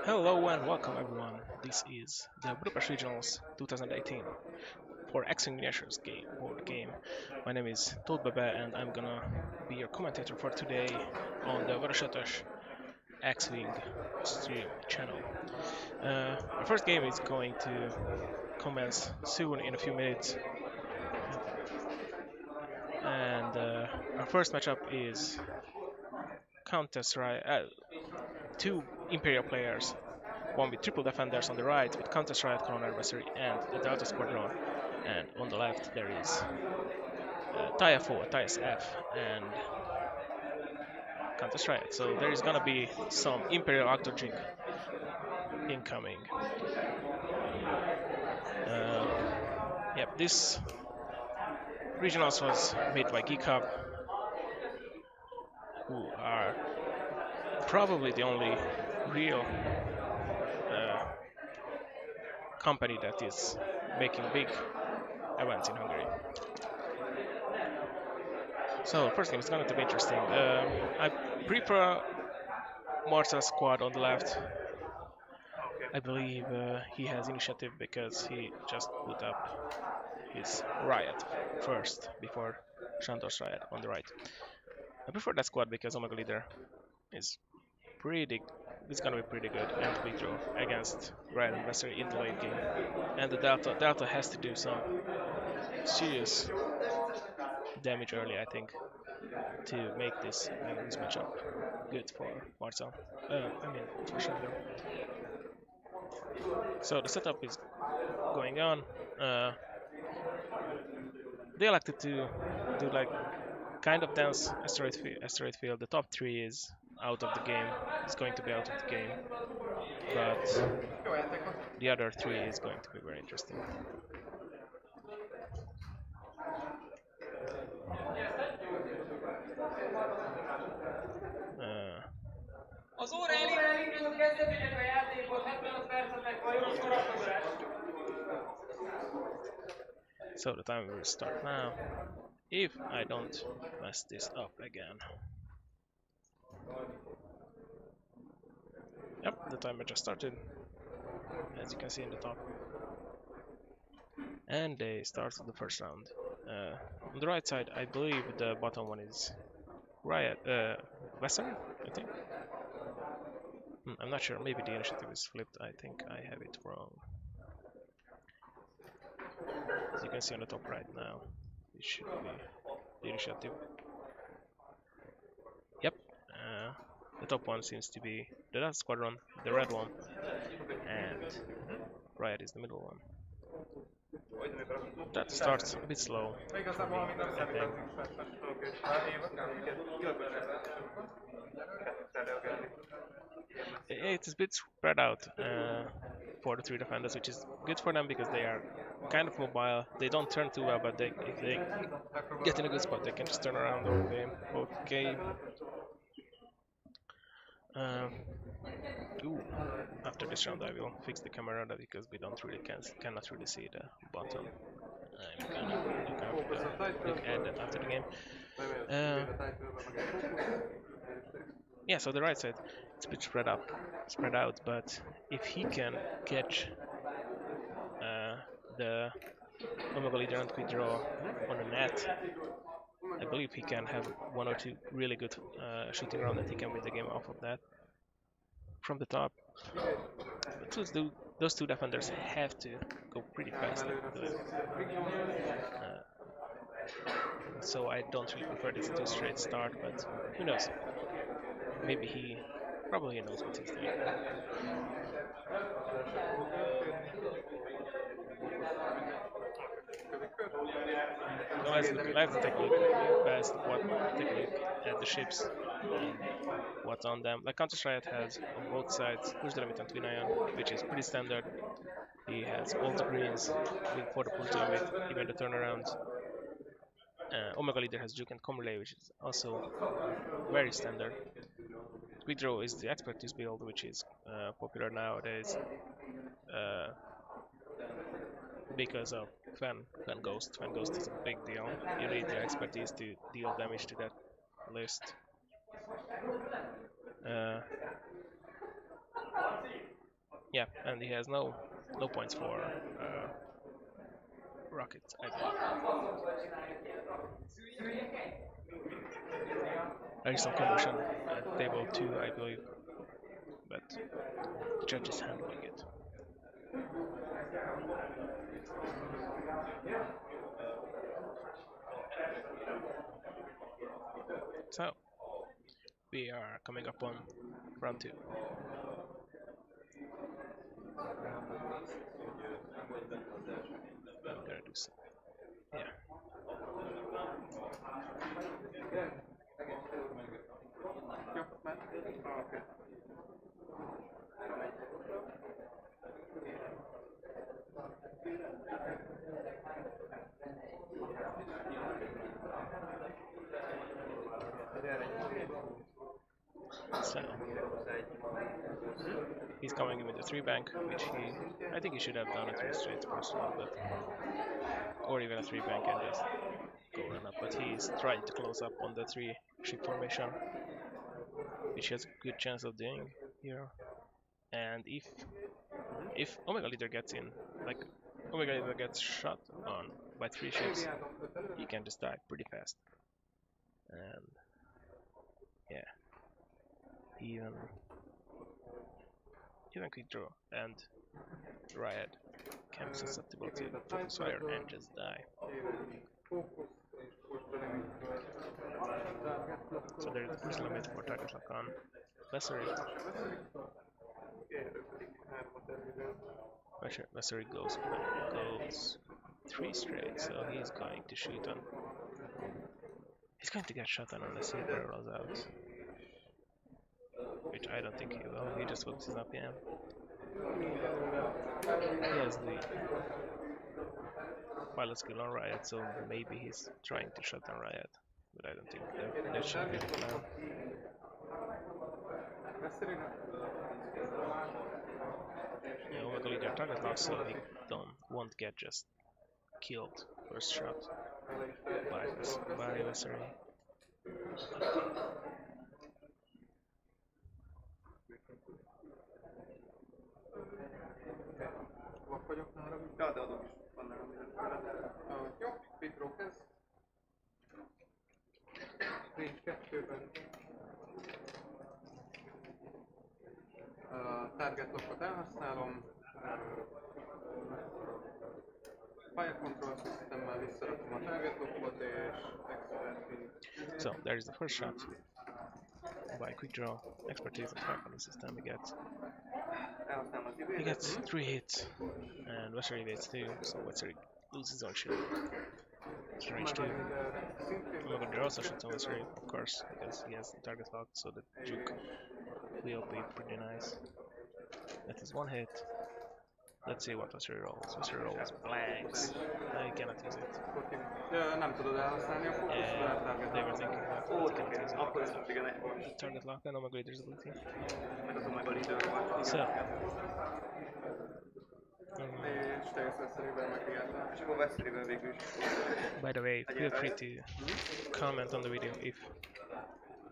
Hello and welcome everyone. This is the Budapest Regionals 2018 for X-Wing Miniatures board game. My name is Tóth Bebe and I'm gonna be your commentator for today on the Vörös X-Wing stream channel. Our first game is going to commence soon in a few minutes, and our first matchup is Countess two Imperial players, one with triple defenders on the right with Countess Riot, Colonel Adversary, and the Delta Squadron, and on the left there is TIE FO, TIE F, and Countess Riot. So there is gonna be some Imperial Octogink incoming. Yep, this Regionals was made by Geek Hub, who are probably the only real company that is making big events in Hungary. So first game is going to be interesting. I prefer Marcel's squad on the left. I believe he has initiative because he just put up his riot first before Shantor's riot on the right. I prefer that squad because Omega Leader is pretty. It's gonna be pretty good and quick draw against Riot Investor in the late game. And the Delta has to do some serious damage early, I think, to make this matchup good for Marcel. For Shandor. So the setup is going on. They elected to do like kind of dense asteroid field. The top three is out of the game. It's going to be out of the game, but the other three is going to be very interesting. Az óra elindul, kezdődjék a játékot, 75 percetek van, jó sorakozás! So the timer will start now, if I don't mess this up again. Yep, the timer just started, as you can see in the top. And they start the first round. On the right side, I believe the bottom one is Riot, Western, I think. I'm not sure, maybe the initiative is flipped, I think I have it wrong. As you can see on the top right now, it should be the initiative. Yep, the top one seems to be the Delta Squadron, the red one, and Riot is the middle one. That starts a bit slow for me, I think. It's a bit spread out for the three defenders, which is good for them because they are kind of mobile. They don't turn too well, but if they get in a good spot, they can just turn around the whole game. Okay. After this round, I will fix the camera because we cannot really see the bottom. I'm gonna look at that after the game. Yeah, so the right side, it's a bit spread out, but if he can catch the Omega Leader and quick draw on the net, I believe he can have one or two really good shooting rounds that he can win the game off of that. From the top, those two defenders have to go pretty fast. So I don't really prefer this two straight start, but who knows? Maybe probably he knows what he's doing. So let's take a look at the ships and what's on them. Like Counter Riot has on both sides push the limit and twin ion, which is pretty standard. He has all the greens for the push the limit, even the turnarounds. Omega Leader has Juke and Com Relay, which is also very standard. Quick Draw is the expertise build, which is popular nowadays because of Fan Ghost. Fan Ghost is a big deal. You need the expertise to deal damage to that list. Yeah, and he has no points for rockets, I believe. There is some commotion at table 2, I believe, but the judge is handling it. So, we are coming up on round 2. I'm gonna do so. Yeah. So, he's coming in with a 3 bank, which I think he should have done a 3 straight personally, but or even a 3 bank and just go run up. But he's trying to close up on the 3 ship formation, which he has a good chance of doing here. And if Omega Leader gets in, like Omega Leader gets shot on by 3 ships, he can just die pretty fast. And yeah, even quick draw and Riot can be susceptible to focus fire and just die. So there is a first limit for target lock on Vessery. Vessery goes 3 straight, so he's going to shoot on. He's going to get shot on unless he barrels out. Which I don't think he will, he just focuses up, yeah. He has the pilot skill on Riot, so maybe he's trying to shut down Riot. But I don't think that should be the plan. Yeah, Omega Leader target lock, so he won't get just killed first shot by Vessery. Target lockot elhasználom, Fire Control Systemmel visszarakom a target lockot és So there is the first shot by quick draw, expertise and fire control system. He gets 3 hits and Vessery evades 2, so Vessery loses on shield. It's range 2. Omega Leader also shoots on Vessery, of course, because he has the target lock, so the juke will be pretty nice. That is 1 hit. Let's see what Vessery rolls. Vessery rolls blanks. No, you cannot use it. Nem tudod elhasználni a fókuszt, Yeah, they were thinking that, but you cannot use it. Target lock and Omega Leader's ability. So, by the way, feel free to comment on the video if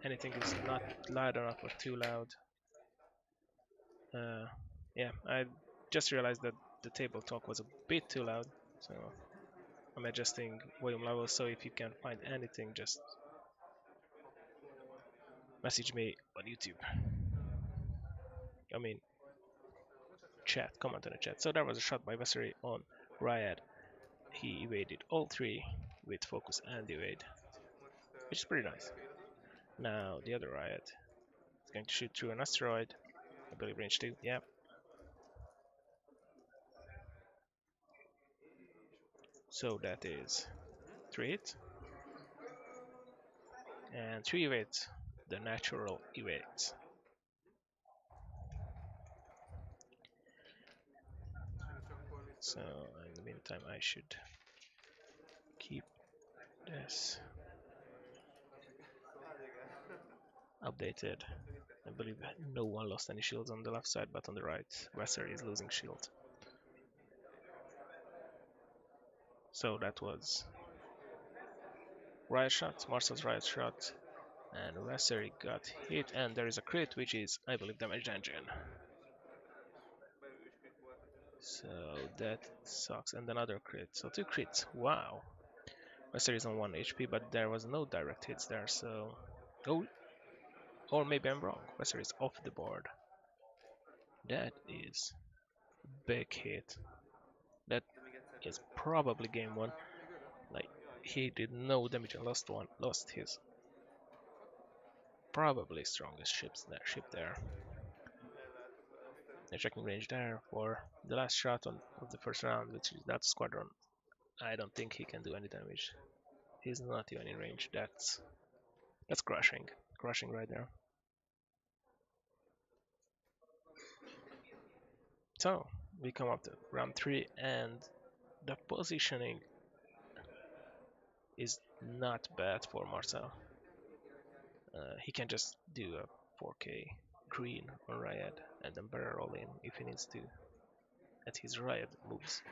anything is not loud enough or too loud. Yeah, I just realized that the table talk was a bit too loud, so I'm adjusting volume levels, so if you can find anything, just message me on YouTube. I mean, chat, comment in the chat. So there was a shot by Vessery on Riot. He evaded all 3 with focus and evade, which is pretty nice. Now the other Riot is going to shoot through an asteroid, I believe range 2, yeah. So that is 3 hits and 3 evades, the natural evades. So in the meantime I should keep this updated. I believe no one lost any shields on the left side, but on the right Vessery is losing shield. So that was Riot shot, Marcel's Riot shot, and Vessery got hit, and there is a crit, which is, I believe, damaged engine. So that sucks. And another crit. So two crits. Wow. Wester is on 1 HP, but there was no direct hits there, so... Oh, or maybe I'm wrong. Wester is off the board. That is big hit. That is probably game 1. Like, he did no damage and lost his probably strongest ship there. The checking range there for the last shot of the first round, which is that squadron. I don't think he can do any damage. He's not even in range. That's crushing right there. So we come up to round 3, and the positioning is not bad for Marcel. He can just do a 4K green on Riot and then barrel roll in if he needs to. At his Riot moves,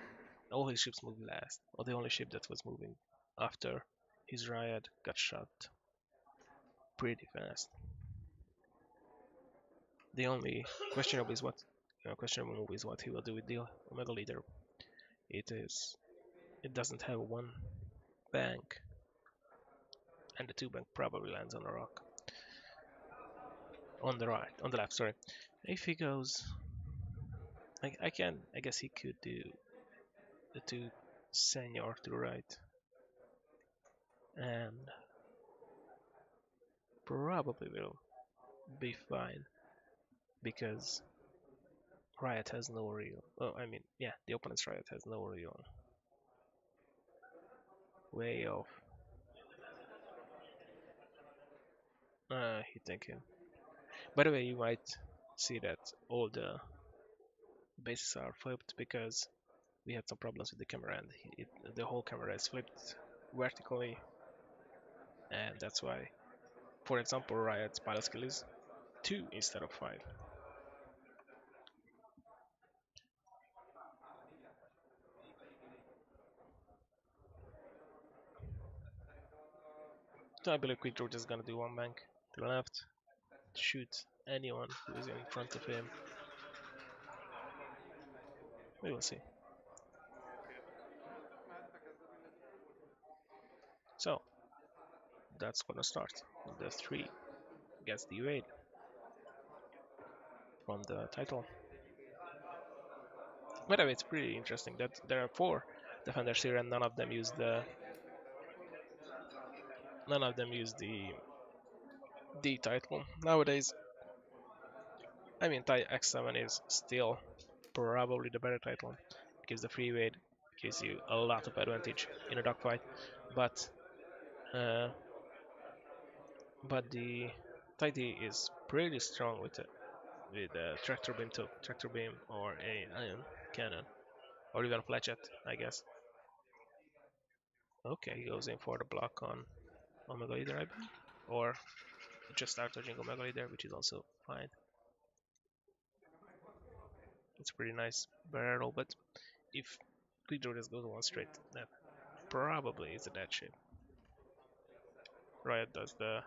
all his ships move last, or the only ship that was moving after his Riot got shot pretty fast. The only questionable move is what he will do with the Omega Leader. It doesn't have one bank, and the 2 bank probably lands on a rock. On the left, sorry. If he goes, I guess he could do the 2 senior to the right, and probably will be fine because Riot has no real. Oh, I mean, yeah, the opponent's Riot has no real way of hitting him. By the way, you might see that all the bases are flipped because we had some problems with the camera, and the whole camera is flipped vertically, and that's why, for example, Riot's pilot skill is 2 instead of 5. So I believe Quick George is gonna do 1 bank to the left, shoot anyone who is in front of him. We will see. So that's gonna start. The 3 gets the evade from the title. By the way, it's pretty interesting that there are 4 defenders here and none of them use the D title. Nowadays, I mean, X7 is still probably the better title. It gives the free weight, gives you a lot of advantage in a dogfight, but uh, the Type D is pretty strong with a tractor beam or a ion cannon, or even a fletchet, I guess. Okay, he goes in for the block on Omega Leader, I believe, or just start dodging Omega Leader, which is also fine. It's pretty nice barrel, but if Quick Draw just goes 1 straight, that probably is a dead ship. Riot does the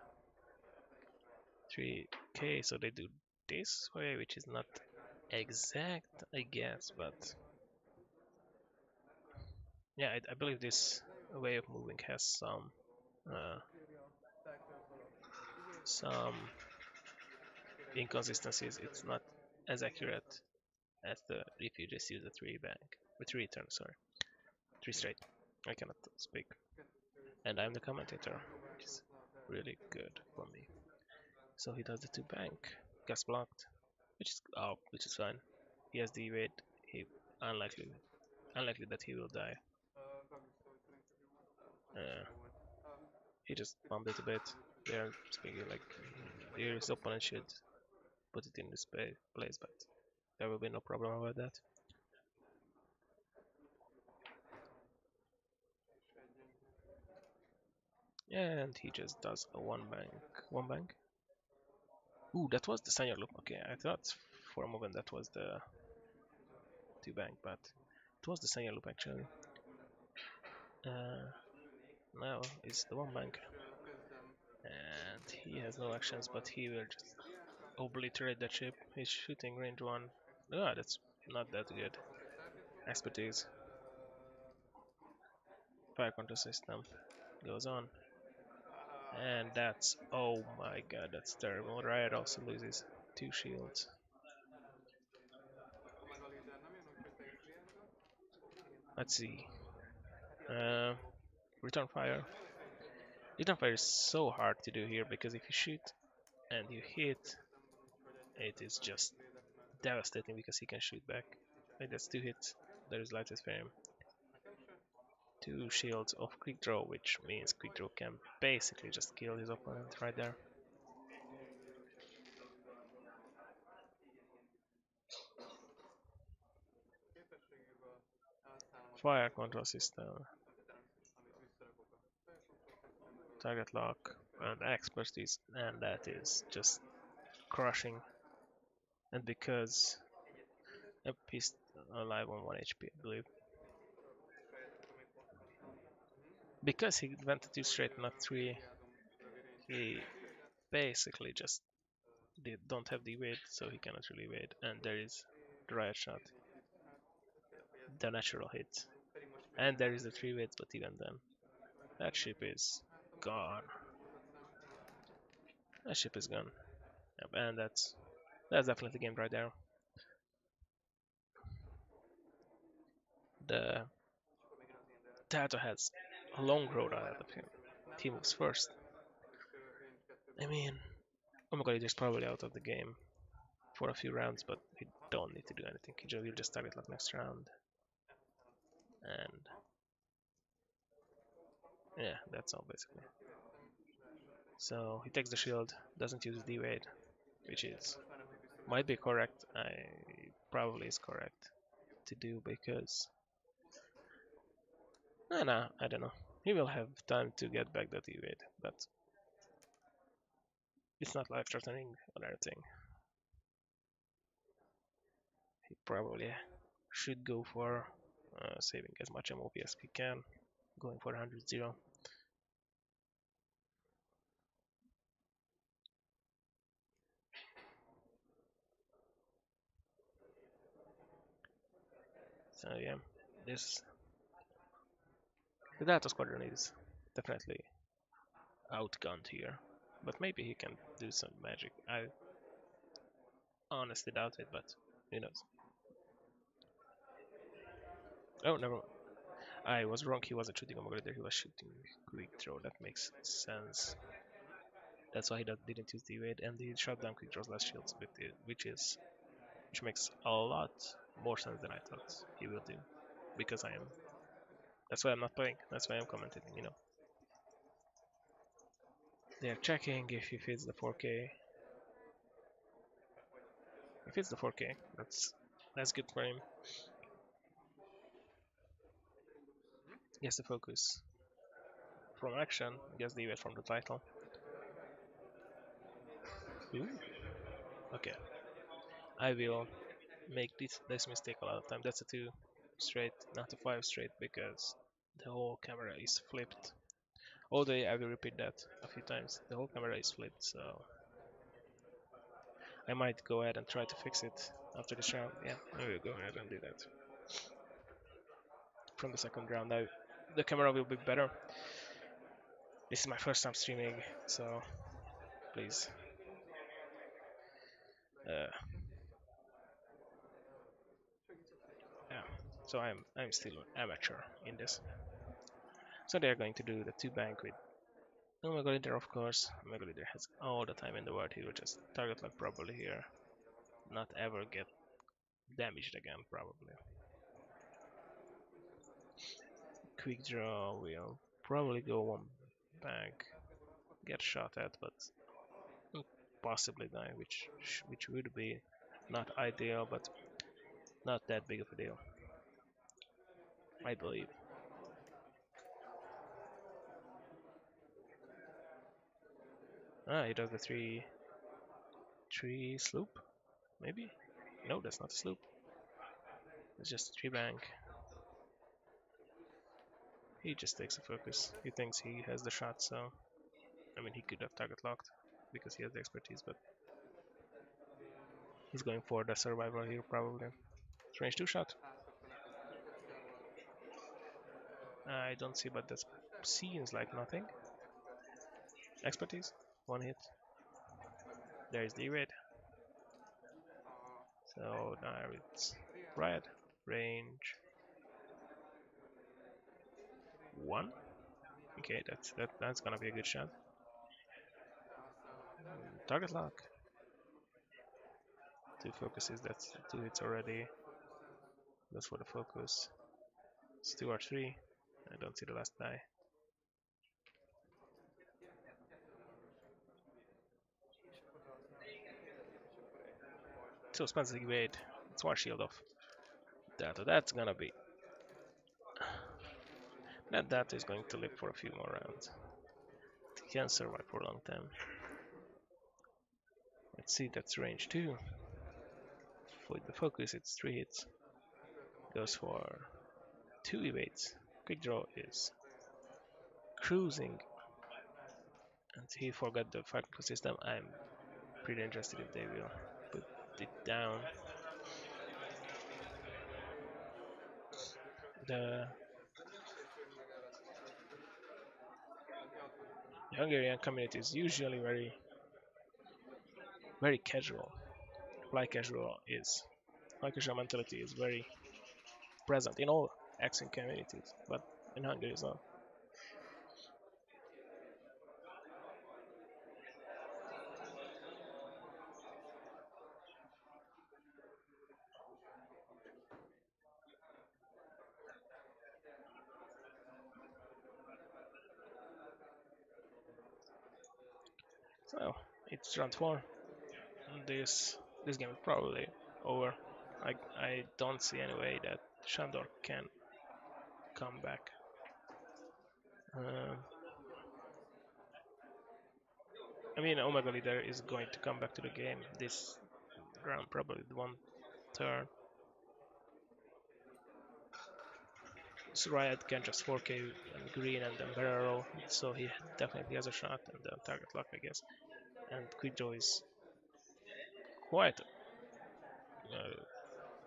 3k, so they do this way, which is not exact, I guess, but yeah, I believe this way of moving has some inconsistencies. It's not as accurate as if you just use a 3 bank, with 3 turn, sorry, 3 straight. I cannot speak, and I'm the commentator, which is really good for me. So he does the 2 bank, gets blocked, which is fine. He has the evade. He unlikely that he will die. Uh, he just bumped it a bit. They're speaking like his opponent should put it in this place, but there will be no problem about that. And he just does a 1 bank. 1 bank. Ooh, that was the senior loop. Okay, I thought for a moment that was the 2 bank, but it was the senior loop actually. Now it's the 1 bank. And he has no actions, but he will just obliterate that ship. He's shooting range 1. Ah, that's not that good. expertise. Fire control system goes on. And that's, oh my god, that's terrible. Riot also loses 2 shields. Akkor meg a líder nem jön, úgyhogy te is lienza. Let's see. Uh, return fire. Return fire is so hard to do here because if you shoot and you hit, Szemben úgyhogy it egyelőre is várjuk just Blédeknek devastating because he can shoot back. Wait, that's 2 hits. There is light with frame. nekem se. 2 shields of quick draw, which means quick draw can basically just kill his opponent right there. Képességéből elszállom a Fire control system, amit visszarakok a felkontroll systemből. target lock, and expertise, and that is just crushing. And because yep, he's alive on 1 HP, I believe. Fejlesztem még pontosan. Because he went to 2 Hogy straight, not 3, végigjárom rövid he range basically just don't have the evade, so he cannot really evade. And there is the riot shot, the natural hit. pedig most még And there is the 3 waves, but even then, that ship is gone. That ship is gone. Yep, and that's definitely game right there. The Tata has a long road ahead of him. He moves first. I mean, oh my god, he's probably out of the game for a few rounds, but he don't need to do anything. He'll just target like next round. And yeah, that's all basically. So he takes the shield, doesn't use the evade, which is might be correct. Probably is correct to do because no, I don't know. He will have time to get back that evade, but it's not life-threatening or anything. He probably should go for saving as much MOP as he can, going for 100-0. So yeah, this the Data Squadron is definitely outgunned here, but maybe he can do some magic. I honestly doubt it, but who knows? Oh, never. I was wrong. He wasn't shooting Omega Leader. He was shooting quick draw. That makes sense. That's why he didn't use the evade, and he shot down quick draw's last shields, which makes a lot more sense than I thought he will do. Because I am. That's why I'm not playing. That's why I'm commentating. You know. They are checking if he fits the 4K. If it's the 4K, that's good for him. Gets the focus from action, gets the evade from the title. Ooh. Okay, I will make this mistake a lot of time. That's a 2 straight, not a 5 straight, because the whole camera is flipped. Although I will repeat that a few times. The whole camera is flipped, so I might go ahead and try to fix it after this round. Yeah, I will go ahead and do that. From the second round, the camera will be better. This is my first time streaming, so please. Uh, yeah, so I'm still an amateur in this. So they are going to do the 2 bank with Omega Leader, of course. Omega Leader has all the time in the world. He will just target lock properly here, not ever get damaged again, probably. Quick draw will probably go 1 bank, get shot at, but possibly die, which would be not ideal, but not that big of a deal, I believe. Ah, he does the three sloop, maybe? No, that's not a sloop. It's just 3 bank. He just takes a focus. He thinks he has the shot, so I mean he could have target locked because he has the expertise, but he's going for the survival here probably. Range 2 shot. I don't see, but that seems like nothing. Expertise, one hit. There is the evade. So now it's riot, range one. Okay, that's gonna be a good shot. Target lock. Two focuses. That's two hits already. That's for the focus. It's two or three. I don't see the last die. So spends the evade. It's one shield off. That's gonna be. That is going to live for a few more rounds. It can survive for a long time. Let's see, that's range 2. For the focus, it's 3 hits. Goes for 2 evades. Quick draw is cruising. And he forgot the faculty system. I'm pretty interested if they will put it down. The Hungarian community is usually very casual. Like casual mentality is very present in all accent communities, but in Hungary as well. So it's round 4. This game is probably over. I don't see any way that Shandor can come back. Um, I mean, Omega Leader is going to come back to the game this round, probably the one turn. So Riot can just 4K and green and then barrel, so he definitely has a shot and then target lock, I guess. And Quick Draw is quite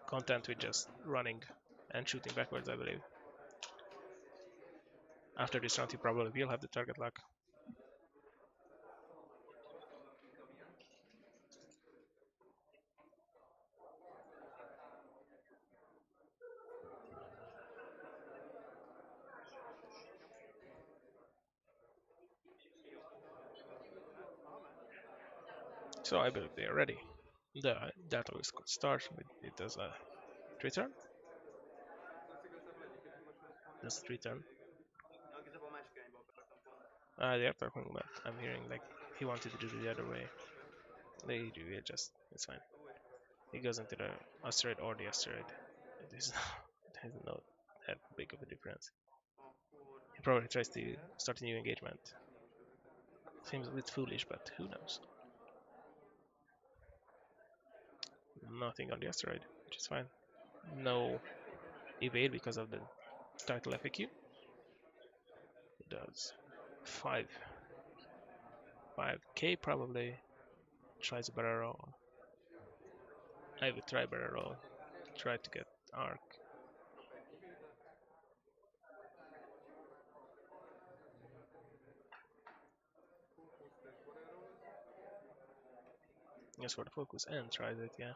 content with just running and shooting backwards, I believe. After this round, he probably will have the target lock. So I believe they are ready. The data is could start with it as a return. That's a return. They are talking about. I'm hearing like he wanted to do it the other way. They do it just. It's fine. He goes into the asteroid or the asteroid. It is there's not that big of a difference. He probably tries to start a new engagement. Seems a bit foolish, but who knows? Nothing on the asteroid, which is fine. No evade because of the title FAQ. It does 5. 5k probably. Tries a barrel roll. I would try barrel roll. Try to get arc. Just for the focus and tries it, yeah.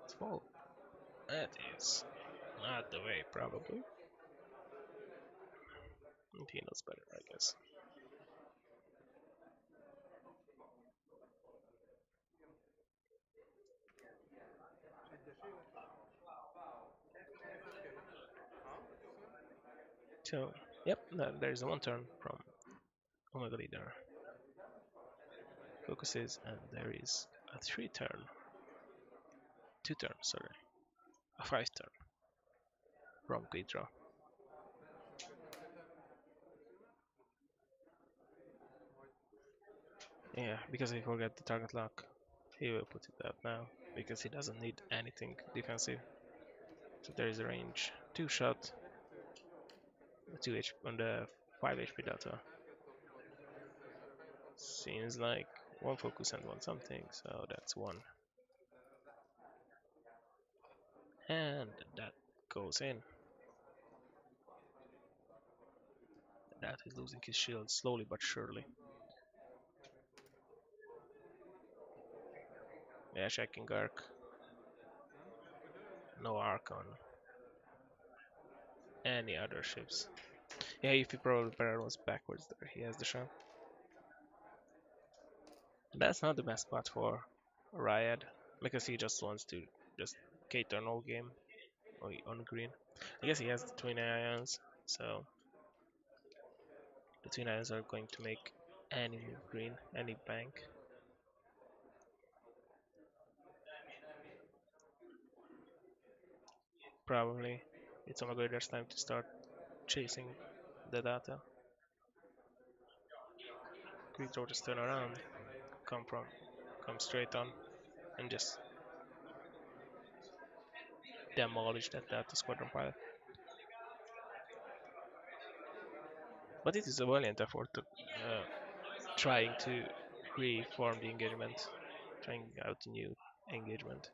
It's full. That is not the way, probably. And he knows better, I guess. So, yep, there is a 1 turn from Omega Leader. Focuses, and there is a 3 turn. 2 turn, sorry. A 5 turn from Quick Draw. Yeah, because he forgot the target lock. He will put it out now because he doesn't need anything defensive. So there is a range 2 shot, 2 HP on the 5 HP data. Seems like 1 focus and 1 something, so that's 1. And that goes in. That is losing his shield slowly but surely. Yeah, checking arc. No arc on any other ships. Yeah, if he probably barrels backwards there, he has the shot. That's not the best spot for Riot because he just wants to just cater no game on green. I guess he has the twin ions, so the twin ions are going to make any move green, any bank. Probably it's Omegoider's time to start chasing the data. Quick draw, just turn around, come from, come straight on, and just demolish that data squadron pilot. But it is a valiant effort to trying to reform the engagement, trying out a new engagement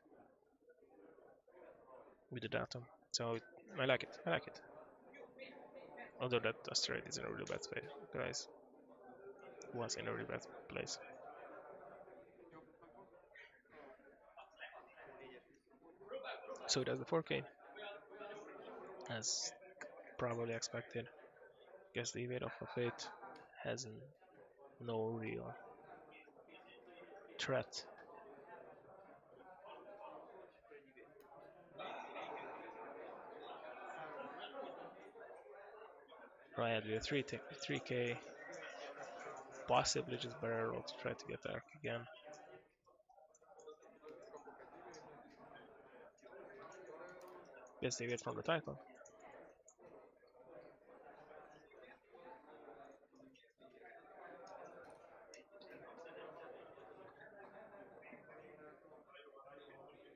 with the data. So I like it. I like it. Although that asteroid is in a really bad space, guys. Was in a really bad place. So does the 4K, as probably expected. Guess the evade of a fate has no real threat. Riot with a 3K, possibly just barrel roll to try to get Arc again. Guess they get from the title.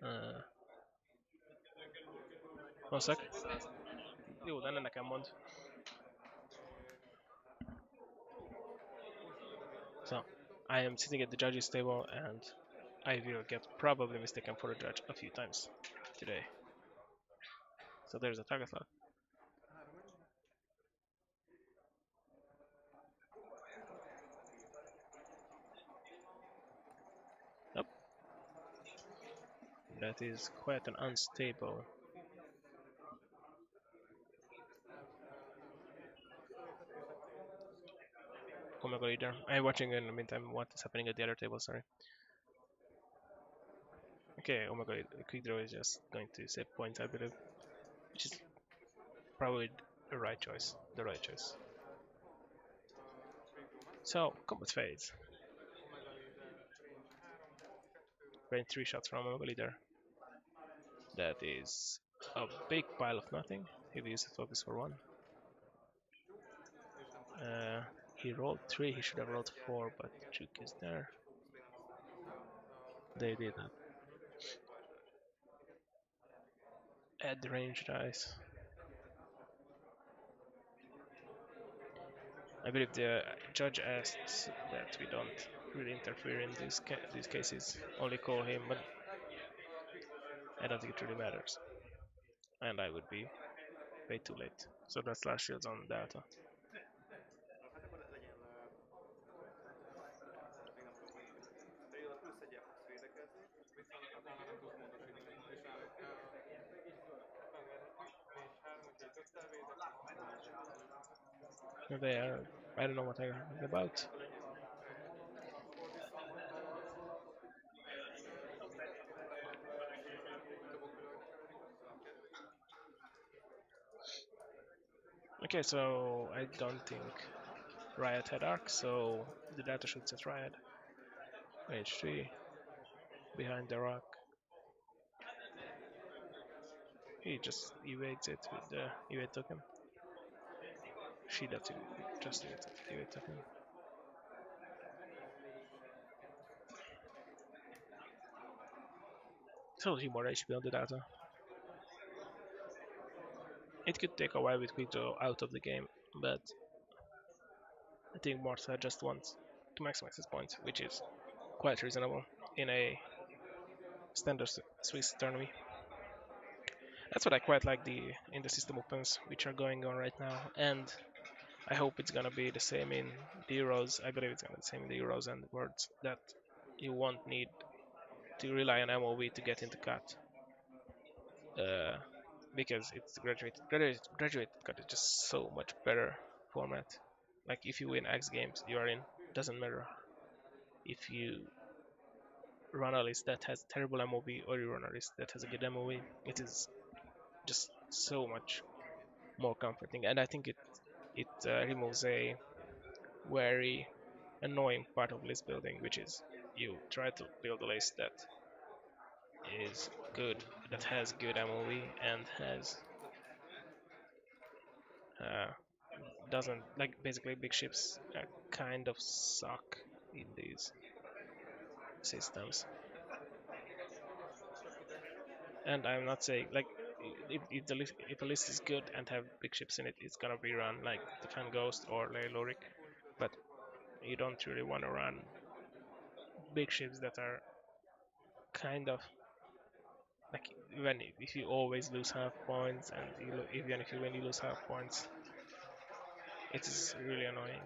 Uh, one sec. Jó, de ne nekem mond. So, I am sitting at the judges table and I will get probably mistaken for a judge a few times today. So there's a target lock. Nope. That is quite an unstable Omega leader. I'm watching in the meantime what is happening at the other table, sorry. Okay, Omega quick draw is just going to save points, I believe. Which is probably the right choice. The right choice. So, combat phase. Range 3 shots from Omega leader. That is a big pile of nothing. He will use the focus for 1. He rolled 3, he should have rolled 4, but Juke is there. They did not. Add the range dice. I believe the judge asked that we don't really interfere in these cases, only call him, but I don't think it really matters. And I would be way too late. So that's last shields on data. They are, I don't know what I'm about. Okay, so I don't think Riot had arc, so the data shoots at Riot. H3 behind the rock. He just evades it with the evade token. She does it just evade token. Totally more HP on the data. It could take a while with quick draw out of the game, but I think Martha just wants to maximize his points, which is quite reasonable in a standard Swiss tournament. That's what I quite like in the system opens which are going on right now, and I hope it's gonna be the same in the Euros. I believe it's gonna be the same in the Euros and Worlds that you won't need to rely on MOV to get into cut. Uh, because it's graduated cut is just so much better format. Like if you win X games, you are in. Doesn't matter if you run a list that has terrible MOV or you run a list that has a good MOV. It is just so much more comforting, and I think it removes a very annoying part of list building, which is you try to build a list that is good, that has good MOV and has uh, doesn't like basically big ships kind of suck in these systems. And I'm not saying like if a list is good and have big ships in it, it's gonna be run like the Fan Ghost or Lorik, but you don't really want to run big ships that are kind of like even if you always lose half points and even if you when you lose half points, it is really annoying.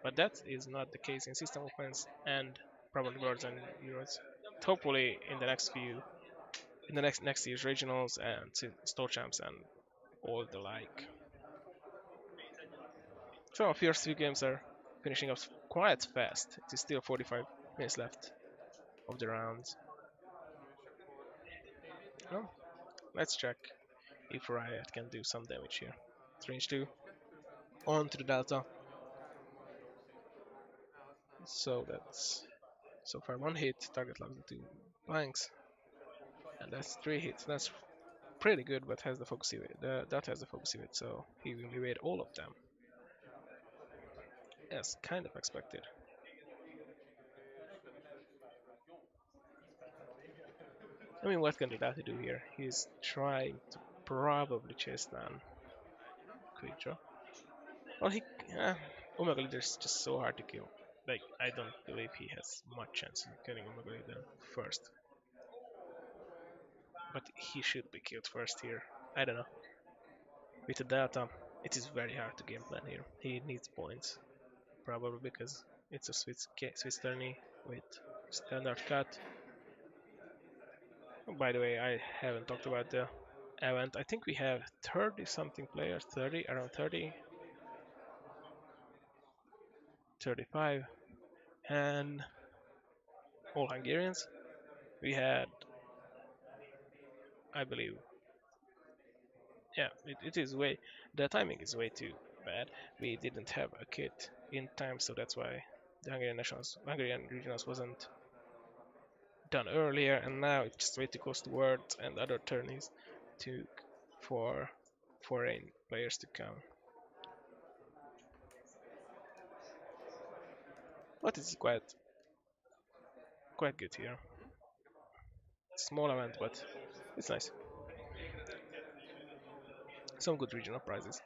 But that is not the case in system offense and probably Worlds and Euros. Hopefully in the next few in the next year's regionals and store champs and all the like. So our first few games are finishing up quite fast. It is still 45 minutes left of the rounds. Well, let's check if Riot can do some damage here. It's range 2 on to the Delta. So that's so far one hit, target locked into blanks, and that's 3 hits. That's pretty good, but has the focus evade. That has the focus evade, so he will evade all of them. As kind of expected. I mean, what can the Data do here? He's trying to probably chase down Quick Draw. Well, uh, Omega Leader is just so hard to kill. Like, I don't believe he has much chance of killing Omega Leader first. But he should be killed first here. I don't know. With the Delta, it is very hard to game plan here. He needs points, probably because it's a Swiss tourney with standard cut. Oh, by the way, I haven't talked about the event. I think we have 30 something players, 30, around 30, 35, and all Hungarians. We had, I believe, yeah, it is way, the timing is way too bad. We didn't have a kit in time, so that's why the Hungarian regionals wasn't done earlier, and now it's just way too close to Worlds and other tourneys to for foreign players to come. But it's quite good here. Small event, but it's nice. Some good regional prizes.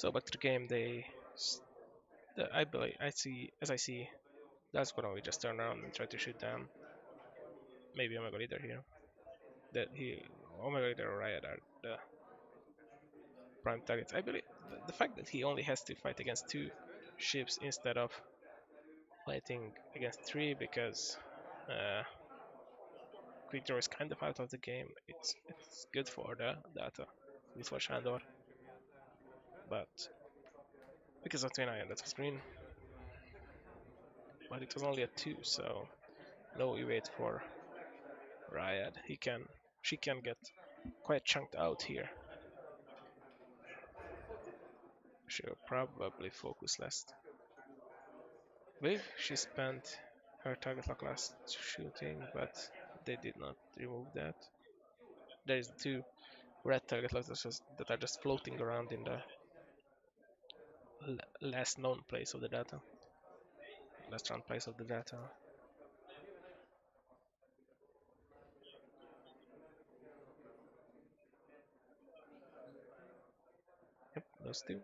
So back to the game, I believe, as I see, that's when we just turn around and try to shoot down maybe Omega Leader here. That he, Omega Leader or Riot are the prime targets. I believe the fact that he only has to fight against 2 ships instead of fighting against 3 because Quick Draw is kind of out of the game. It's good for the data, with for Shandor, but because of 29 that was green, but it was only a 2, so no evade for Riot. She can get quite chunked out here. She'll probably focus less. Believe she spent her target lock last shooting, but they did not remove that. There is 2 red target locks that are just floating around in the last known place of the data, last round place of the data. Yep, those 2.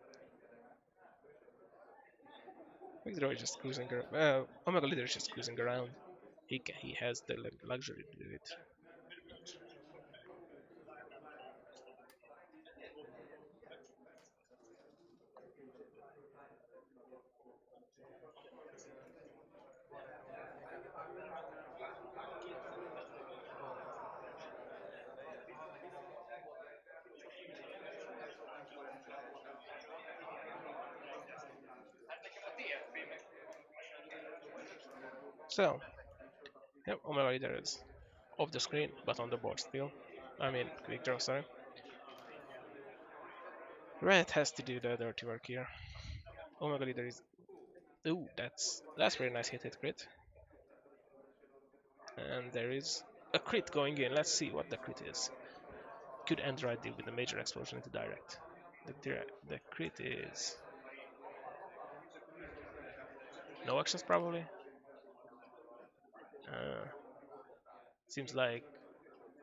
Victor is just cruising around. Omega Leader is just cruising around. He has the luxury to do it. So, yep, Omega Leader is off the screen, but on the board still. I mean, quick draw, sorry. Red has to do the dirty work here. Omega Leader is. Ooh, that's very nice hit crit. And there is a crit going in. Let's see what the crit is. Could Android deal with a major explosion into direct? The crit is no actions probably. Uh, Seems like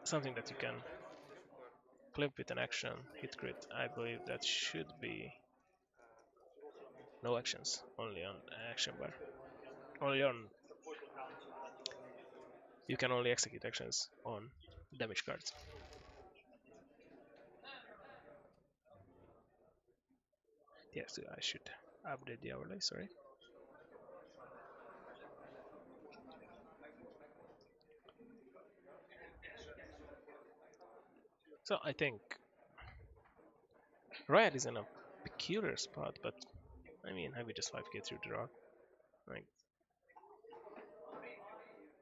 something that you can clip with an action hit crit. I believe that should be no actions, only on action bar. Only on you can only execute actions on damage cards. Yes, I should update the overlay. Sorry. So I think Riot is in a peculiar spot, but I mean, have we just 5k through the draw? Like,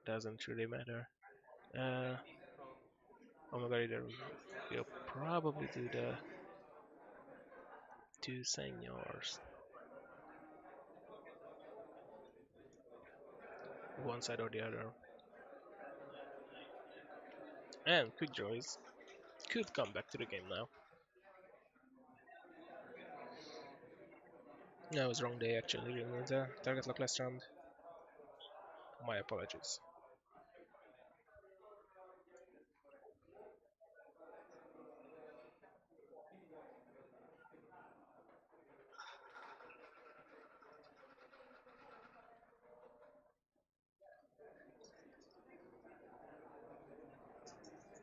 doesn't really matter. Uh, oh my god, we'll probably do the two seniors. One side or the other. And quick draws could come back to the game now. No, it was wrong day actually. Remove the target lock last round. My apologies.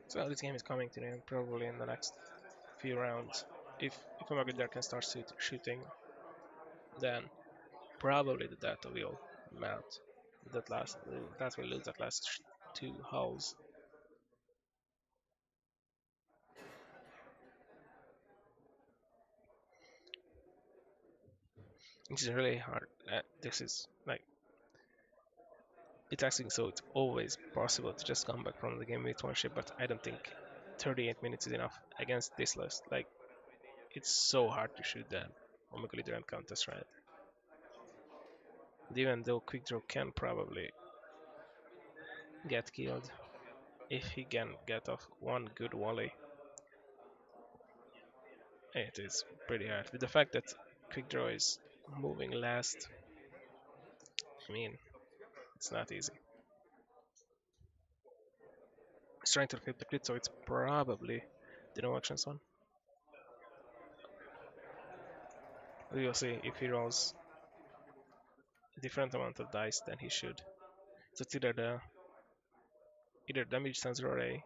So this game is coming to the end probably in the next few rounds. If Amagadar can start shooting, then probably the data will melt. That will lose that last two hulls. Which is really hard. This is like it's actually so it's always possible to just come back from the game with one ship, but I don't think 38 minutes is enough against this list. Like it's so hard to shoot that Omega Leader and Counter Strike. Even though Quick Draw can probably get killed if he can get off one good volley, it is pretty hard. With the fact that Quick Draw is moving last, I mean, it's not easy. He's trying to flip the crit, so it's probably the no actions one. We will see if he rolls a different amount of dice than he should. So it's either damage sensor array,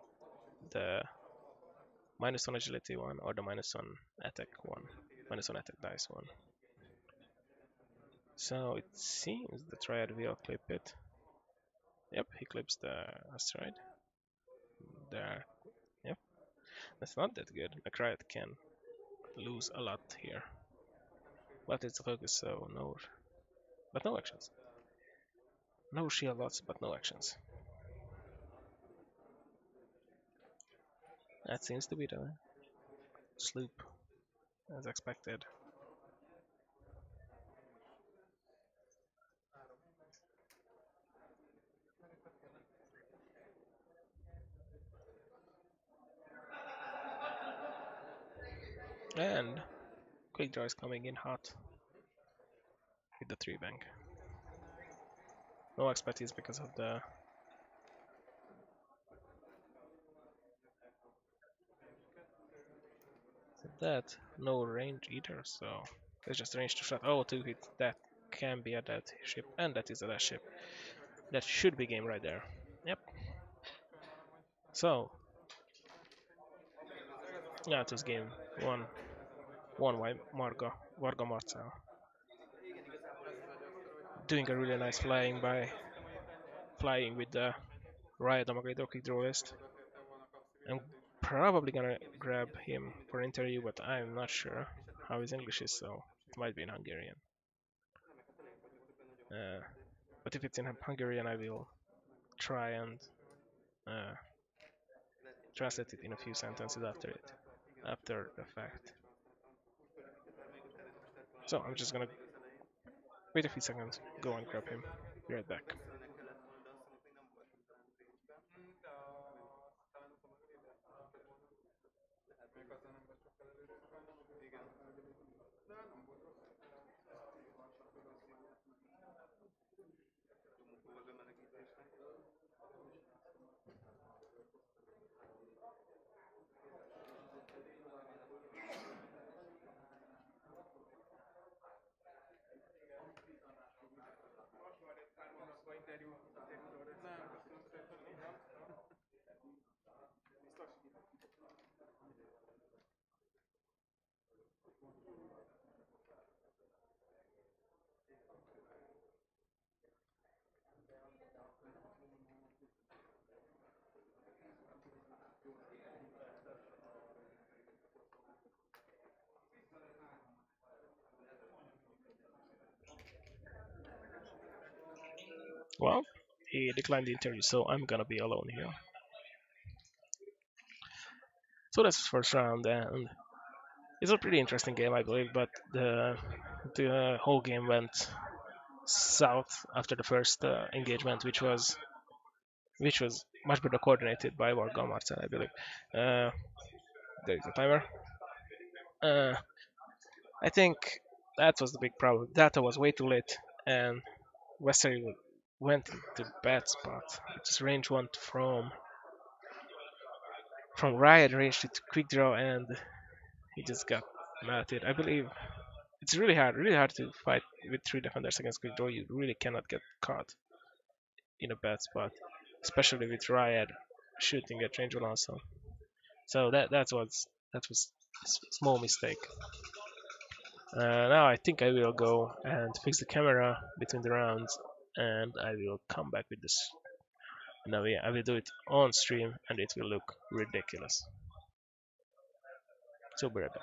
the -1 agility one, or the -1 attack one, -1 attack dice one. So it seems the Triad will clip it. Yep, he clips the asteroid. There. Yep, that's not that good. The Triad can lose a lot here. But it's a focus, so no. But no actions. No shield lots, but no actions. That seems to be the sloop, as expected. And Quick Draw is coming in hot with the 3 bank. No expertise because of that. No range either, so it's just range to shot. Oh, 2 hit. That can be a dead ship, and that is a dead ship. That should be game right there. Yep. So, yeah, it was game one. One by Varga Marcel. Doing a really nice flying with the Riot Amagator kick draw list. I'm probably gonna grab him for an interview, but I'm not sure how his English is, so it might be in Hungarian. Uh, but if it's in Hungarian, I will try and uh, translate it in a few sentences after the fact. So I'm just gonna wait a few seconds, go and grab him. Be right back. Well, he declined the interview, so I'm gonna be alone here. So that's the first round, and it's a pretty interesting game, I believe, but the whole game went south after the first engagement, which was much better coordinated by Morgan Martin, I believe. Uh, there is a timer. Uh, I think that was the big problem. Data was way too late, and Westerly went into bad spot. Its range went from riot range to quick draw, and he just got melted. I believe it's really hard to fight with three defenders against quick draw. You really cannot get caught in a bad spot, especially with riot shooting at range one also. So that was a small mistake. Now I think I will go and fix the camera between the rounds, and I will come back with this. Now yeah, I will do it on stream, and it will look ridiculous. So be right back.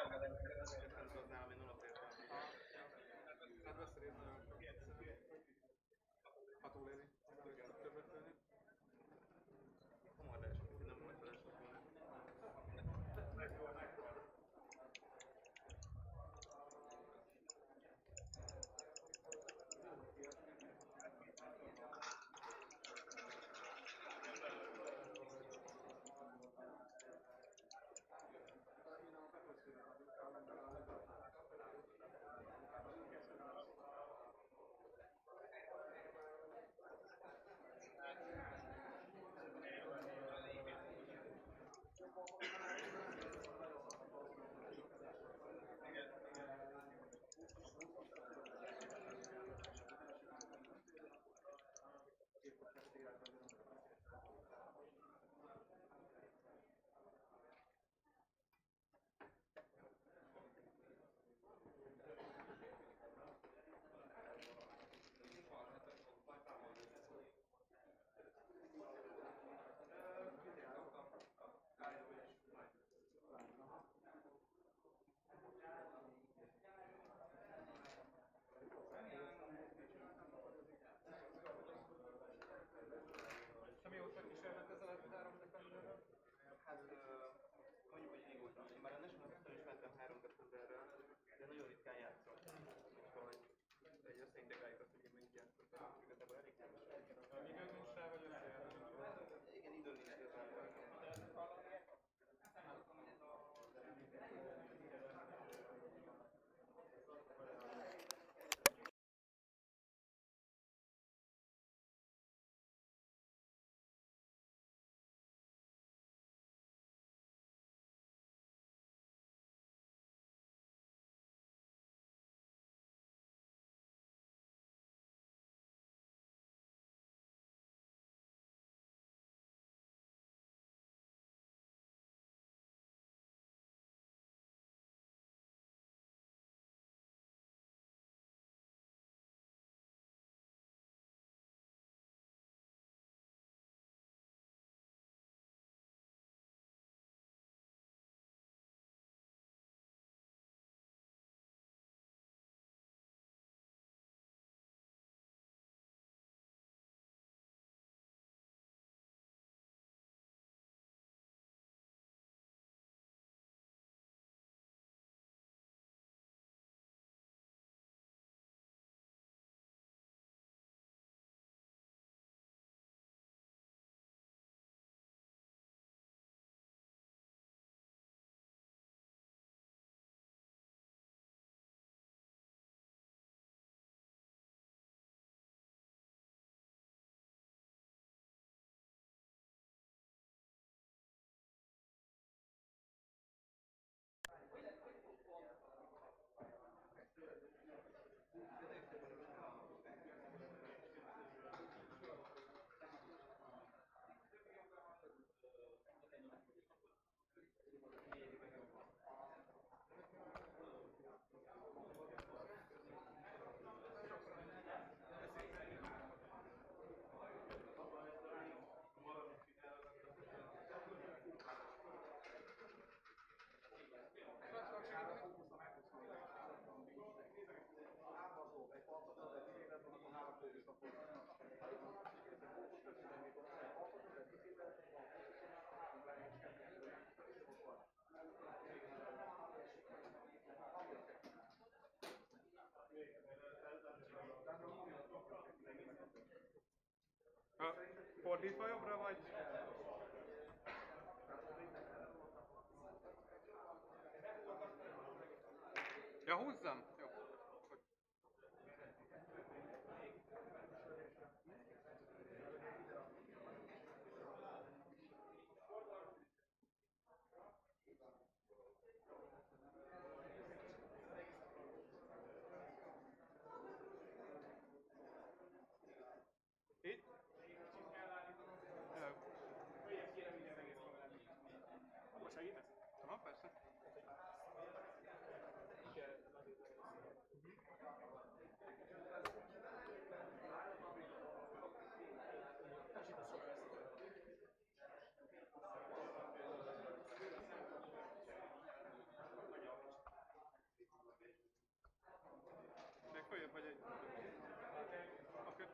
Fordítva jobbra vagy? Ja, húzzam? Jó. Itt? Hello. Akkor segítesz? Aha, persze. Még följebb vagy egy... Oké.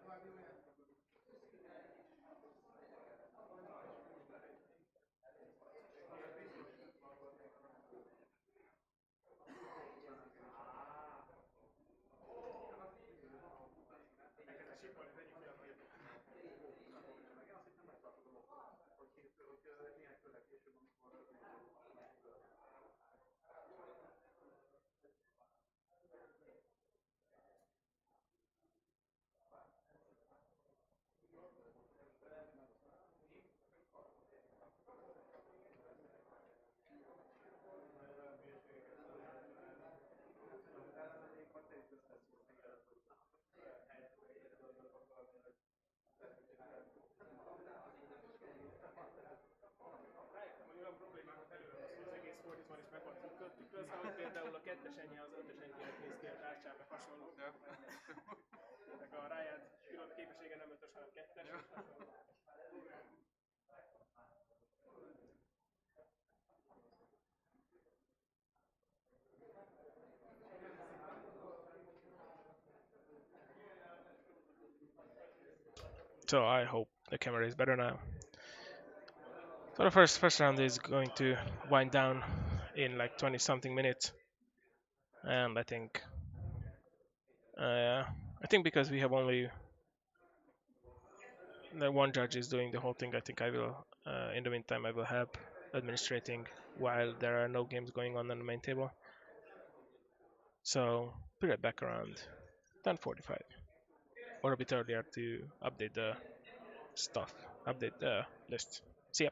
Tükrözve, hogy például a kettes enyhe az ötös enyhének néz ki a tárcsán, meg hasonló. Ja. Ennek a ráját pillanat képessége nem ötös, hanem kettes. Ja. So I hope the camera is better now. So the first round is going to wind down in like 20 something minutes, and I think because we have only the one judge is doing the whole thing, I think I will in the meantime I will help administrating while there are no games going on the main table. So be right back around 10:45 or a bit earlier to update the stuff, update the list. See ya.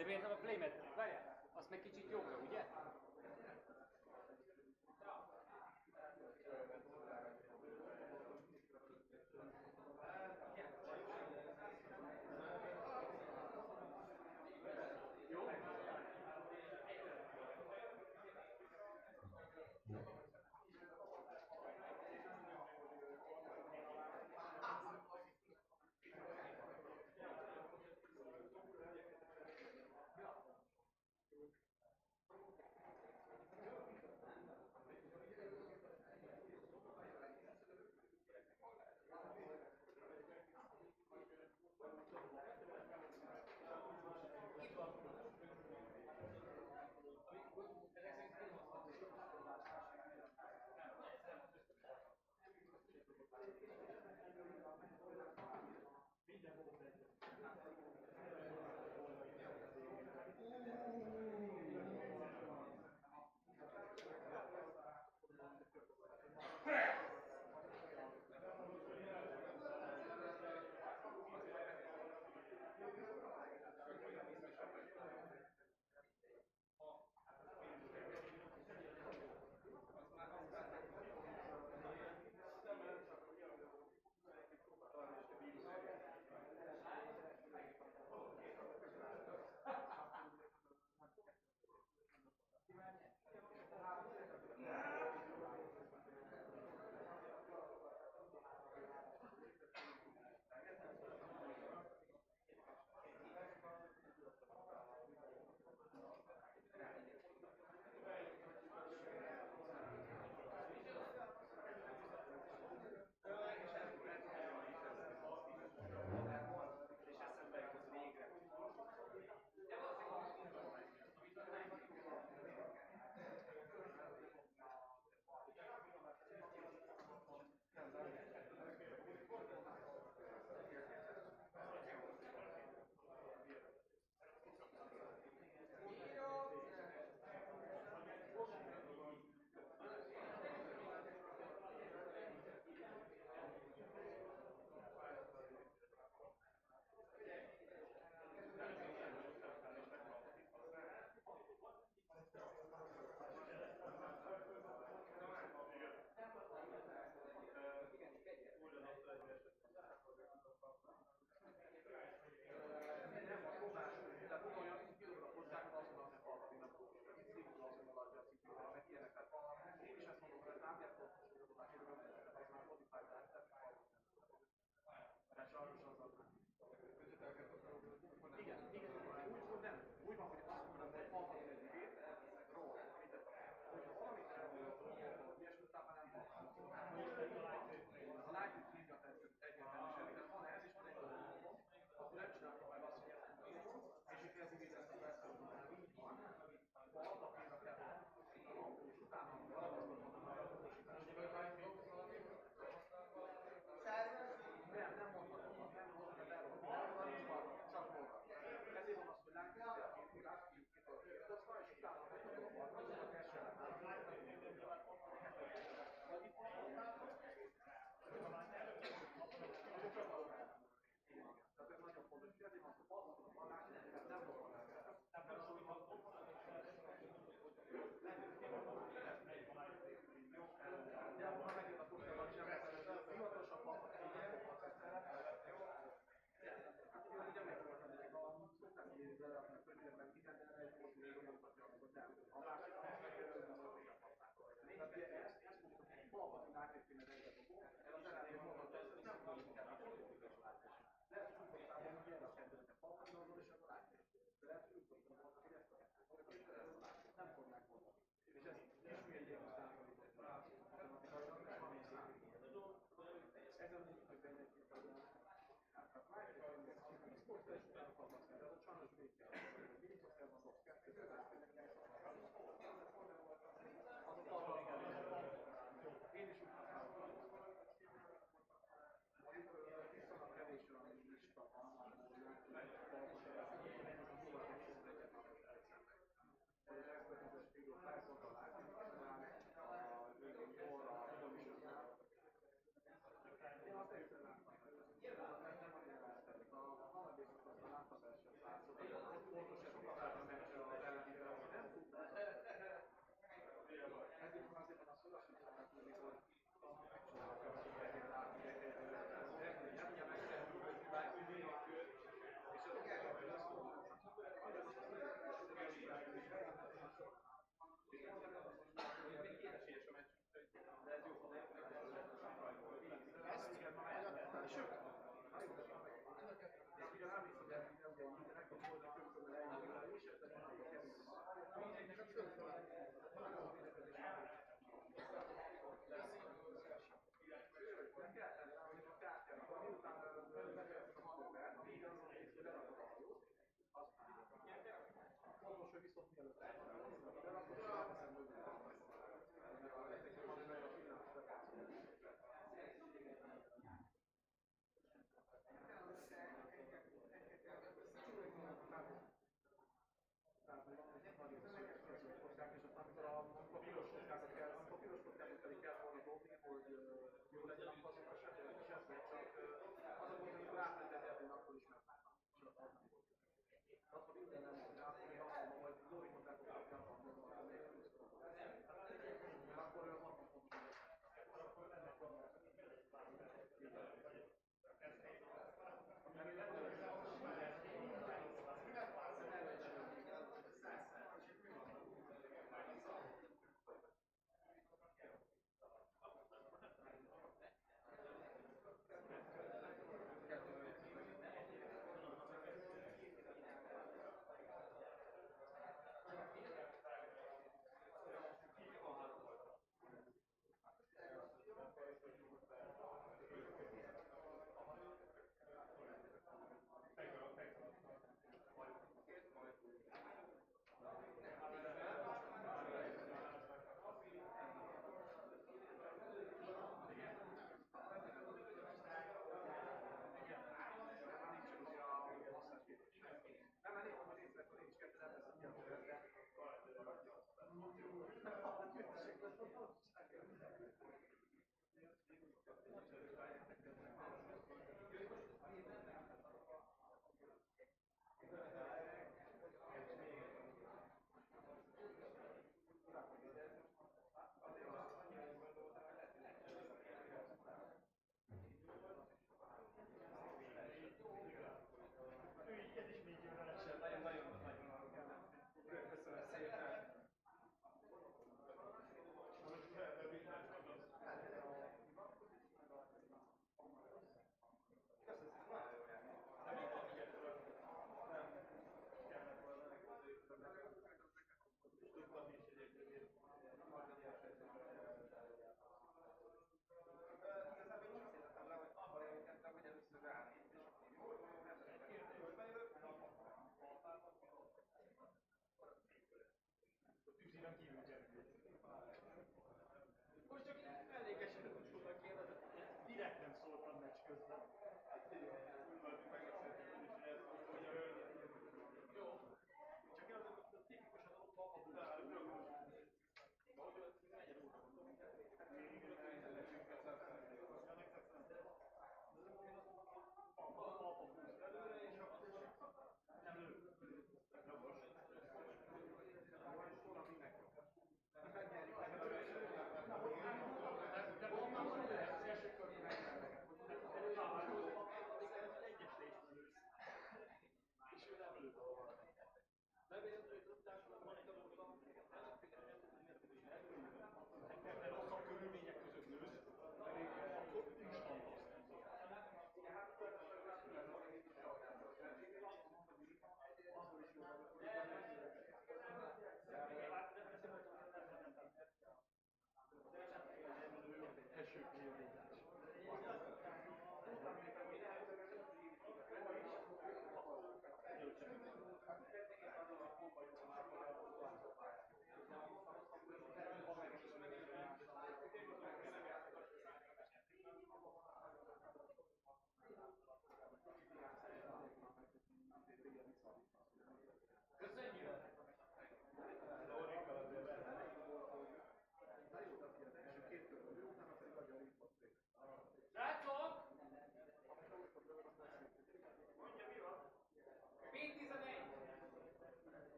De miért nem a playmat? Várjál, azt meg kicsit jobbra, ugye?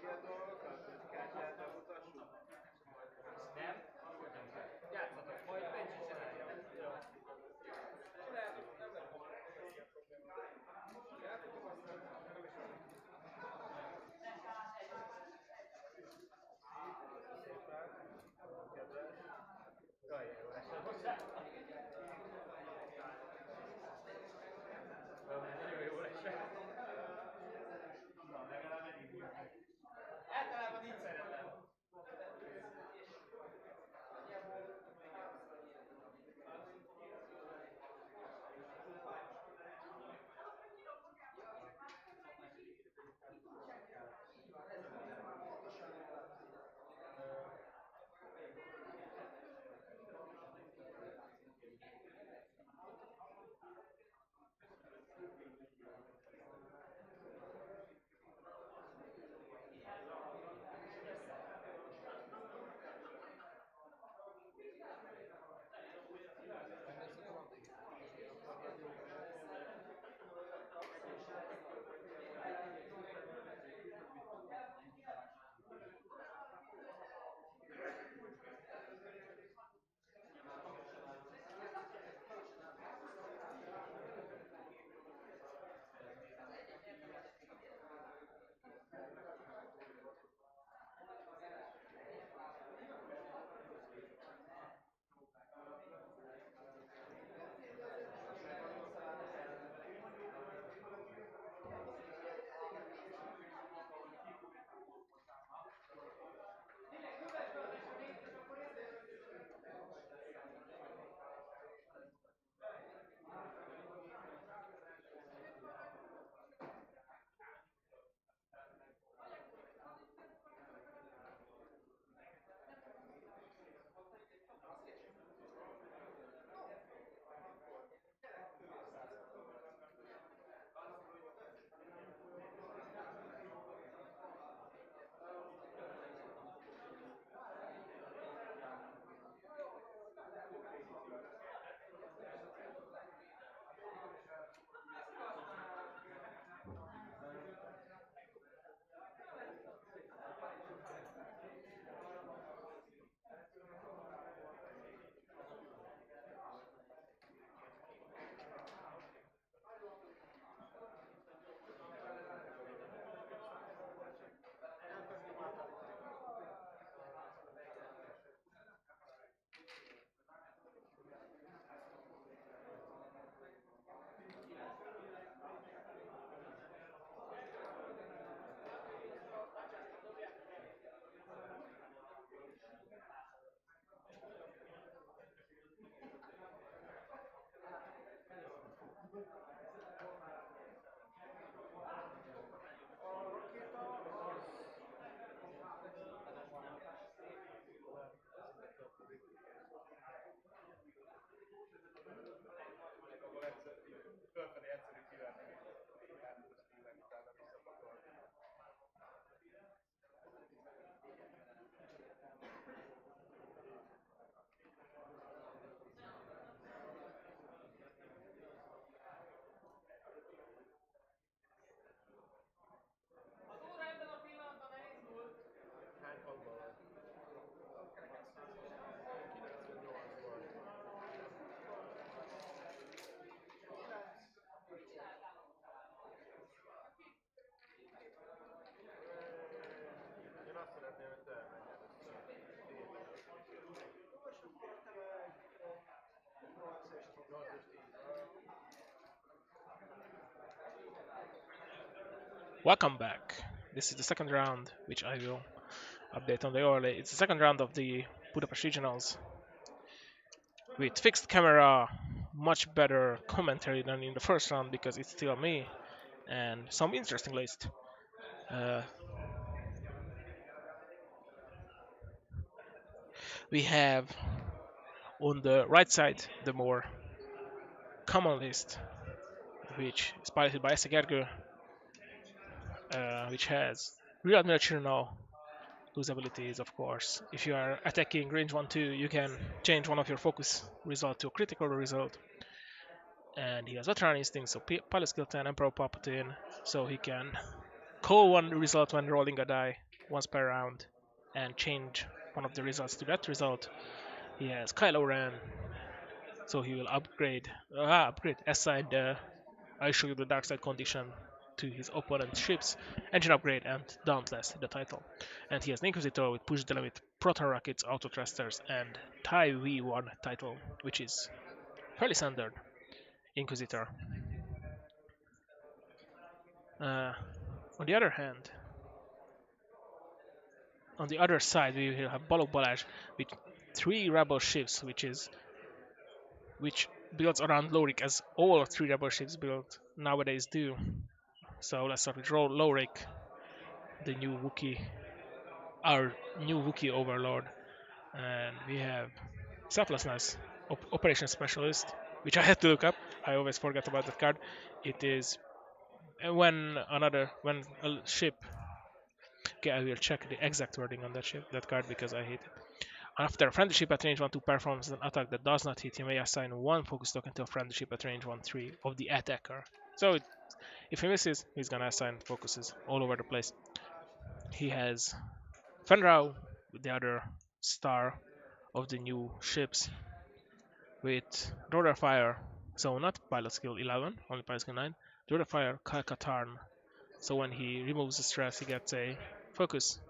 ki a dolgokat, hogy kártyát bemutassuk? Nem? Játszatok, majd Benji csinálja. Jó. Jaj, jó esett hozzá. Nagyon jól esett. Na, legalább eddig ültek. Általában így szeretem. Fölfelé egyszerű kiverni, átad a stílen, utána visszapakol. Az óra ebben a pillanatban elindult. Hány pontban van? 98 volt. Én azt szeretném, hogy te elmenjen Welcome back. This is the second round, which I will update on the early. It's the second round of the Budapest Regionals with fixed camera, much better commentary than in the first round because it's still me and some interesting list. We have on the right side the more common list, which is piloted by Gergő, which has Real Admiral Chirno, whose ability is, of course, if you are attacking range 1-2, you can change one of your focus result to a critical result. And he has Veteran Instinct, so Pilot Skill 10, Emperor Palpatine, so he can call one result when rolling a die once per round and change one of the results to that result. He has Kylo Ren, so he will assign the I show you the dark side condition to his opponent's ships, engine upgrade, and Dauntless, the title. And he has an Inquisitor with push the limit, proton rockets, auto thrusters, and TIE V1 title, which is fairly standard Inquisitor. Uh, on the other hand, on the other side, we will have Balog Balaj with 3 rebel ships, which builds around Lorik as all 3 rebel ships build nowadays do. So let's start with Lorik, the new Wookiee, our new Wookiee overlord, and we have Selflessness, Operation Specialist, which I had to look up. I always forget about that card. It is when a ship. Okay, I will check the exact wording on that card because I hate it. After a friendly ship at range 1-2 performs an attack that does not hit, you may assign 1 focus token to a friendly ship at range 1-3 of the attacker. So if he misses, he's gonna assign focuses all over the place. He has Fenrau, the other star of the new ships, with Rotor Fire, so not pilot skill 11, only pilot skill 9. Rotor Fire, Kalkatarn, so when he removes the stress, he gets a focus.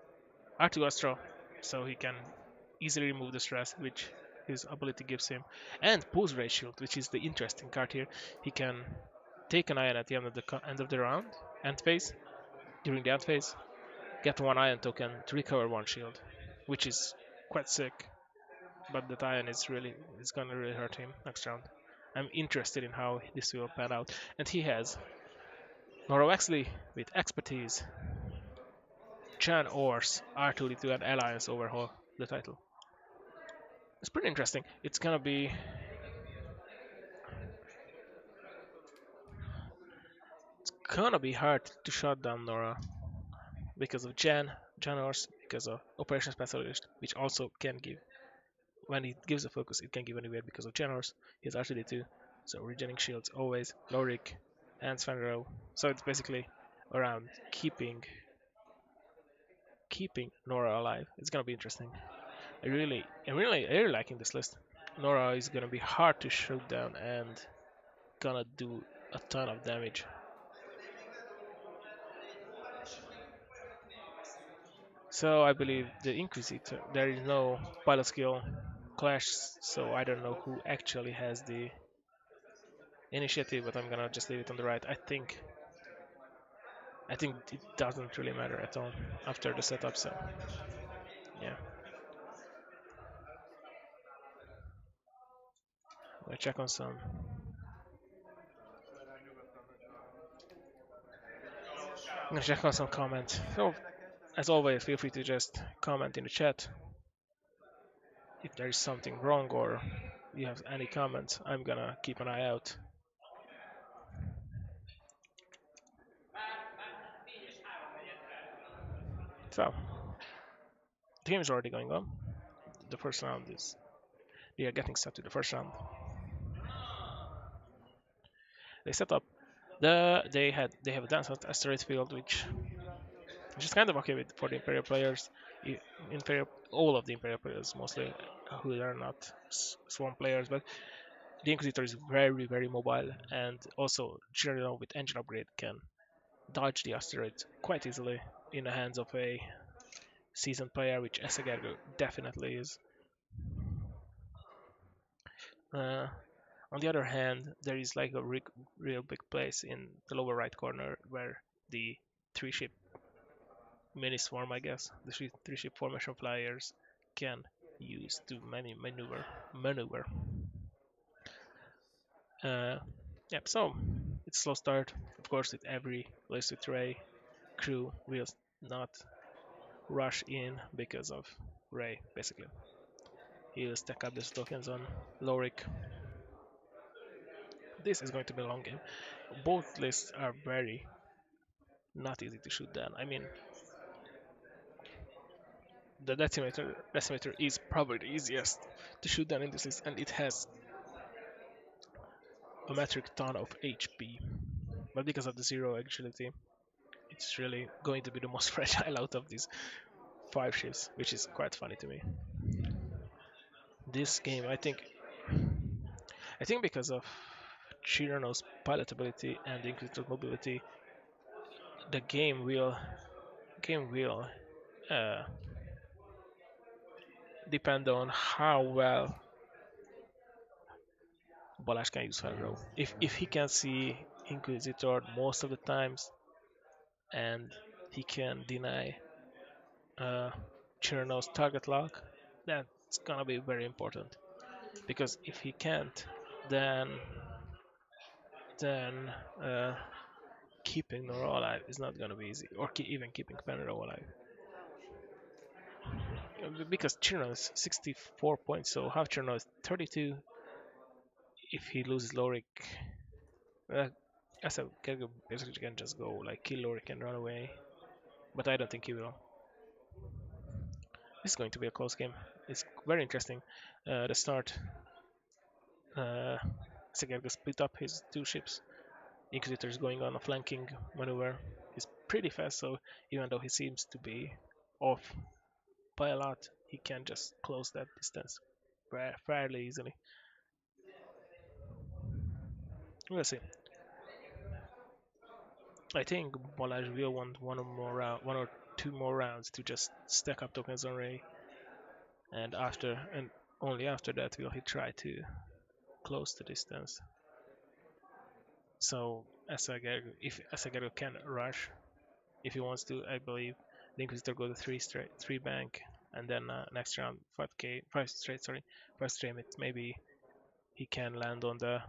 R2 Astro, so he can easily remove the stress, which his ability gives him. And Pose Ray Shield, which is the interesting card here. He can take an ion at the end of the round, end phase, during the end phase, get 1 ion token to recover 1 shield, which is quite sick. But that ion is gonna really hurt him next round. I'm interested in how this will pan out. And he has Nora Wexley with expertise, Chan Ors, R2D2, and Alliance overhaul the title. It's pretty interesting. It's gonna be hard to shut down Nora because of Janors, because of Operation Specialist, which also can give when it gives a focus, it can give anywhere because of Janors. He's RTD2, so regening shields always, Lorik, and Svenro. So it's basically around keeping Nora alive. It's gonna be interesting. I'm really liking this list. Nora is gonna be hard to shoot down and gonna do a ton of damage. So I believe the Inquisitor, there is no pilot skill clash, so I don't know who actually has the initiative, but I'm gonna just leave it on the right. I think it doesn't really matter at all after the setup, so yeah. I'll check on some. I'm gonna check on some comments. So as always, feel free to just comment in the chat if there is something wrong or you have any comments. I'm gonna keep an eye out. So the game is already going on. The first round is we are getting set to the first round. They set up they have a dance asteroid field which is kind of okay for the Imperial players. Imperial all of the Imperial players mostly who are not Swarm players, but the Inquisitor is very mobile and also generally with engine upgrade can dodge the asteroid quite easily in the hands of a seasoned player, which Esegergo definitely is. Uh, on the other hand, there is like a real big place in the lower right corner where the 3-ship mini swarm, I guess, the 3-ship formation flyers can use to maneuver. Uh, yep. So it's slow start, of course. With every list with Ray, crew will not rush in because of Ray. Basically, he will stack up these tokens on Lorik. This is going to be a long game. Both lists are very not easy to shoot down. I mean, the decimator is probably the easiest to shoot down in this list, and it has a metric ton of HP. But because of the zero agility, it's really going to be the most fragile out of these five ships, which is quite funny to me. This game, I think because of Chirano's pilot ability and Inquisitor's mobility, the game will uh, depend on how well Balázs can use Fenro. If he can see Inquisitor most of the times and he can deny uh, Chirano's target lock, that's gonna be very important. Because if he can't, then then uh, keeping Nora alive is not gonna be easy, or even keeping Fenro alive. Because Chirano is 64 points, so half Chirano is 32. If he loses Lorik, uh, as a Kergub basically can just go like kill Lorik and run away, but I don't think he will. This is going to be a close game. It's very interesting. The start, Segerga split up his two ships. Inquisitor is going on a flanking maneuver. He's pretty fast, so even though he seems to be off by a lot, he can just close that distance fairly easily. We'll see. I think Balázs will want one or two more rounds to just stack up tokens on Ray, and only after that will he try to close the distance. So if Asagaru can rush, if he wants to, I believe the Inquisitor go to three bank, and then next round 5 straight, sorry, 5 straight. Maybe he can land on the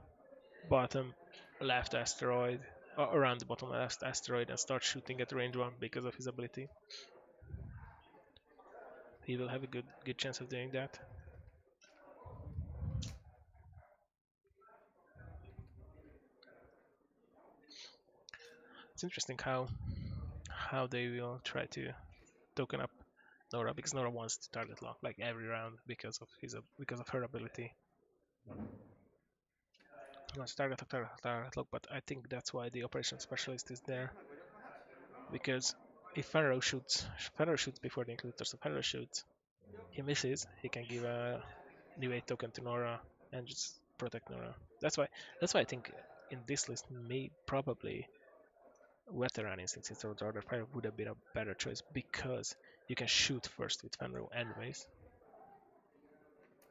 bottom left asteroid, or around the bottom left asteroid, and start shooting at range one because of his ability. He will have a good chance of doing that. It's interesting how they will try to token up Nora, because Nora wants to target lock like every round because of her ability. He wants to target lock, but I think that's why the operation specialist is there, because if Fenrir shoots before the Inquisitor, so Fenrir shoots, he misses, he can give a new 8 token to Nora and just protect Nora. That's why I think in this list probably Veteran Instincts or Order Fire would have been a better choice, because you can shoot first with Fenrir anyways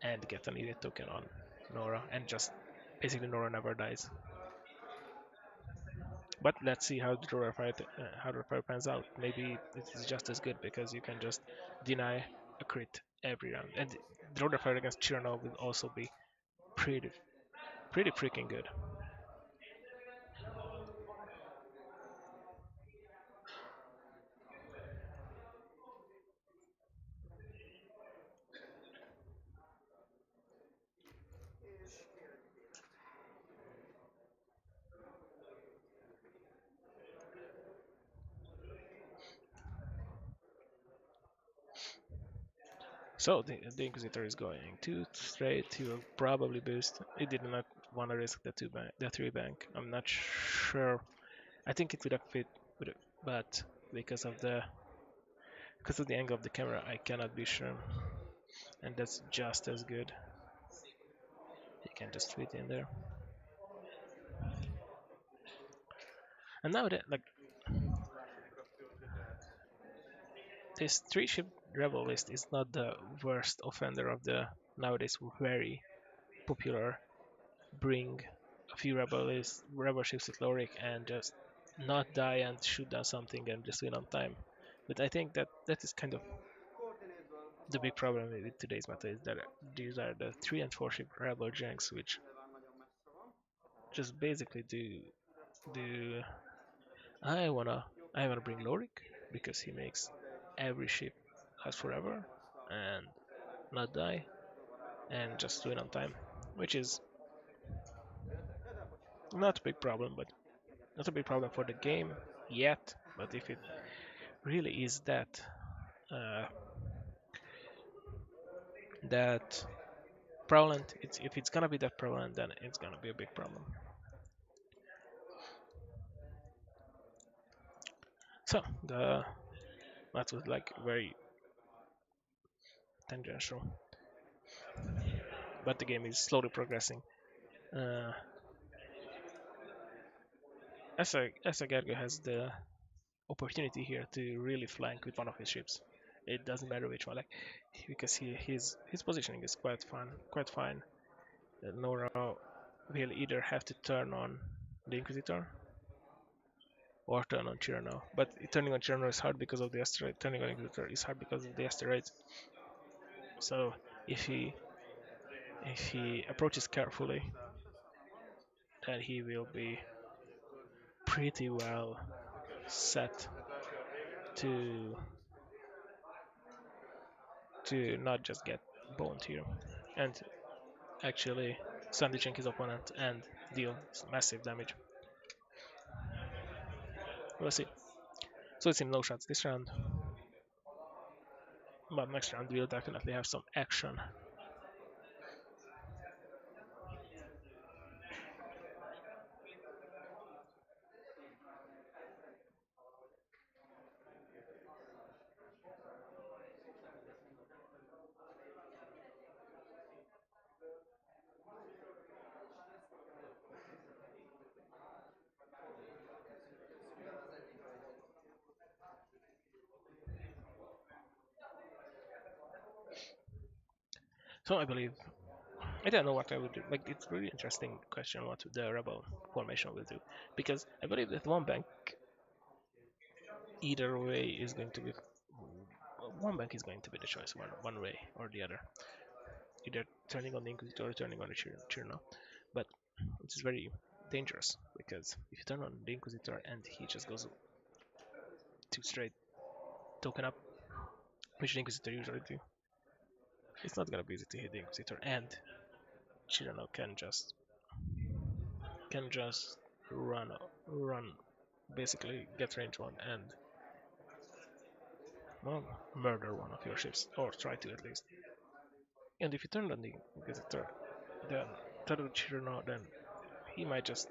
and get an idiot token on Nora, and just basically Nora never dies. But let's see how the fire pans out. Maybe it is just as good, because you can just deny a crit every round, and the Order Fire against Chirano will also be pretty pretty freaking good. So the Inquisitor is going 2 straight. He will probably boost. He did not want to risk the 3 bank. I'm not sure. I think it would have fit, but because of the angle of the camera, I cannot be sure. And that's just as good. You can just fit in there. And now that like this 3 ship rebel list is not the worst offender of the nowadays very popular bring a few rebel ships with Lorik and just not die and shoot down something and just win on time. But I think that is kind of the big problem with today's meta, is that these are the 3 and 4 ship rebel janks, which just basically do I wanna bring Lorik because he makes every ship last forever and not die and just win on time, which is not a big problem, but not a big problem for the game yet. But if it really is uh, that prevalent, if it's gonna be that prevalent, then it's gonna be a big problem. So the that was like very tangential, but the game is slowly progressing. Uh, Asa Gergo has the opportunity here to really flank with one of his ships. It doesn't matter which one, like because his positioning is quite fine. Nora will either have to turn on the Inquisitor or turn on Cyrano. But turning on Cyrano is hard because of the asteroid. Turning on Inquisitor is hard because of the asteroids. So if he if he approaches carefully, then he will be pretty well set to not just get boned here and actually sandwiching his opponent and deal massive damage. We'll see. So it's in no shots this round, but next round we'll definitely have some action. So I believe I don't know what I would do. Like it's really interesting question what the rebel formation will do because I believe that one bank either way is going to be one bank is going to be the choice one way or the other, either turning on the Inquisitor or turning on the Chirno. But it is very dangerous because if you turn on the Inquisitor and he just goes too straight token up, which the Inquisitor usually do, it's not gonna be easy to hit the Inquisitor, and Chirano can just run basically get range one and well murder one of your ships or try to at least. And if you turn on the Inquisitor, then turn on Chirano, then he might just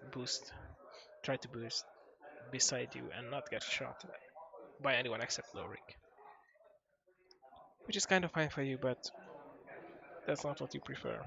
try to boost beside you and not get shot by anyone except Lorik, which is kind of fine for you, but that's not what you prefer.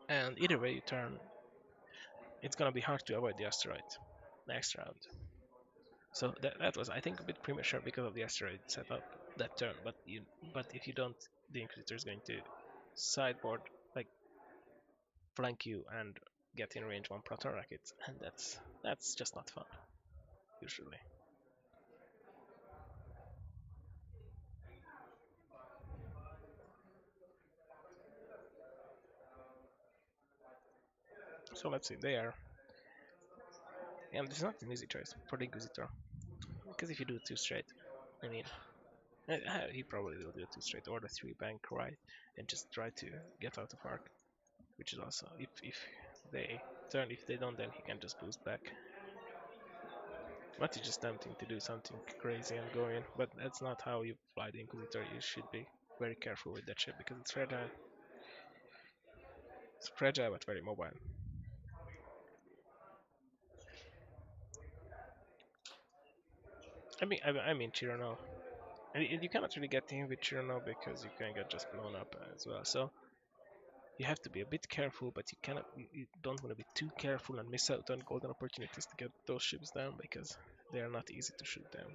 And either way you turn, it's gonna be hard to avoid the asteroid next round. So that was, I think, a bit premature because of the asteroid setup that turn. But if you don't, the Inquisitor is going to sideboard, like flank you and get in range one proton rocket, and that's just not fun usually. So let's see, they are, and it's not an easy choice for the Inquisitor because if you do two straight, I mean, he probably will do two straight or the three bank right and just try to get out of arc, which is also if they turn, if they don't, then he can just boost back. But it's just tempting to do something crazy and go in, but that's not how you fly the Inquisitor. You should be very careful with that ship because it's fragile. It's fragile but very mobile. I mean Chirano. And you cannot really get in with Chirano because you can get just blown up as well. So you have to be a bit careful, but you don't want to be too careful and miss out on golden opportunities to get those ships down because they are not easy to shoot down.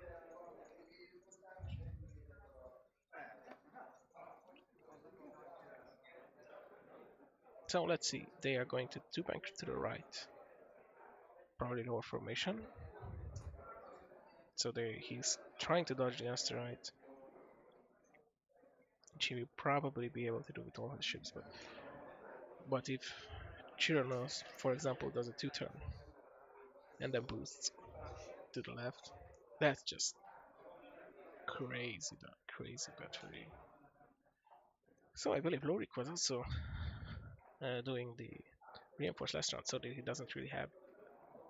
So let's see, they are going to two bank to the right, probably lower formation. So he's trying to dodge the asteroid, which he will probably be able to do with all his ships. But if Chiranos, for example, does a two-turn and then boosts to the left, that's just crazy, crazy bad for you. So I believe Lorik was also doing the reinforced last round, so that he doesn't really have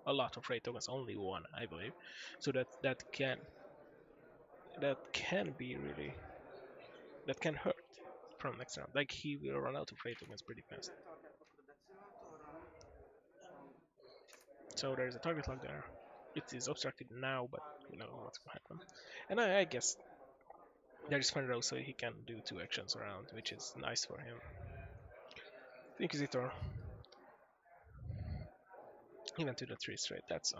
a lot of raid tokens, only one, I believe. So that can be really that can hurt from next round. Like he will run out of raid tokens pretty fast. So there is a target lock there. It is obstructed now, but we know what's gonna happen. And I guess there is Fenro, so he can do two actions around, which is nice for him. Inquisitor, he went to the 3 straight. That's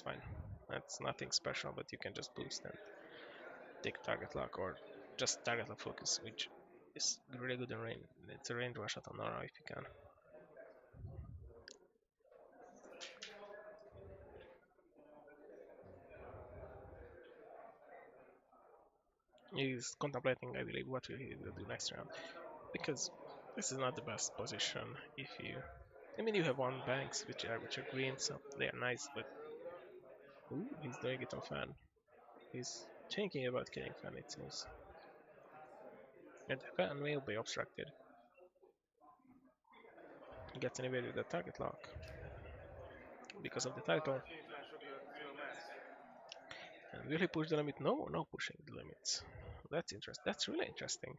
fine. That's nothing special, but you can just boost and take target lock or just target lock focus, which is really good in range. It's a range one shot on Nora if you can. He's contemplating, I believe, what he will do next round, because this is not the best position. If you, I mean, you have one banks which are green, so they are nice, but ooh, he's doing it on fan. He's thinking about killing fan, it seems, and fan will be obstructed. He gets an evade with the target lock because of the title. And will he push the limit? No, no pushing the limits. That's interesting. That's really interesting.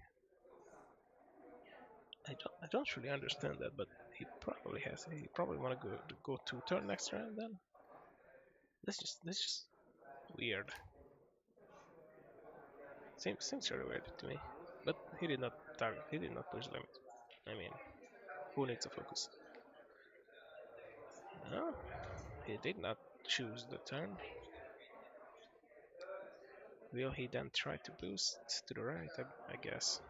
I don't really understand that, but he probably has. He probably want to go to turn next round then. That's just weird. Seems really weird to me. But he did not target. He did not push the limit. I mean, who needs a focus? No, he did not choose the turn. Will he then try to boost to the right? I guess.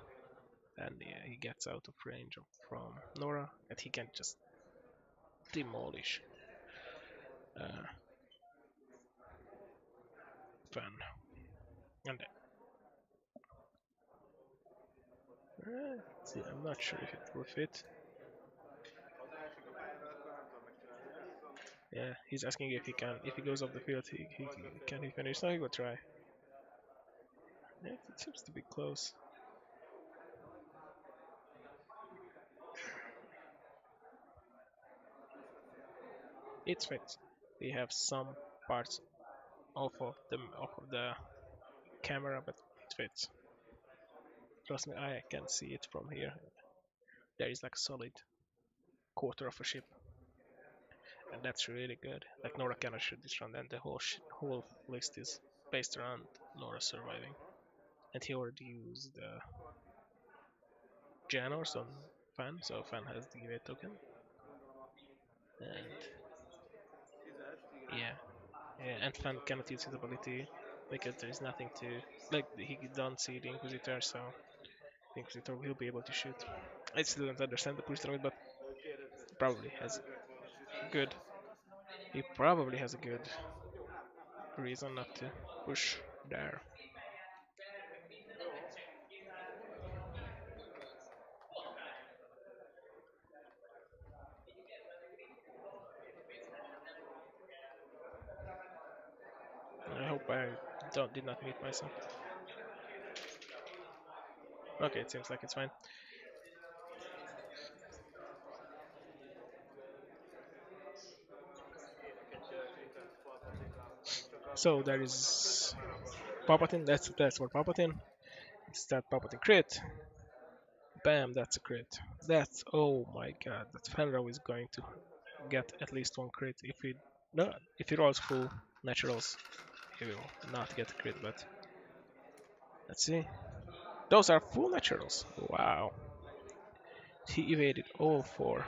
And yeah, he gets out of range from Nora, and he can just demolish uh, Fan. And see, I'm not sure if it will fit. Yeah, he's asking if he can. If he goes off the field, he can he finish? No, he will try. Yeah, it seems to be close. It fits. We have some parts off of the camera, but it fits. Trust me, I can see it from here. There is like a solid quarter of a ship, and that's really good. Like Nora cannot shoot this round, and the whole list is based around Nora surviving. And he already used Janors on Fan, so Fan has the giveaway token. And yeah, yeah, and Fan cannot use his ability because there is nothing to like. He don't see the Inquisitor, so the Inquisitor will be able to shoot. I still don't understand the push limit, but probably has good. He probably has a good reason not to push there. I hope I did not mute myself. Okay, it seems like it's fine. So there is Palpatine. That's for Palpatine. It's that Palpatine crit. Bam, that's a crit. That's oh my god. That Fenro is going to get at least one crit. If he no, if he rolls full naturals, he will not get a crit. But let's see. Those are full naturals. Wow. He evaded all four.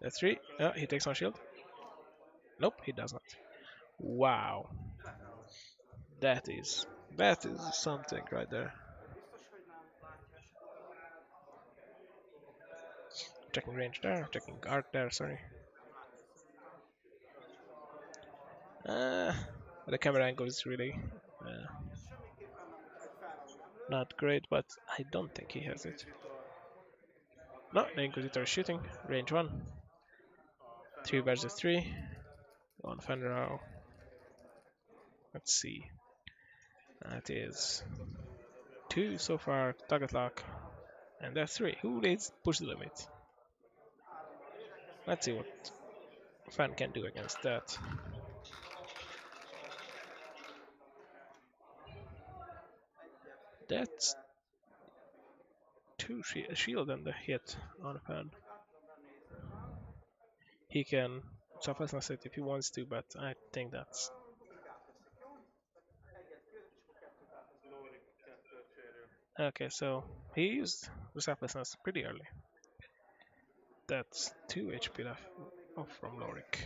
That's three. He takes one shield. Nope, he does not. Wow. That is something right there. Checking range there, checking arc there, sorry. Uh, the camera angle is really not great, but I don't think he has it. No, the Inquisitor is shooting. Range 1. 3 versus 3. On Fenrir. Let's see. That is 2 so far, target lock, and that's 3. Who needs push the limit? Let's see what Fan can do against that. That's 2 shield and a hit on Fan. He can suppress it if he wants to, but I think that's Lórik kettőt cserél. okay. So he used the suppressness pretty early. That's 2 HP left off from Lorik.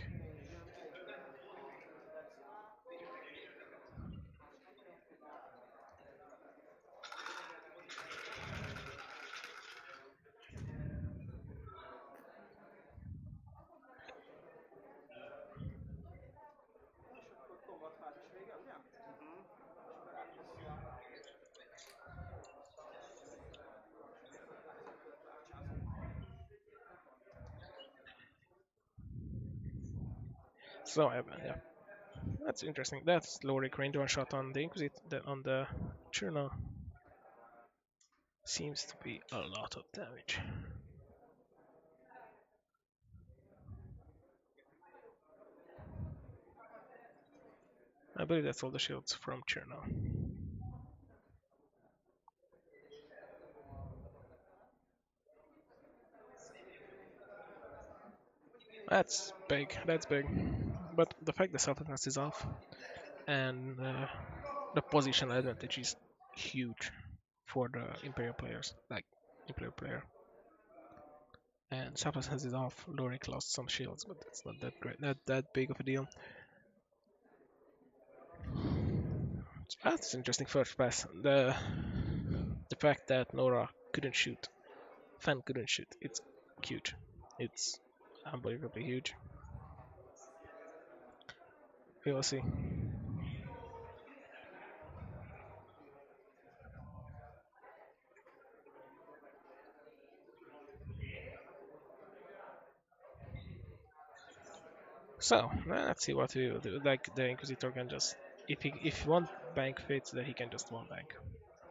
So yeah, that's interesting. That's Lorik range one shot on the Inquisitor on the Churno. Seems to be a lot of damage. I believe that's all the shields from Churno. That's big. That's big. But the fact the selflessness is off and the position advantage is huge for the Imperial players, like Imperial player. And selflessness is off. Lorik lost some shields, but that's not that great, not that big of a deal. So that's interesting first pass. The fact that Nora couldn't shoot, Fan couldn't shoot, it's huge. It's unbelievably huge. We will see. So let's see what we will do. Like the Inquisitor can just, if one bank fits, then he can just one bank.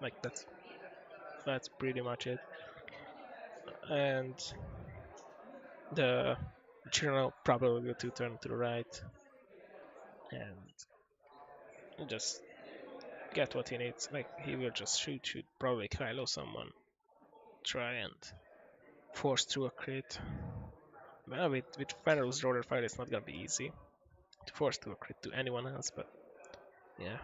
Like that's pretty much it. And the Chirano probably will two turn to the right and just get what he needs. Like he will just shoot, probably Kylo someone, try and force through a crit. Well, with Pharaoh's roller fire, it's not gonna be easy to force through a crit to anyone else, but yeah.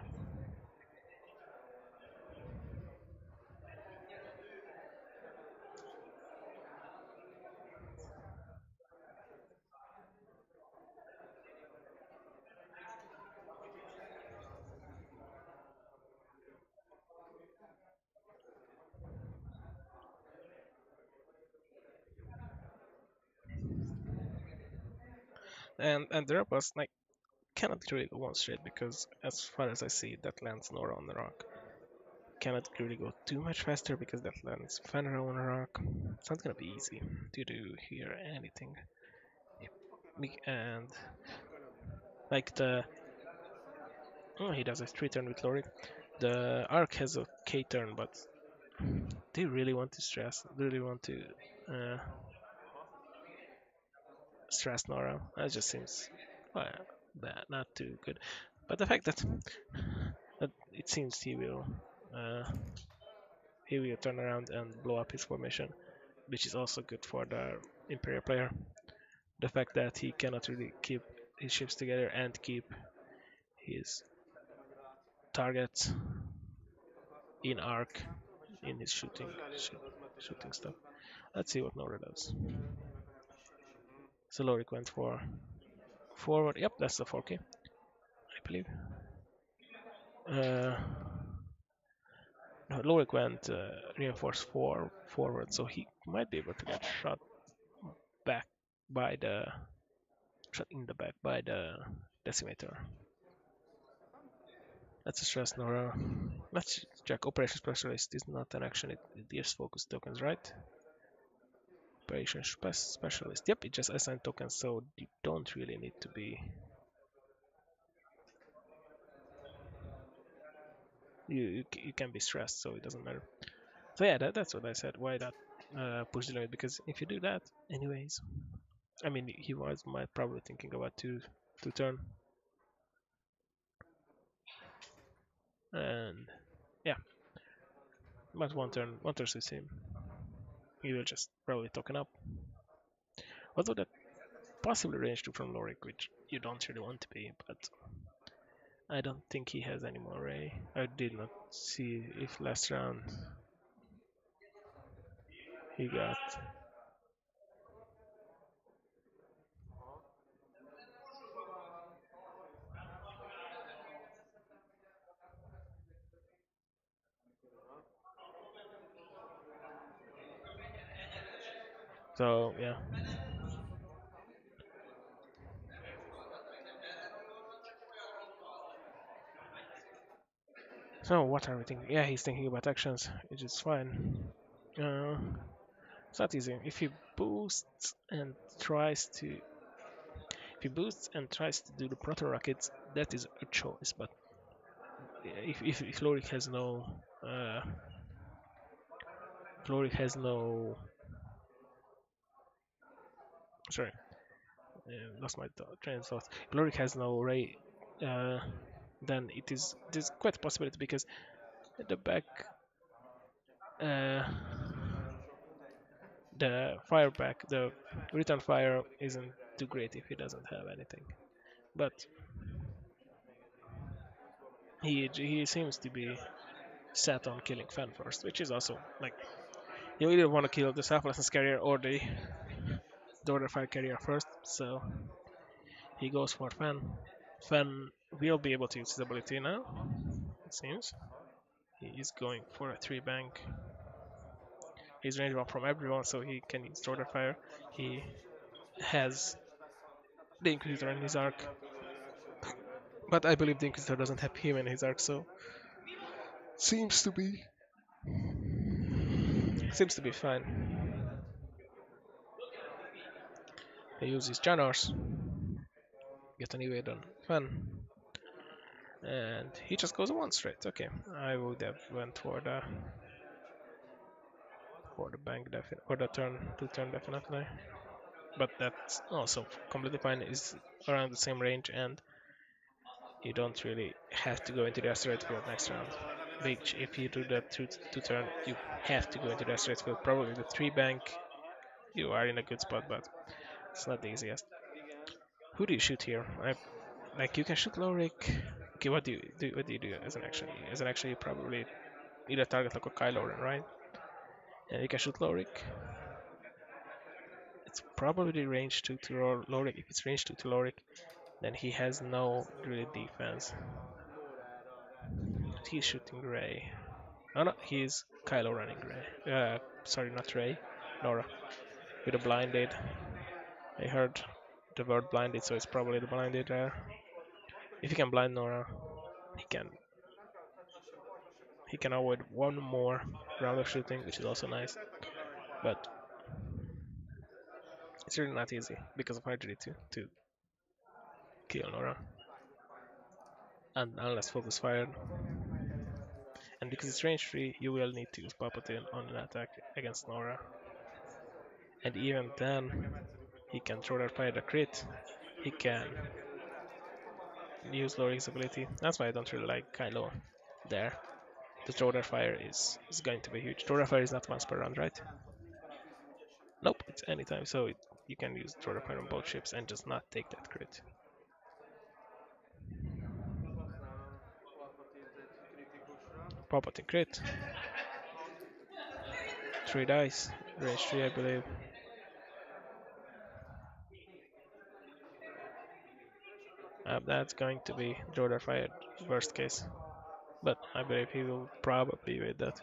And the Rebels like cannot really go one straight because as far as I see, that lands Nora on the rock. Cannot really go too much faster because that lands Fenrir on a rock. It's not gonna be easy to do here anything. And like the he does a 3 turn with Lorik. The Arc has a K turn, but they really want to stress. Really want to uh, stress Nora. That just seems well, bad, not too good. But the fact that it seems he will turn around and blow up his formation, which is also good for the Imperial player. The fact that he cannot really keep his ships together and keep his targets in arc in his shooting stuff. Let's see what Nora does. So Lorik went for forward. Yep, that's the 4K, I believe. No, Lorik went reinforced forward, so he might be able to get back by the shot in the back by the decimator. Let's stress Nora. Let's check. Operation Specialist is not an action, it deals focus tokens, right? Operation Specialist. Yep, it just assigns tokens, so you don't really need to be. You can be stressed, so it doesn't matter. So yeah, that's what I said. Why not push the limit? Because if you do that, anyways, I mean, he was might probably thinking about two turn, and yeah, but one turn suits him. He will just probably token up. Although that possibly range two from Lorik, which you don't really want to be, but I don't think he has any more Ray. I did not see if last round he got. So yeah. So what are we thinking? Yeah, he's thinking about actions, which is fine. Uh, it's not easy. If he boosts and tries to do the proto rockets, that is a choice. But if Lorik has no Lorik has no sorry, lost my train of thought. If Lorik has no ray, uh, then there's quite a possibility because the back uh, the return fire isn't too great if he doesn't have anything. But he seems to be set on killing Fen first, which is also like you either want to kill the selflessness carrier or the order fire carrier first. So he goes for Fen. Fen will be able to use his ability now. It seems he is going for a three bank. He's range one from everyone, so he can use order fire. He has the Inquisitor in his arc, but I believe the Inquisitor doesn't have him in his arc, so seems to be fine. He uses Janars, get an evade on Fen, and he just goes one straight. Okay, I would have went for the bank for the turn definitely, but that's also completely fine. Is around the same range, and you don't really have to go into the asteroid field next round. Which, if you do that two turn, you have to go into the asteroid field. Probably the three bank, you are in a good spot, but it's not the easiest. Who do you shoot here? Like you can shoot Lorik. Okay, what do you do? What do you do as an action? As an action, you probably either target like a Kylo Ren, right? And you can shoot Lorik. It's probably range 2 to Lorik. If it's range 2 to Lorik, then he has no really defense. But he's shooting Ray. Oh no, he's Kylo running Ray. Sorry, not Ray. Nora. With a blinded. I heard the word blinded, so it's probably the blinded. If he can blind Nora, he can he can avoid one more round of shooting, which is also nice. But it's really not easy because of RGD2 to kill Nora. And unless focus fired. And because it's range 3, you will need to use Palpatine on an attack against Nora. And even then, he can throw that fire the crit. He can use Lorik's ability. That's why I don't really like Kylo there. The throw that fire is going to be huge. Throw that fire is not once per round, right? Nope, it's anytime. So you can use throw that fire on both ships and just not take that crit. Palpatine crit. 3 dice. Range 3, I believe. That's going to be throw that fire worst case. But I believe he will probably with that.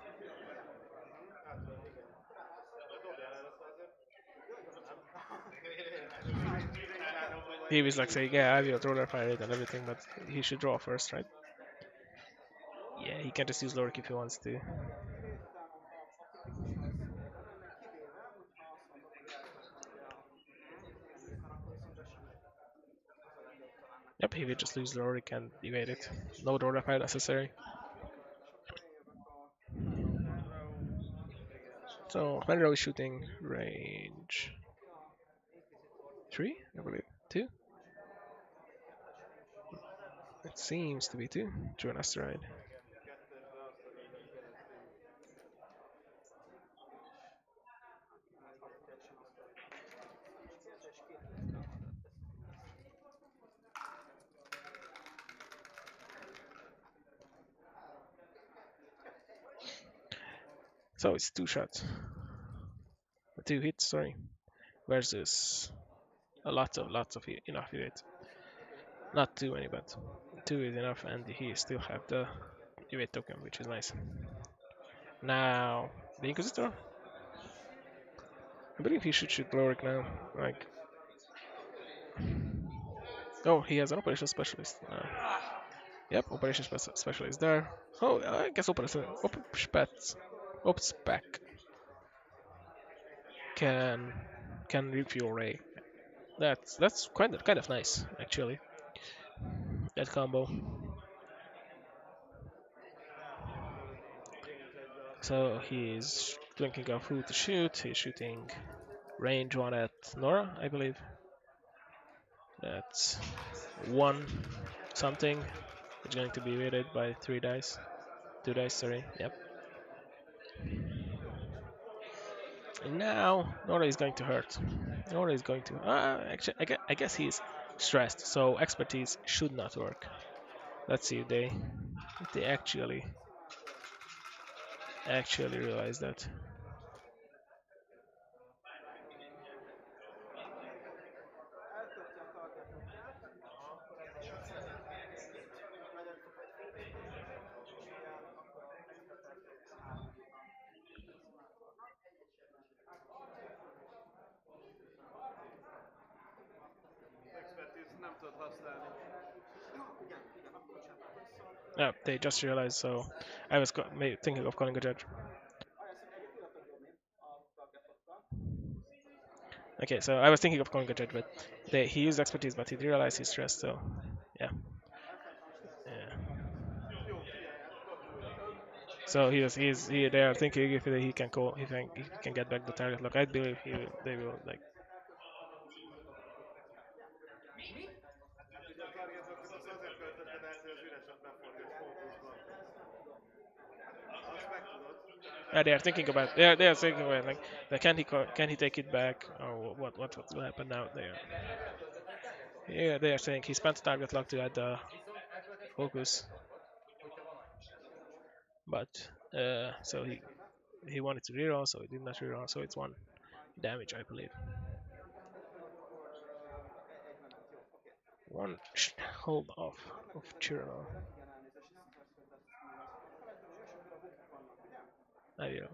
He was like saying, yeah, I will throw that fire and everything, but he should draw first, right? Yeah, he can just use Lorik if he wants to. Yep, he will just lose Lorik and evade it. No draw that fire necessary. So Fenrir is shooting range 3, I believe. 2? It seems to be 2, through an asteroid. So it's 2 shots. 2 hits, sorry. Versus a lots of enough hits. Not too many, but 2 is enough, and he still have the evade token, which is nice. Now, the Inquisitor? I believe he should shoot Lorik now. Like, oh, he has an Operation Specialist. Yep, Operation Specialist there. Oh, I guess Operation Spec can refuel Ray. That's kind of nice actually. That combo. So he's thinking of who to shoot. He's shooting range one at Nora, I believe. That's one something. It's going to be weighted by 3 dice. 2 dice, sorry. Yep. And now Nora is going to hurt. Nora is going to. Actually, I guess he's stressed, so expertise should not work. Let's see if they actually realize that. Nem tudod használni. Yeah, they just realized. So I was thinking of calling a judge. Okay, so I was thinking of calling a judge, but he used expertise, but he realized he's stressed. So yeah, yeah. So they are thinking if he can call if he can get back the target lock. I believe they will like. Ugye a targetokot azt azért költötted át, hogy az üreset beforgatsz fókuszban. Azt meg tudod. They are thinking about like can he take it back or what will happen now? They are saying he spent the target lock to add the focus, but so he wanted to reroll, so he did not reroll, so it's 1 damage, I believe. 1 hold off of Chiro. I don't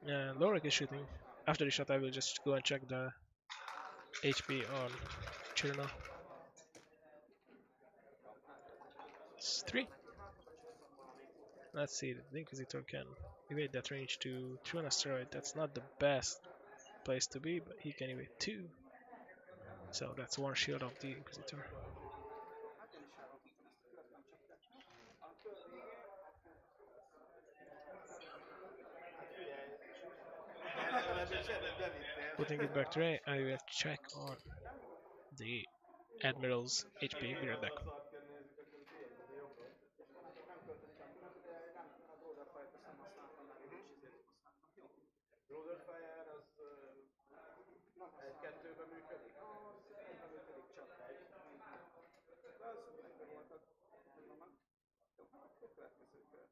know. Lorik is shooting. After the shot, I will just go and check the HP on Chiro. It's 3. Let's see, the Inquisitor can evade that range to through an asteroid. That's not the best place to be, but he can evade 2. So that's 1 shield of the Inquisitor. Putting it back to Ray, I will check on the Admiral's HP. Be right back. Roderfire az egy-kettőben működik? Szerintem működik csak egy. Az megvoltak. Jó, akkor következő kör.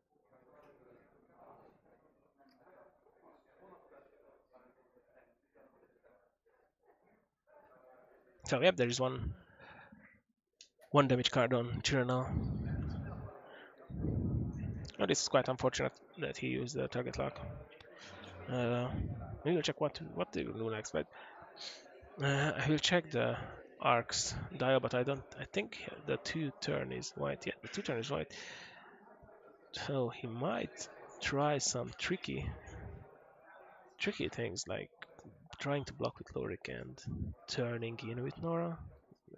So yep, there is one damage card on Chirana. Oh, this is quite unfortunate that he used the target lock. We will check what they will do next, but I will check the arcs dial, but I think the 2 turn is white. Yeah, the 2 turn is white. So he might try some tricky things like trying to block with Lorik and turning in with Nora.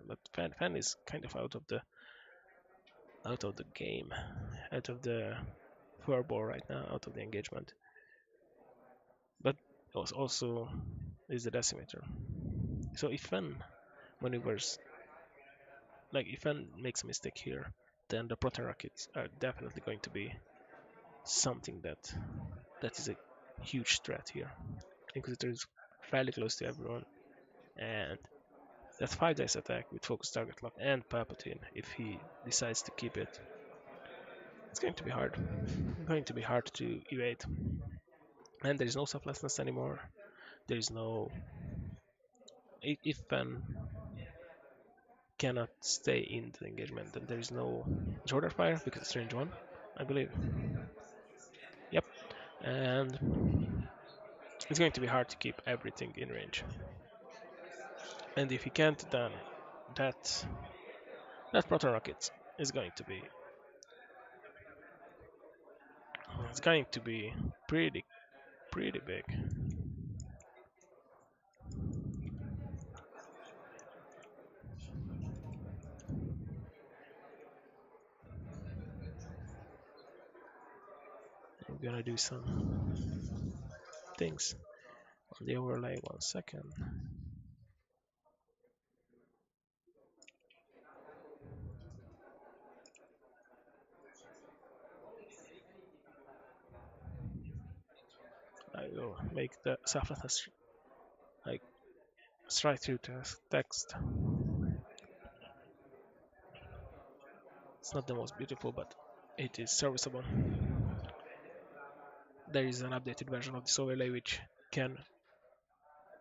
But Fan is kind of out of the out of the game, out of the furball right now, out of the engagement. But it was also is the decimator. So if Fen maneuvers, like if Fen makes a mistake here, then the proton rockets are definitely going to be something that is a huge threat here. Inquisitor is fairly close to everyone, and that 5 dice attack with focus target lock and Palpatine, if he decides to keep it, it's going to be hard. Going to be hard to evade. And there is no selflessness anymore. There is no. If Fen cannot stay in the engagement, then there is no Jordan fire because it's range 1, I believe. Yep. And it's going to be hard to keep everything in range. And if he can't, then that that proton rocket is going to be it's going to be pretty big. I'm gonna do some things on the overlay. 1 second. I will make the selflessness like straight through text. It's not the most beautiful, but it is serviceable. There is an updated version of this overlay which can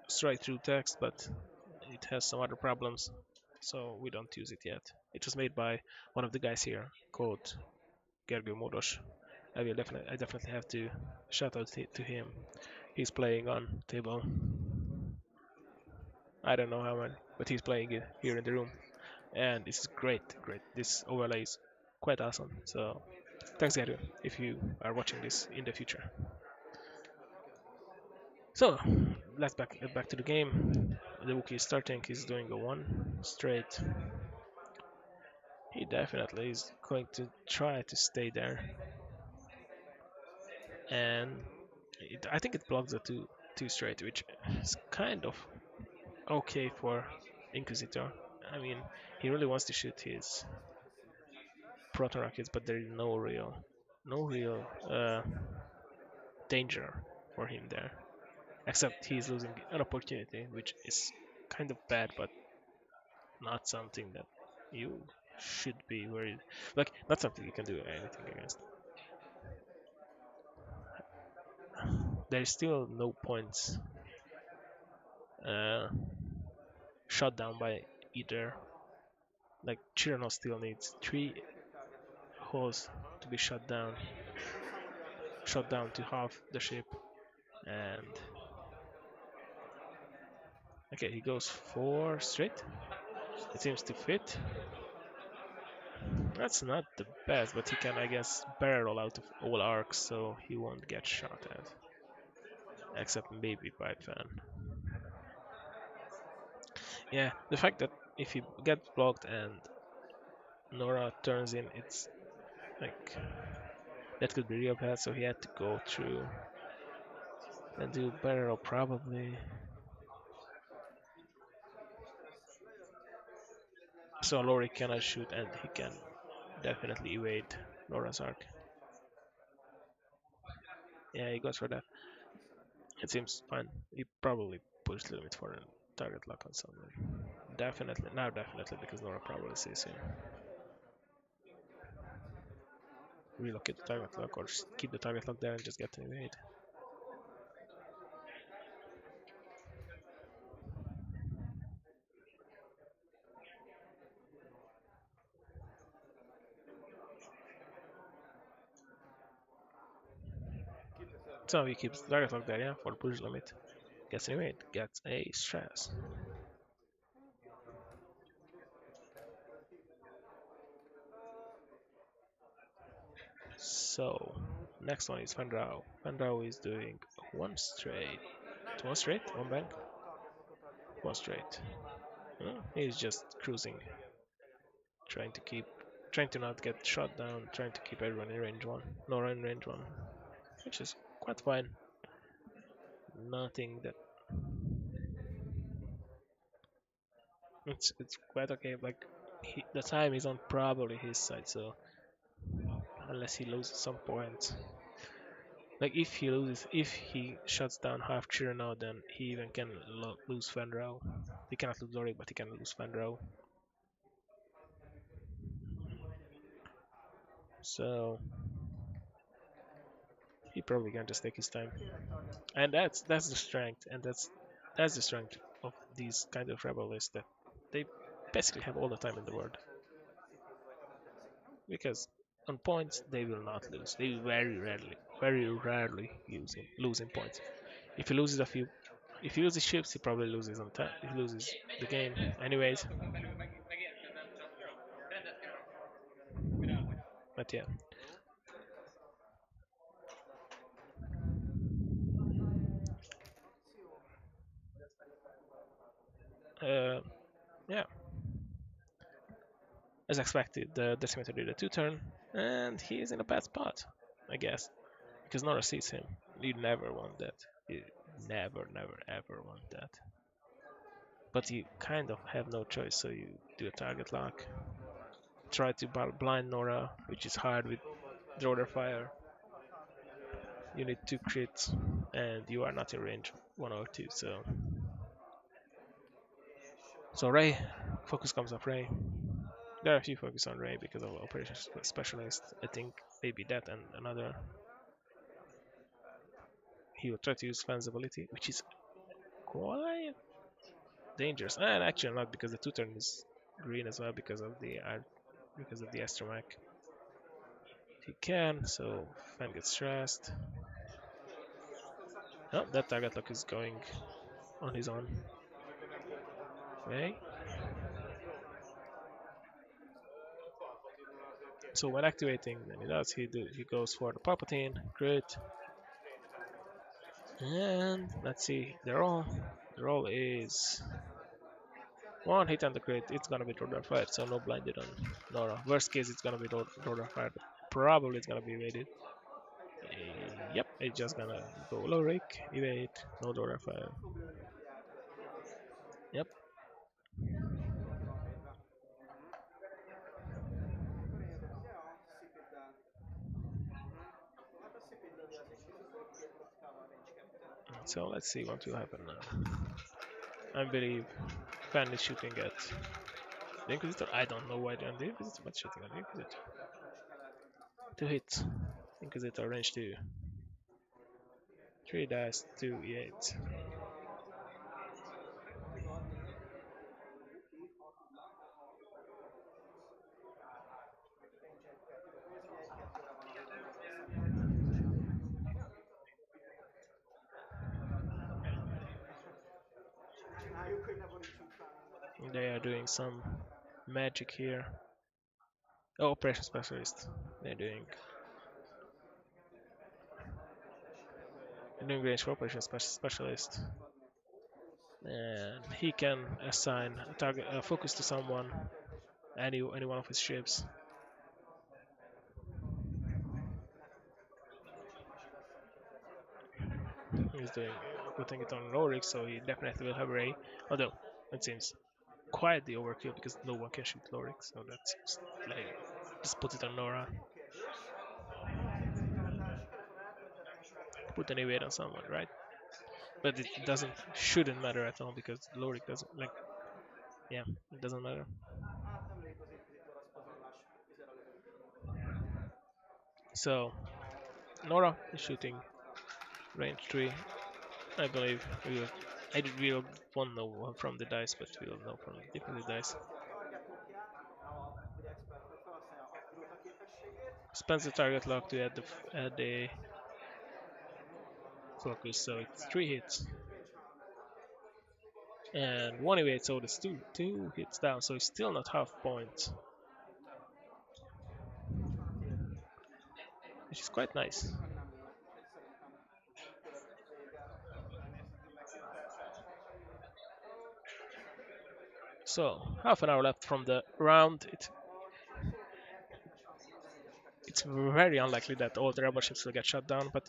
straight through text, but it has some other problems, so we don't use it yet. It was made by one of the guys here called Gergő Módos. I definitely have to shout out to him. He's playing on table. I don't know how many, but he's playing it here in the room, and it's great. This overlay is quite awesome. So thanks, Gergő, if you are watching this in the future. So let's back to the game. The Wookiee is starting. He's doing a 1 straight. He definitely is going to try to stay there, and I think it blocks the two straight, which is kind of okay for Inquisitor. I mean, he really wants to shoot his proton rockets, but there is no real danger for him there, except he's losing an opportunity, which is kind of bad, but not something that you should be worried. Like, not something you can do anything against. There is still no points uh, shut down by either. Like, Chirano still needs 3 holes to be shut down to half the ship, and okay, he goes 4 straight. It seems to fit. That's not the best, but he can, I guess, barrel out of all arcs, so he won't get shot at, except maybe by Fan. Yeah, the fact that if he gets blocked and Nora turns in, it's like that could be real bad. So he had to go through and do barrel probably. So Lori cannot shoot, and he can definitely evade Nora's arc. Yeah, he goes for that. It seems fine. He probably pushed the limit for a target lock on someone. Definitely, now definitely, because Nora probably sees him. Relocate the target lock or just keep the target lock there and just get to evade. So he keeps the target lock there, yeah, for push limit. Gets an evade, gets a stress. So, next one is Fandrao. Fandrao is doing 1 straight. 1 straight? 1 bank? 1 straight. He's just cruising. Trying to keep trying to not get shot down, trying to keep everyone in range one, Nora in range one, which is quite fine. Nothing that it's quite okay. Like the time is on probably his side, so unless he loses some points, like if he shuts down half Chirano, then he even can lose Fenrow. He cannot lose Lorik, but he can lose Fenrow. So he probably can just take his time, and that's the strength, and that's the strength of these kind of rebel lists that they basically have all the time in the world because on points they will not lose. They very rarely lose in points. If he loses a few, if he loses ships, he probably loses on time. He loses the game anyways. But yeah, uh, yeah, as expected, the Decimator did a 2 turn, and he is in a bad spot, I guess, because Nora sees him. You never want that. You never, ever want that. But you kind of have no choice, so you do a target lock. Try to blind Nora, which is hard with Draw Their Fire. You need 2 crits, and you are not in range 1 or 2, so Ray, focus comes up Ray. There are a few focus on Ray because of Operations Specialist. I think maybe that and another. He will try to use Fan's ability, which is quite dangerous. And actually not because the 2 turn is green as well because of the astromech. He can, so Fan gets stressed. Oh, that target lock is going on his own. Okay. So when activating, then he goes for the Palpatine, crit, and let's see the roll is 1 hit on the crit. It's gonna be Rodar Fire, so no blinded on Nora. Worst case, it's gonna be Rodar Fire. Probably it's gonna be evaded. Yep, it's just gonna go Lorik, evade, no Rodar Fire. Yep. So let's see what will happen now. I believe Fan is shooting at the Inquisitor. I don't know why they're on the Inquisitor, but shooting at the Inquisitor. 2 hits. Inquisitor range 2. 3 dice, 2 e8. Csináljuk, hogy ne borítsunk fel mindent. They are doing some magic here. Oh, Operation Specialist. They're doing range for Operation Specialist. And he can assign a target focus to someone, any one of his ships. He's putting it on Rorik, so he definitely will have Ray. Although it seems quite the overkill because no one can shoot Lorik, so that seems like just put it on Nora. Put any weight on someone, right? But it shouldn't matter at all because Lorik doesn't like. Yeah, it doesn't matter. So Nora is shooting range 3. I believe we won't know from the dice, but we'll know from the dice. Spends the target lock to add the focus, so it's 3 hits. And 1 evade, so it's two hits down, so it's still not half points. Which is quite nice. So, half an hour left from the round. very unlikely that all the rebel ships will get shut down, but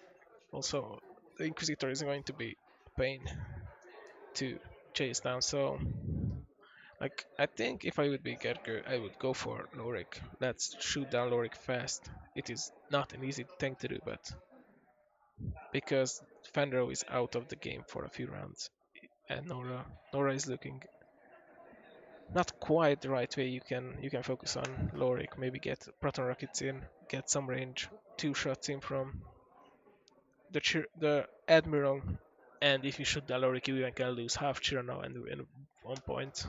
also the Inquisitor is going to be a pain to chase down. So, like, I think if I would be Gerger, I would go for Lorik. Let's shoot down Lorik fast. It is not an easy thing to do, but because Fandro is out of the game for a few rounds, and Nora is looking not quite the right way. You can focus on Lorik, maybe get proton rockets in, get some range, two shots in from the Admiral, and if you shoot the Lorik, you even can lose half Chirano and win 1 point.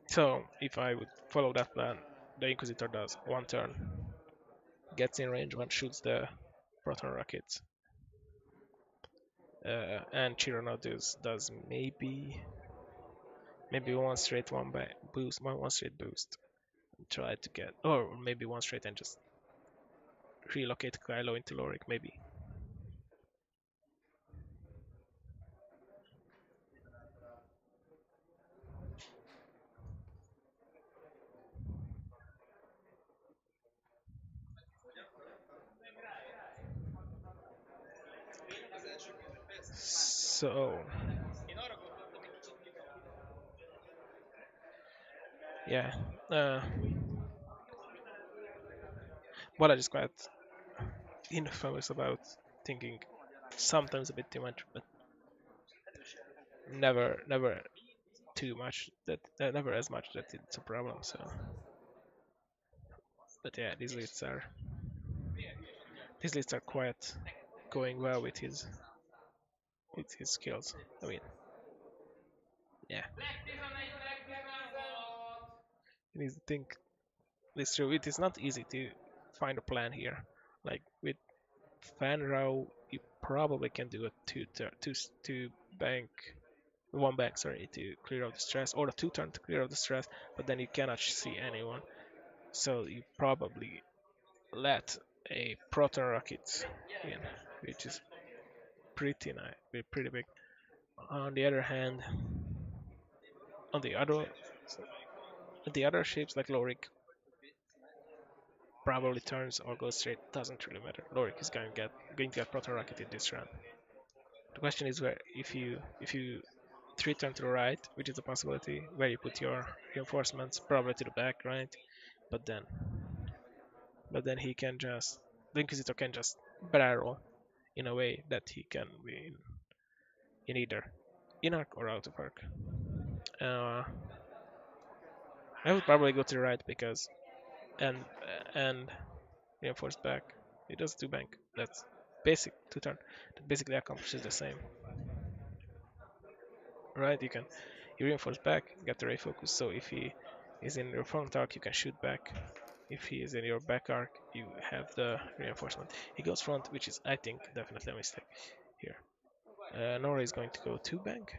So if I would follow that plan, the Inquisitor does one turn, gets in range, one shoots the proton rockets, and Chirano does maybe one straight one straight boost. Try to get, or maybe one straight and just relocate Kylo into Lorik, maybe. So, yeah, uh, well, I just quite infamous about thinking sometimes a bit too much, but never too much. That never as much that it's a problem. So, but yeah, these lists are quite going well with his skills. I mean, yeah, you need to think this through. It is not easy to find a plan here. Like with Fanrao, you probably can do a two bank, one bank, sorry, to clear out the stress, or a two turn to clear out the stress, but then you cannot see anyone. So you probably let a proton rocket in, which is pretty nice, pretty big. On the other hand, on the other ships like Lorik probably turns or goes straight, doesn't really matter. Lorik is going to get proton rocket in this round. The question is where if you three turn to the right, which is a possibility, where you put your reinforcements, probably to the back, right? But then he can just the Inquisitor can just barrel in a way that he can be in either in arc or out of arc. Uh, I would probably go to the right because and reinforce back. It does two bank. That's basic two turn. That basically accomplishes the same. Right? You reinforce back, get the ray focus. So if he is in your front arc, you can shoot back. If he is in your back arc, you have the reinforcement. He goes front, which is I think definitely a mistake here. Nora is going to go two bank,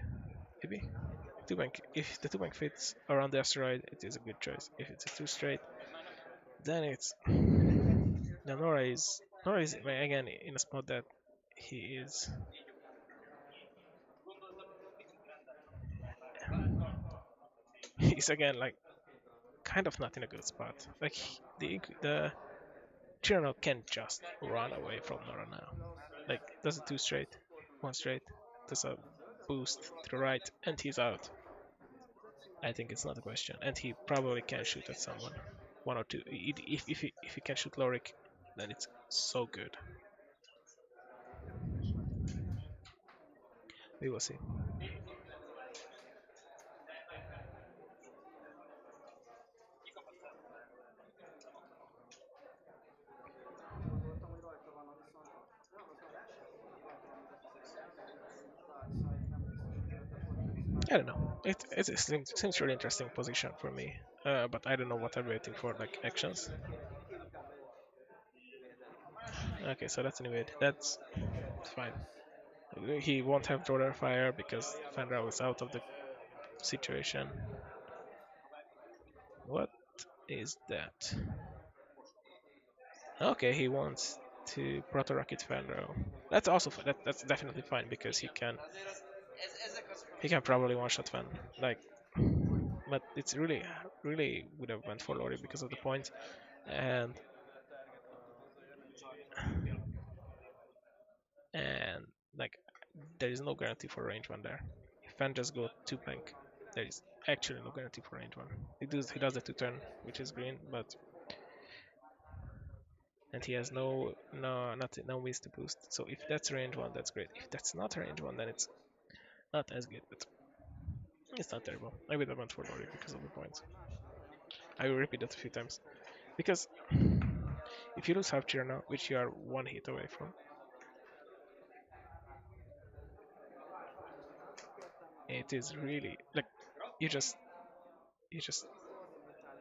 maybe two bank. If the two bank fits around the asteroid, it is a good choice. If it's a two straight, then it's now Nora is again in a spot that he is he's again like kind of not in a good spot. Like the Chirano can just run away from Nora now. Like does a two straight, one straight, does a boost to the right, and he's out. I think it's not a question, and he probably can shoot at someone, one or two. If he can shoot Lorik, then it's so good. We will see. Úgy gondoltam, hogy rajta vannak, viszont nem, az már rajta van mind a 11, de Darkseid nem biztos, hogy rajta volt, hogy az már I don't know. It seems really interesting position for me, but I don't know what I'm waiting for, like actions. Okay, so that's an evade. That's fine. He won't have Jordan Fire because Fandral is out of the situation. What is that? Okay, he wants to Proto Rocket Fandral. That's also that's definitely fine because he can probably one shot Fan like but it's really would have went for Lori because of the points, and and like there is no guarantee for range one there. If Fan just go two bank, there is actually no guarantee for range one. He does the two turn, which is green, but and he has no ways to boost. So if that's range one, that's great. If that's not range one, then it's not as good, but it's not terrible. I would have went for Lori because of the points. I will repeat that a few times because if you lose half cheer now, which you are one hit away from, it is really like you just you just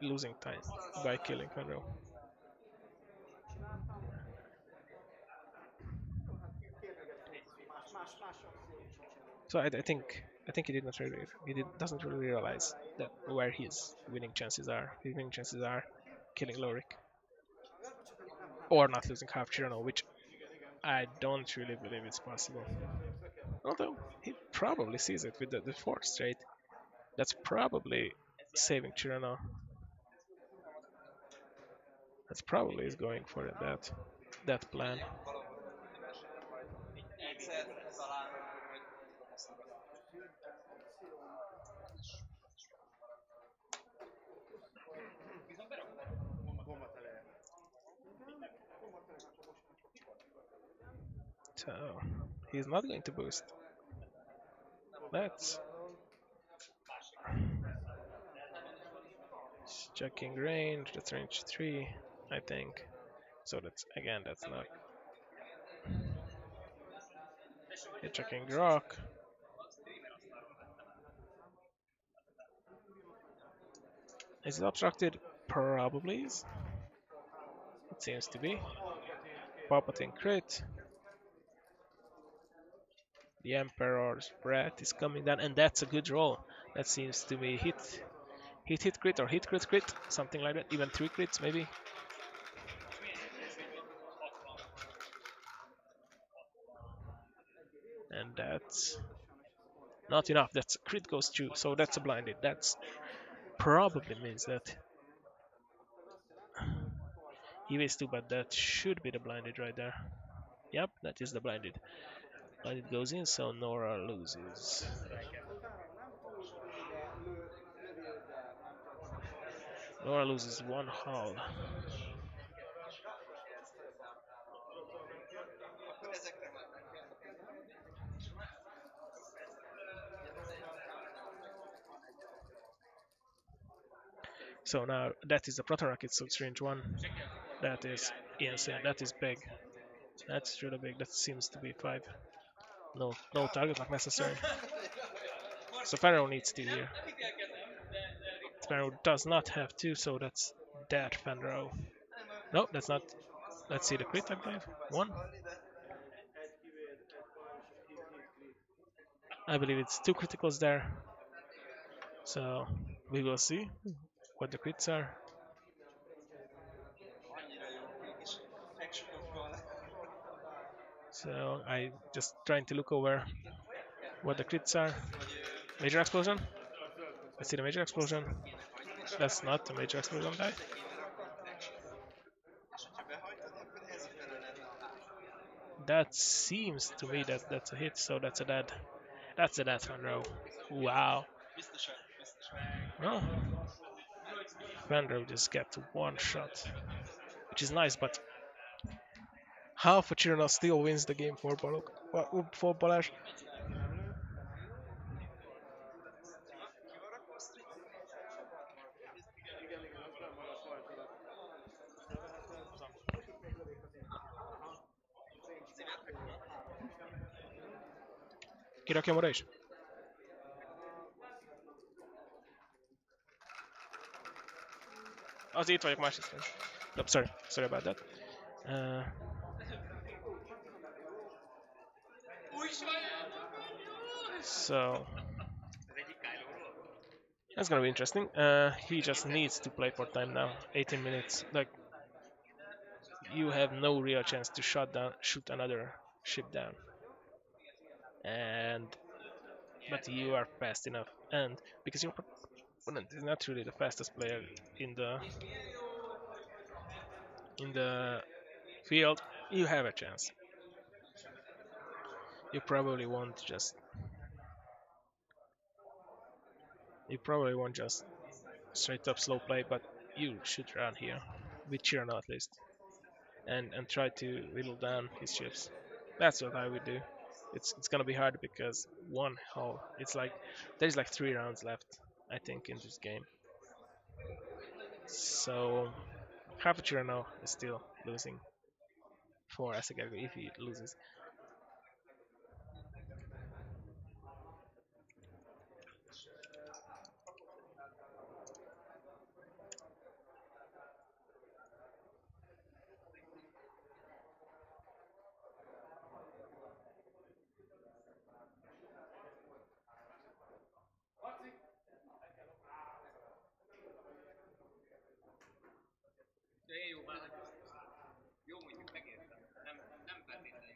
losing time by killing Fenrir. Jó, hát kér meg egy fókusz, más akciói sincsenek. So I think he doesn't really realize that where his winning chances are. His winning chances are killing Lorik Igazából csak hogy nem or három. not losing half Chirano, which I don't really believe it's possible. Although he probably sees it with the fourth straight. That's probably saving Chirano. That's probably is going for that plan. Bomba tele. Igen, bomba tényleg, csak most már csak So he's not going to boost. That's checking range. That's range 3, I think. So that's not. You're checking rock. Is it obstructed? Probably is. It seems to be. Palpatine crit. The Emperor's breath is coming down, and that's a good roll. That seems to be hit crit or hit crit crit, something like that. Even 3 crits maybe. And that's not enough. That's crit goes through, so that's a blinded. That's probably means that he weighs 2, but that should be the blinded right there. Yep, that is the blinded. Blinded goes in, so Nora loses. nem túl könnyű, de lövi őt, de nem több. Nora loses 1 hull. So now that is the proton rocket, so it's range 1. That is insane. That is big. That's really big. That seems to be 5. No target not necessary. So Pharaoh needs 2 here. Pharaoh does not have 2, so that's dead Pharaoh. No, that's not. Let's see the crit, I believe. 1. Egy kivéd, egy palányos és két crit. I believe it's 2 criticals there. So we will see what the crits are. So I just trying to look over what the crits are. Major explosion. Let's see the major explosion. That's not a major explosion die. That seems to me that that's a hit, so that's a dead. That's a dead Fenro. Wow. Oh, Fenro just gets 1 shot, which is nice, but half a Chirana still wins the game for Balog. For Balázs. Nem lő. Igen, az benn van a pajzs alatt. Felveheted. És ott még lövék az impet. Aha. Range 2, 3. Kirakjam oda is? Az itt vagyok másrészt. No, sorry about that. So that's gonna be interesting. He just needs to play for time now. 18 minutes. Like you have no real chance to shoot another ship down. And but you are fast enough, and because opponent is not really the fastest player in the field, you have a chance. You probably won't just you probably won't just straight up slow play, but you should run here with Chirano at least, and try to whittle down his chips. That's what I would do. It's gonna be hard because one hole. It's like there's like 3 rounds left, I think, in this game. So half a Chirano is still losing for Asagago if he loses.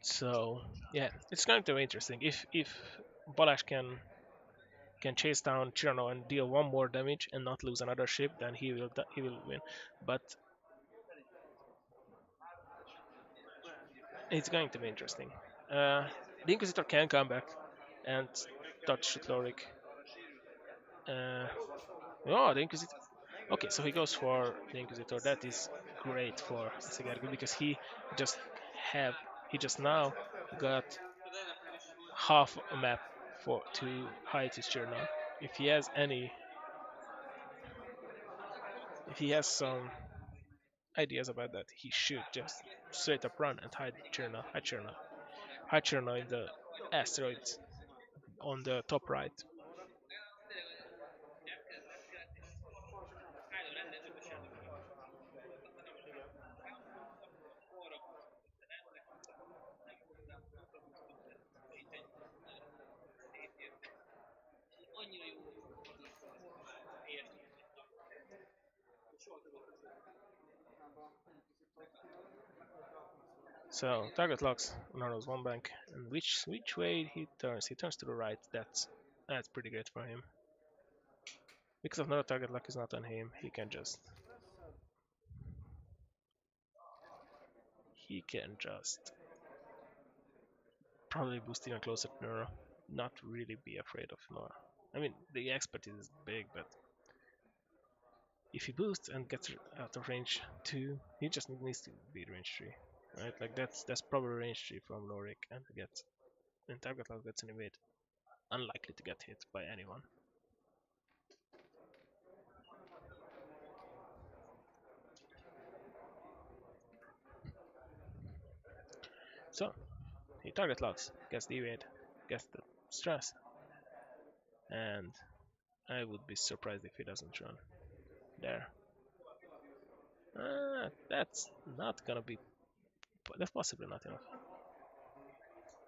So yeah, it's going to be interesting. If Balázs can chase down Chirano and deal one more damage and not lose another ship, then he will win. But it's going to be interesting. The Inquisitor can come back and touch Lorik. Uh, oh, the Inquisitor. Okay, so he goes for the Inquisitor. That is great for Sigargo because just have he just now got half a map for to hide his journal. If he has any, if he has some ideas about that, he should just straight up run and hide journal in the asteroids on the top right. Igen. Mostanában So target locks Naro's one bank, and which way he turns? He turns to the right. That's pretty great for him. Because of Naro target lock is not on him, he can just probably boost even closer to Nero. Not really be afraid of Nora. I mean, the expertise is big, but if he boosts and gets out of range 2, he just needs to be range 3. Right? Like that's probably range 3 from Lorik and gets and target lock gets an evade. Unlikely to get hit by anyone. So he target locks, gets the evade, gets the stress, and I would be surprised if he doesn't run there. That's not gonna be. That's possibly not enough.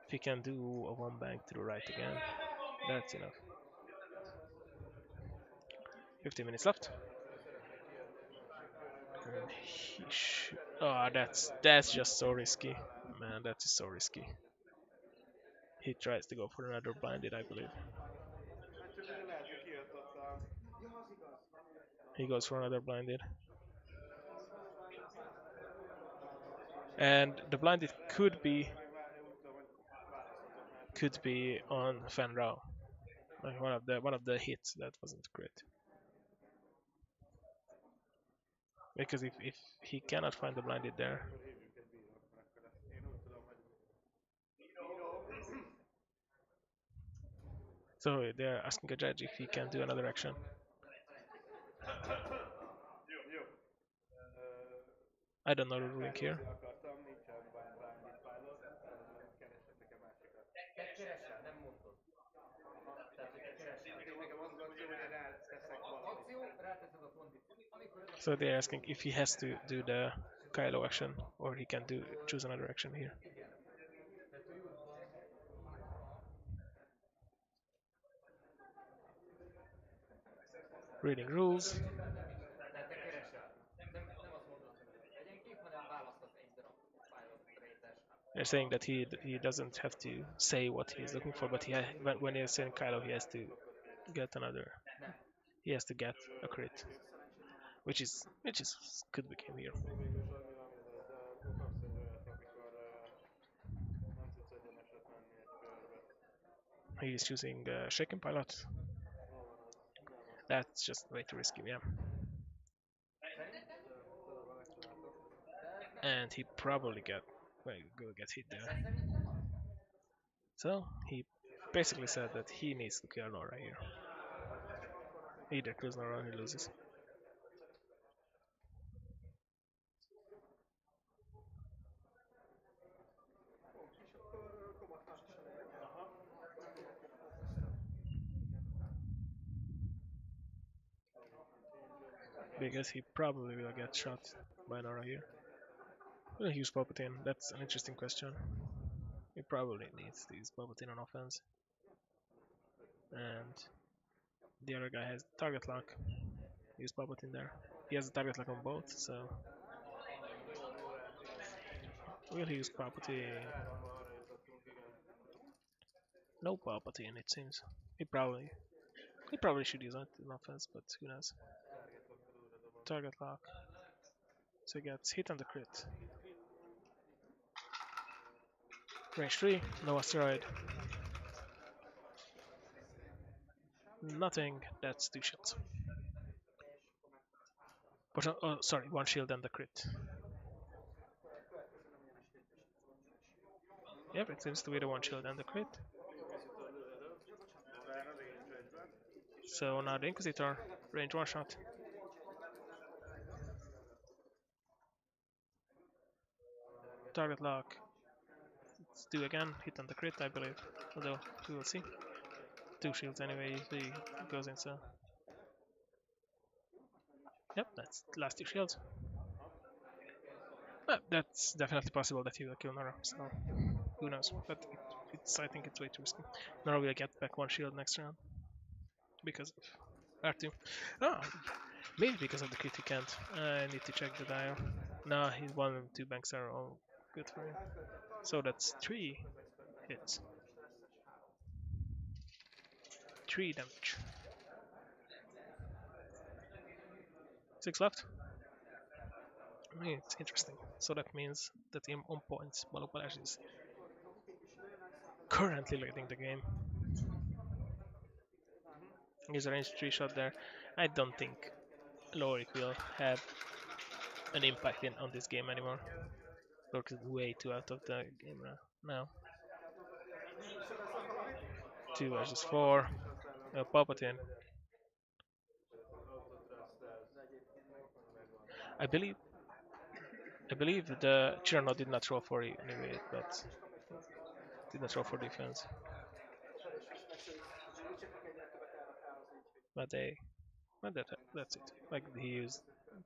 If he can do a one bank to the right again, that's enough. 15 minutes left. And oh, that's just so risky, man. That is so risky. He tries to go for another blinded, I believe. Hát csak ugye lehet, hogy kijött ott a... Ja, az igaz. He goes for another blinded, És and the blinded could lehet, be hogy még én úgy tudom, hogy választhatott, mert could be on Fan Rao, like one of the hits that wasn't great. Because if he cannot find the blinded there, akkor hívjunk egy bírót, mert akkor ezt én úgy tudom, hogy bíró, so they're asking a judge if he can do another action. jó. I don't know the ruling here. Fájlozni akartam, nincsen blinded pilot, keressetek-e másikat. Te keresel, nem mondod. Aha, tehát, hogy te keresel. Tehát nekem az az akció, hogy én ráteszek valamit. Akció, ráteszed a kondíciót. Amikor ez a So they're asking if he has to do the Kylo action or he can choose another action here. igen. Tehát ő úgy van, Reading rules. tehát te keresel. Nem azt mondod, hogy egyenként, hanem választasz egy darab pilot rate-es. They're saying that he doesn't have to say what he's looking for, but when he's saying Kylo, he has to get another. Nem. he has to get a crit, Szerencsétlen volt. which is could be game here. Még végül is annyi van mindegy, de akkor kapsz egy olyat, amikor nem tudsz egyeneset menni egy körbe. He is choosing Shaken Pilot. Hol van az? Nem az. That's just way too risky, yeah. Tudom, megcsináltok. And he probably will get hit there. So he basically said that he needs to kill Nora here. Either kills Nora or he loses. Ó, és akkor komatás is elég van. Aha. Because he probably will get shot by Nora here. Will he use Palpatine? That's an interesting question. He probably needs to use Palpatine on offense. And the other guy has target lock. Use Palpatine there. He has a target lock on both, so will he use Palpatine? Arra jutottunk, igen. No Palpatine, it seems. He probably should use it in offense, but who knows? Target lock. So he gets hit on the crit. Range 3, no asteroid. Nothing, that's 2 shields. But, oh, sorry, 1 shield and the crit. Yep, it seems to be the 1 shield and the crit. So now the Inquisitor, range 1 shot. Target lock. Let's do again, hit on the crit, I believe. Although, we will see. 2 shields anyway, if he goes in, so. Yep, that's the last 2 shields. That's definitely possible that he will kill Nora, so who knows. But I think it's way too risky. Nora will get back 1 shield next round. Because of R2. Ah, maybe because of the crit he can't. I need to check the dial. No, his 1 and 2 banks are all good for him. So that's 3 hits. 3 damage. 6 left. It's interesting. So that means that him on points, Balopalash is currently leading the game. He's a range 3 shot there. I don't think Lorik will have an impact on this game anymore. Lorik is way too out of the game now. 2 versus 4. Palpatine. I believe the Chirano did not roll for anyway, but did not roll for defense. But that's it. Like he used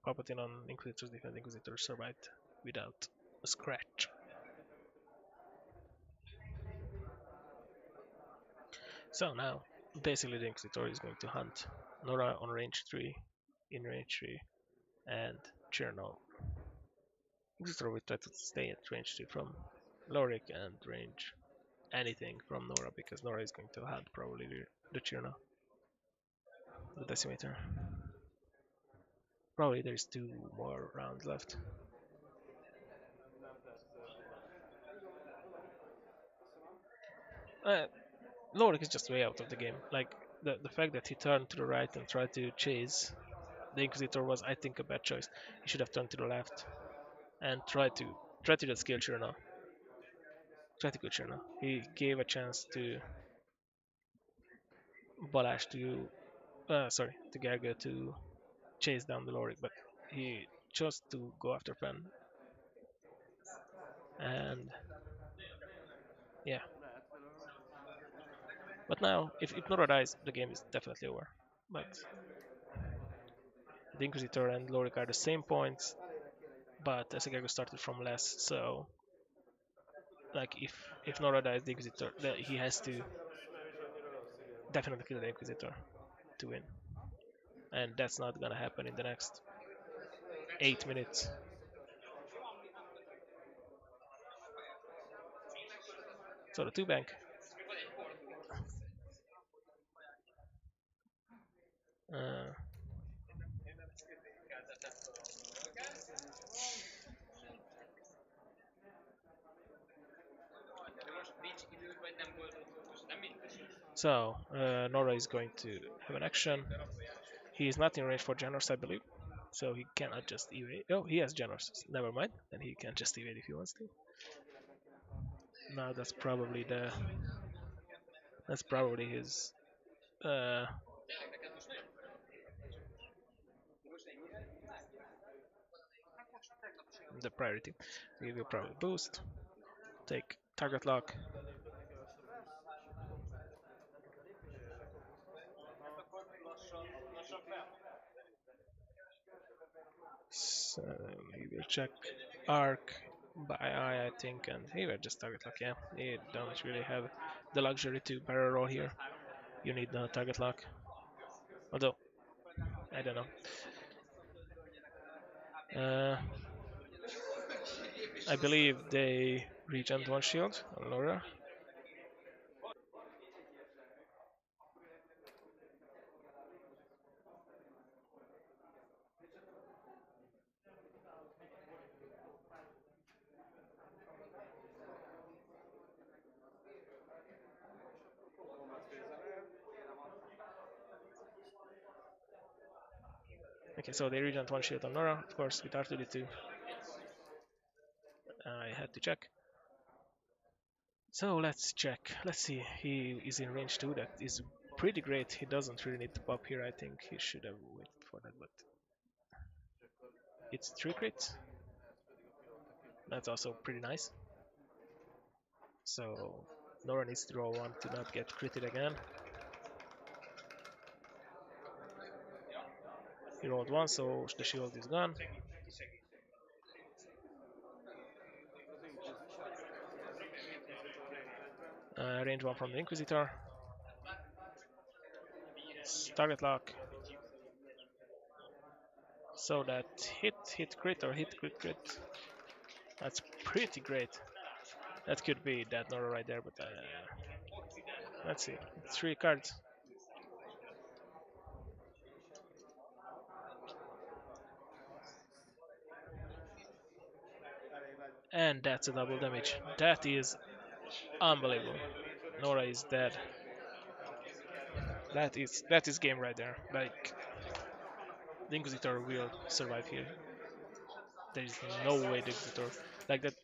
Palpatine on Inquisitor's defense. Inquisitor survived without a scratch. So now, basically the Inquisitor is going to hunt Nora on range 3, in range 3, and Chirano. Inquisitor will try to stay at range 3 from Lorik and range anything from Nora, because Nora is going to hunt probably the Chirano, the Decimator. Probably there's 2 more rounds left. Lorik is just way out of the game. Like the fact that he turned to the right and tried to chase the Inquisitor was, I think, a bad choice. He should have turned to the left and tried to just kill Chirano. Try to kill Chirano. He gave a chance to Balash to Gerger to chase down the Lorik, but he chose to go after Pen. And yeah. But now, if Nora dies, the game is definitely over. But the Inquisitor and Lorik are the same points, but Esegego started from less, so like if Nora dies, the Inquisitor, he has to definitely kill the Inquisitor to win. And that's not gonna happen in the next 8 minutes. So the 2 bank. Uh, Nora is going to have an action. He is not in range for Janos, I believe, so he cannot just evade. Oh, he has Janos. Never mind. Then he can just evade if he wants to. Now that's probably his uh, the priority. He will probably boost, take target lock. So he will check arc by eye, I think, and he will just target lock. Yeah, he don't really have the luxury to barrel roll here. You need the target lock. Although I don't know. Uh, I believe they regent one shield on Laura. Okay, so they regent one shield on Laura, of course, with R2D2. I had to check. So let's check. Let's see. He is in range 2. That is pretty great. He doesn't really need to pop here. I think he should have waited for that, but it's 3 crits. That's also pretty nice. So Nora needs to roll 1 to not get critted again. He rolled 1, so the shield is gone. Range 1 from the Inquisitor. Target lock. So that hit crit or hit crit crit. That's pretty great. That could be that Nora right there, but let's see. 3 cards. And that's a double damage. That is unbelievable. Nora is dead. That is game right there. Like the Inquisitor will survive here. There is no way the Inquisitor like that.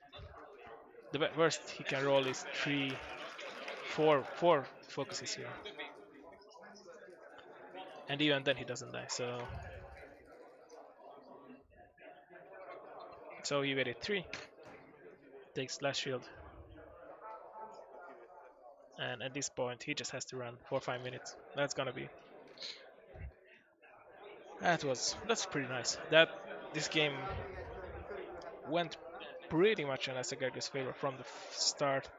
The worst he can roll is four focuses here, and even then he doesn't die. So he waited 3, takes last shield, and at this point he just has to run for 5 minutes. That's gonna be that's pretty nice. That this game went pretty much in Asagaga's favor from the start,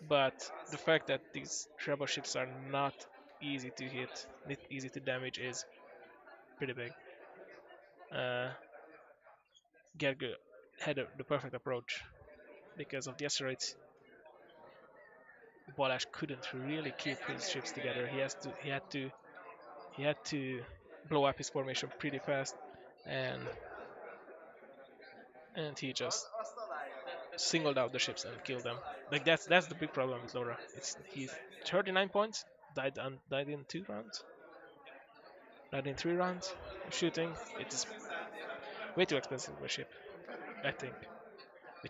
but the fact that these treble ships are not easy to hit, not easy to damage is pretty big. Uh, Gergo had the perfect approach because of the asteroids. Balázs couldn't really keep his ships together. He had to blow up his formation pretty fast, and he just singled out the ships and killed them. Like that's the big problem with Laura. It's he's 39 points, died in 2 rounds, died in 3 rounds of shooting. It is way too expensive of a ship, I think.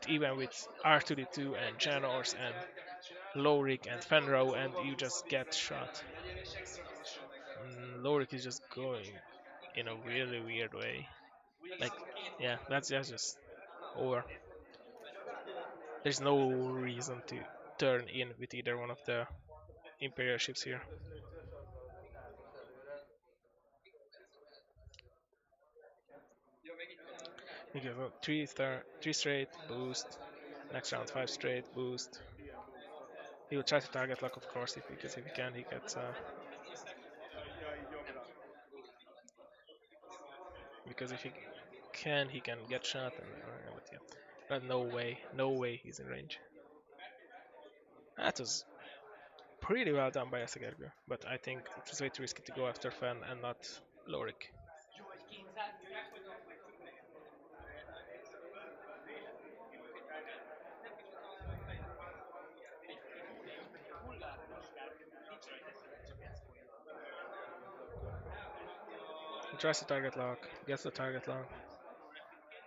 Even with R2D2 and Janors and Lorik and Fenro, and you just get shot. Lorik is just going in a really weird way. Like, yeah, that's just over. There's no reason to turn in with either one of the Imperial ships here. You go 3 straight, boost. Next round 5 straight, boost. He will try to target lock, of course, because if he can, he gets. Because if he can get shot. But yeah, but no way he's in range. That was pretty well done by Esegergő, but I think it was way too risky to go after Fen and not Lorik. He tries to target lock, gets the target lock.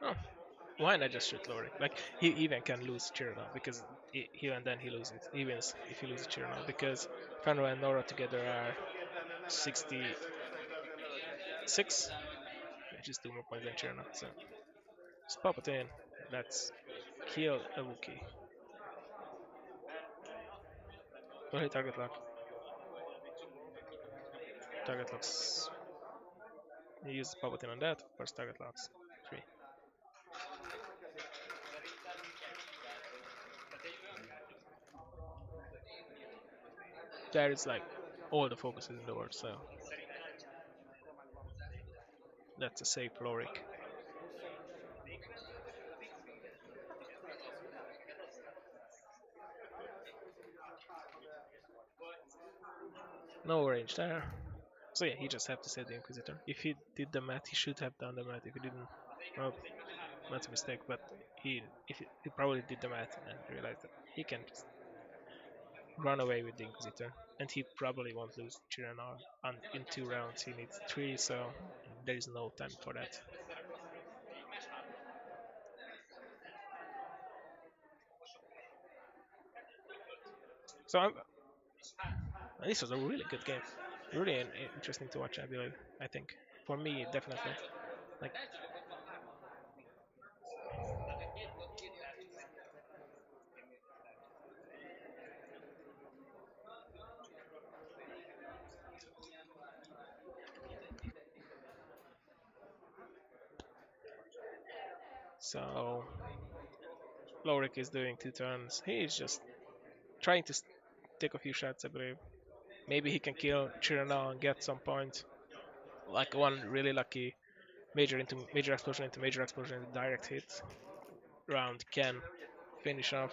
Oh, why not just shoot Lorik? Like, he even can lose Chirona because even then he loses. He wins if he loses Chirona because Fenrir and Nora together are Értelme nem lehet megvenni 66, az egészet, de azért lehetett. which is 2 more points than Chirona. So, just pop it in. Let's kill a Wookiee. Go ahead, target lock. Target locks. You use Palpatine on that. First target locks. 3. There is like all the focuses in the world, so that's a safe Lorik. No range there. So yeah, he just have to save the Inquisitor. If he did the math, he should have done the math. If he didn't, well, that's a mistake. But he probably did the math and realized that he can just run away with the Inquisitor, and he probably won't lose Chirana in 2 rounds. He needs 3, so there is no time for that. So this was a really good game, really interesting to watch. I believe. I think for me, definitely. Like, so Lorik is doing 2 turns. He's just trying to take a few shots, I believe. Maybe he can kill Chirana and get some points. Like one really lucky major explosion into major explosion into direct hit round can finish off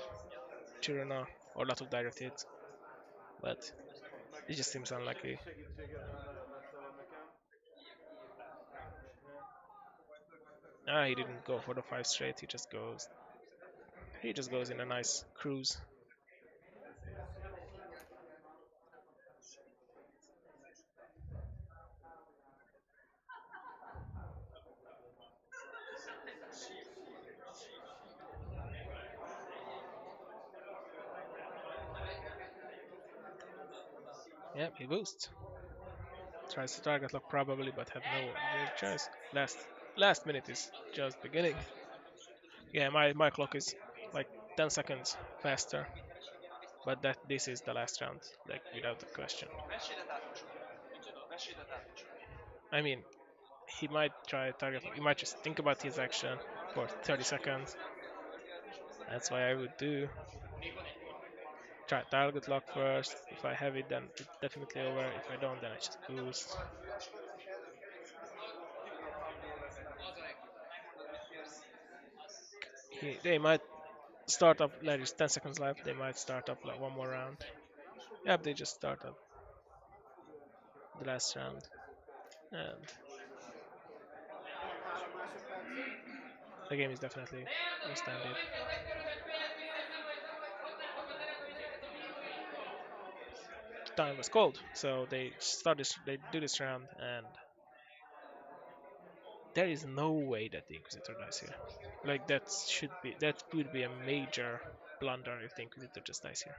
Chirana or a lot of direct hits. But it just seems unlucky. Segítséget már nagyon messze van nekem. Ah, he didn't go for the 5 straight. He just goes in a nice cruise. Yep, he boosts. Tries to target lock probably, but have no real choice. Last minute is just beginning. Yeah, my clock is like 10 seconds faster, but that this is the last round, like without a question. I mean, he might try target lock. He might just think about his action for 30 seconds. That's what I would do. Try target lock first. If I have it, then it's definitely over. If I don't, then I just boost. They might start up. There's 10 seconds left. They might start up like one more round. Yep, they just start up the last round, and 3 másodpercig. the game is definitely extended. Time was cold, so they do this round, and there is no way that the Inquisitor dies here. Like that would be a major blunder if the Inquisitor just dies here.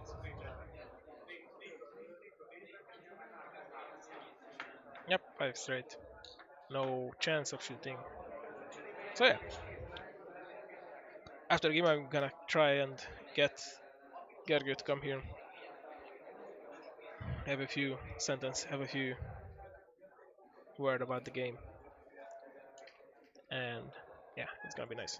Fog rálőni. Kéne nyomni. Yep, 5 straight. No chance of shooting. So yeah, after the game I'm gonna try and get Gergő to come here. Have a few word about the game. And yeah, it's gonna be nice.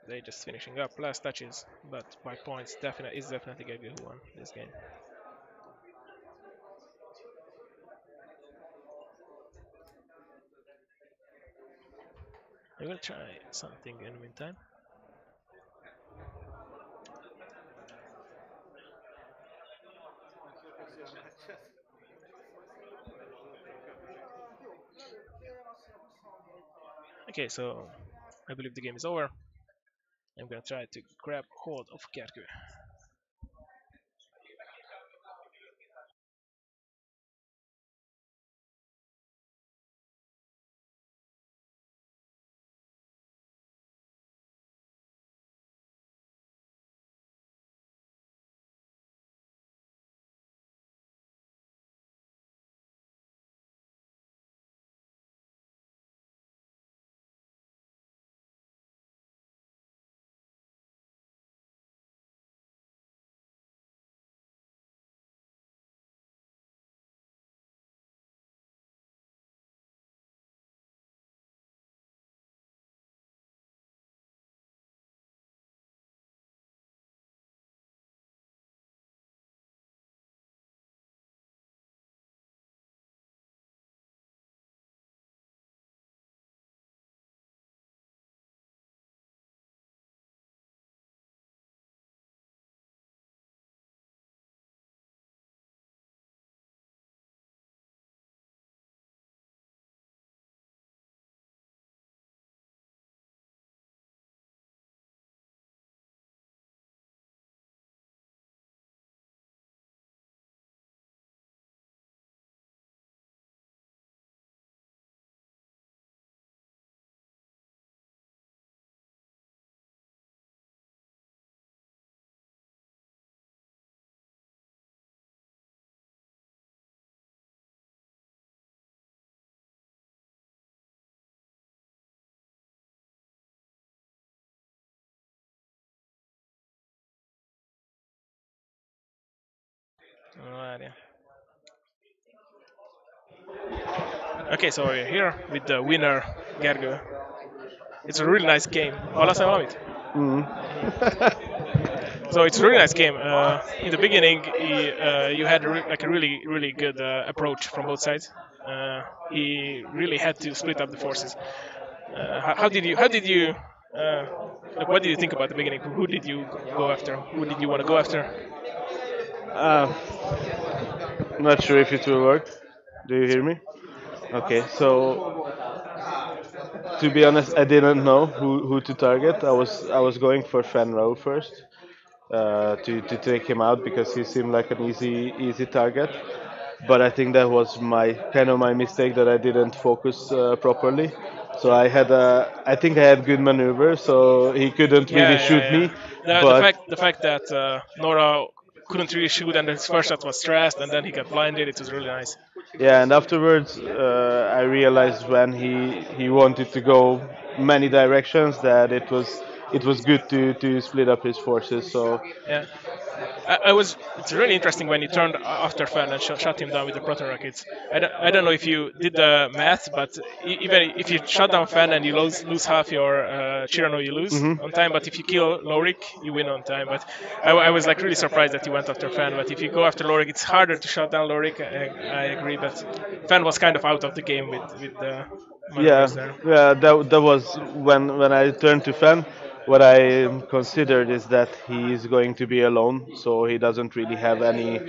They just finishing up last touches, but by points definitely Gergő who won this game. I will try something in the meantime. Köszi a meccset. Jó, lelőttél, azt hiszem 27-tal. Okay, so I believe the game is over. I'm gonna try to grab hold of Gergő. Várja. Okay, so we're here with the winner, Gergő. It's a really nice game. Hallasz valamit? Mm. So it's a really nice game. In the beginning, you had like a really good approach from both sides. He really had to split up the forces. How did you like? What did you think about the beginning? Who did you go after? Who did you want to go after? Uh, not sure if it will work. Do you hear me? Okay, so to be honest, I didn't know who to target. I was going for Fan Rao first to take him out because he seemed like an easy target. But I think that was my kind of my mistake that I didn't focus properly. So I think I had good maneuver, so he couldn't really shoot Yeah. me. The But fact that Nora couldn't really shoot and his first shot was stressed and then he got blinded. It was really nice. yeah, and afterwards I realized when he wanted to go many directions that it was good to split up his forces. So Yeah. I was. It's really interesting when you turned after Fan and shut him down with the proton rockets. I don't know if you did the math, but even if you shut down Fan and you lose half your Chirano, you lose mhm. on time. But if you kill Lorik, you win on time. But I was like really surprised that you went after Fan. But if you go after Lorik, it's harder to shut down Lorik. I agree, but Fan was kind of out of the game with the Yeah, maneuvers there. yeah, that was when I turned to Fan. What I considered is that he is going to be alone, so he doesn't really have any,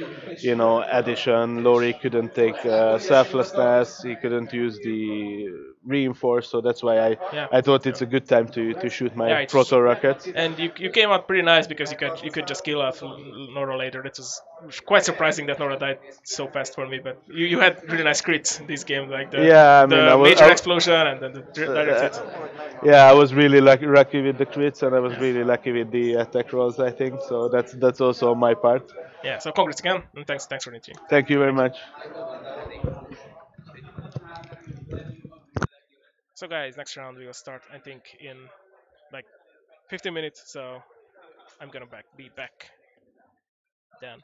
addition. Lori couldn't take selflessness. He couldn't use the reinforce, so that's why I Yeah. I thought Yeah. it's a good time to shoot my Yeah, it's proto rocket. and you came out pretty nice because you could just kill off Nora later. That was quite surprising that Nora died so fast for me. But you had really nice crits this game, like Yeah, I mean, the major explosion and then the direct hit. yeah, I was really lucky with the crits, and I was really lucky with the attack rolls. I think so. That's also on my part. Yeah. So congrats again, and thanks for the team. Thank you very Thank you. much. So guys, next round we will start. I think in like 15 minutes. So I'm gonna be back then.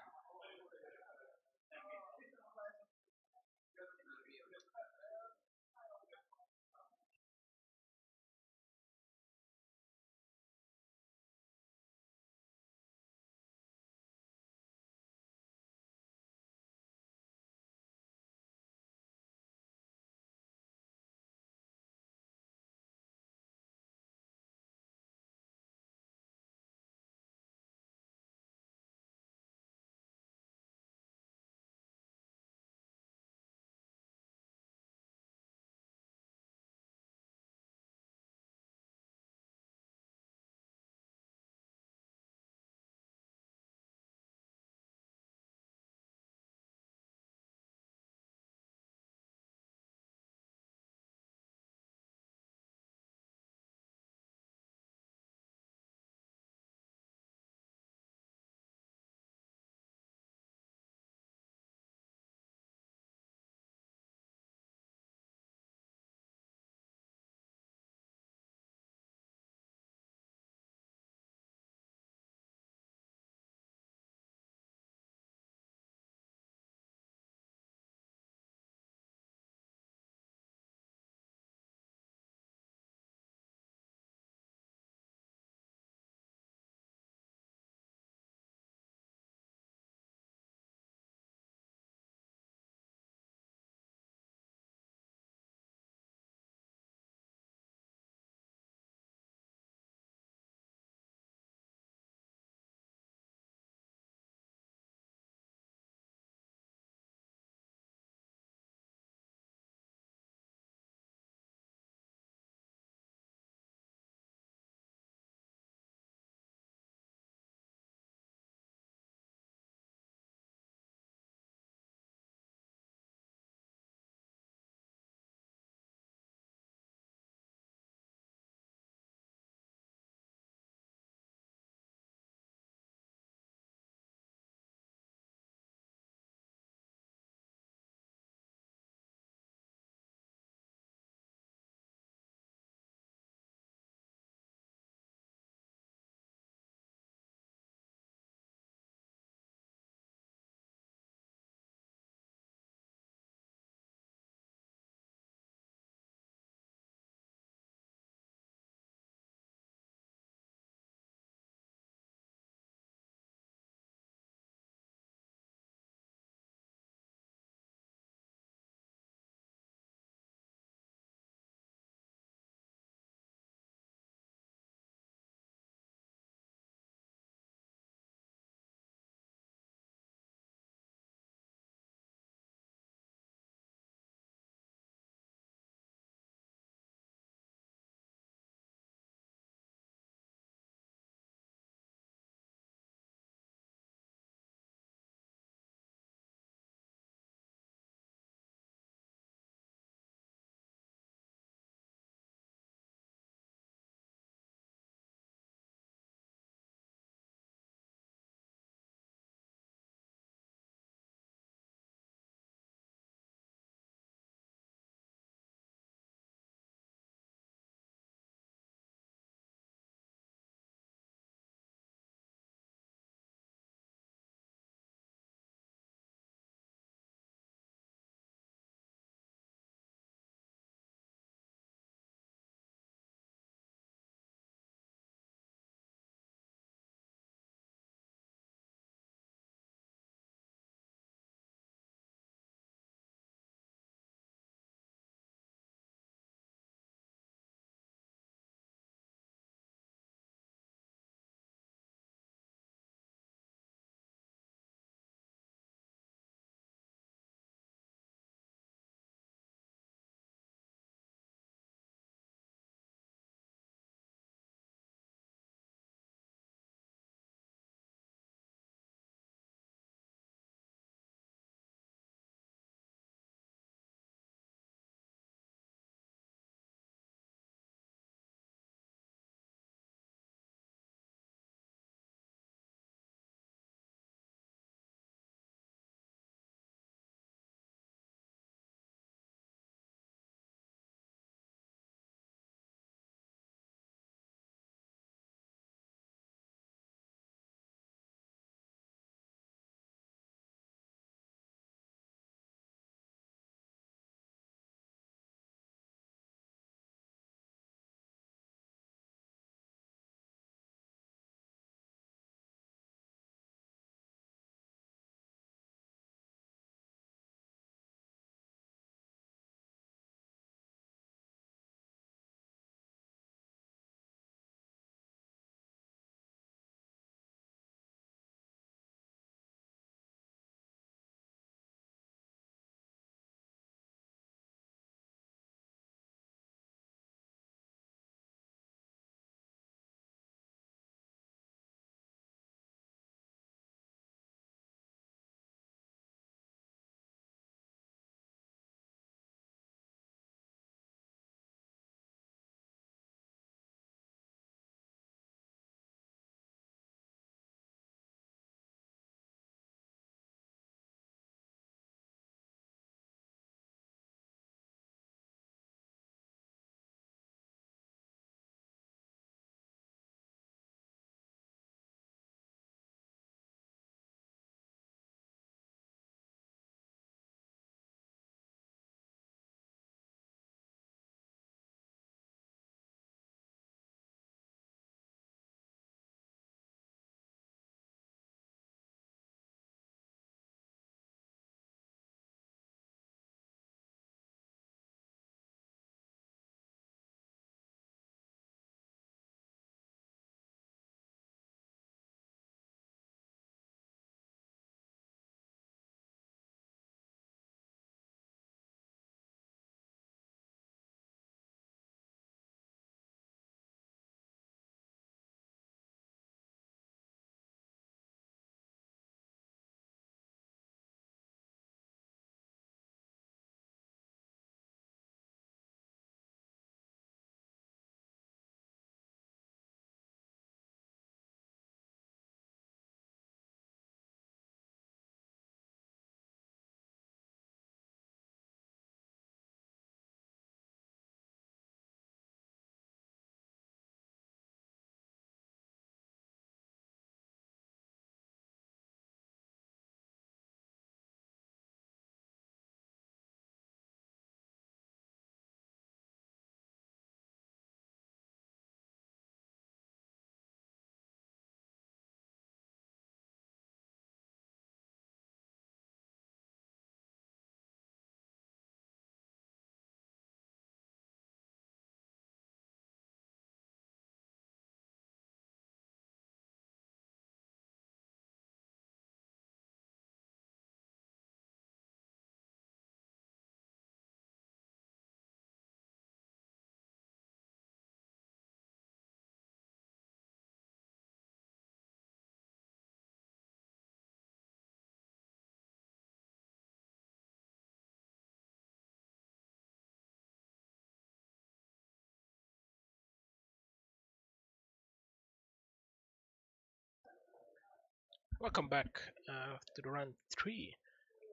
Welcome back to the round 3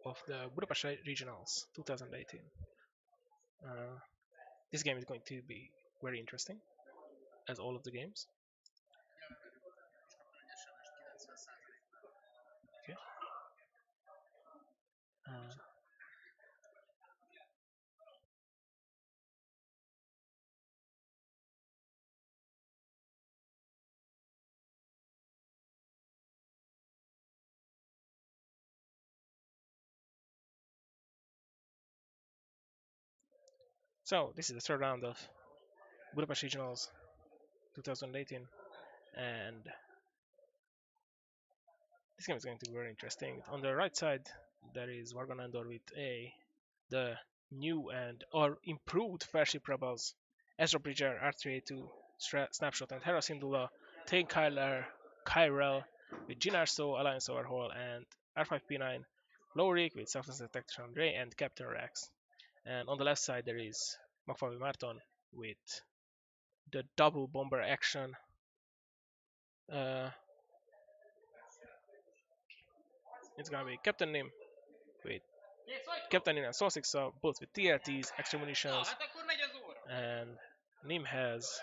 of the Budapest Regionals 2018. Uh, this game is going to be very interesting, as all of the games. Okay. Uh, so this is the third round of Budapest Regionals 2018, and this game is going to be very interesting. On the right side, there is Vargan Andor with the new and or improved Fairship Rebels, Ezra Bridger, R3A2, Snapshot, and Hera Syndulla, Tain Kyler, Kyrell with Jin Arso, Alliance Overhaul, and R5P9, Lorik with Selfless Detection Ray, and Captain Rex. And on the left side, there is Makfavi Marton with the double bomber action. Uh, it's gonna be Captain Nim with Captain Nim and Sosixa, both with TRTs, extra munitions, and Nim has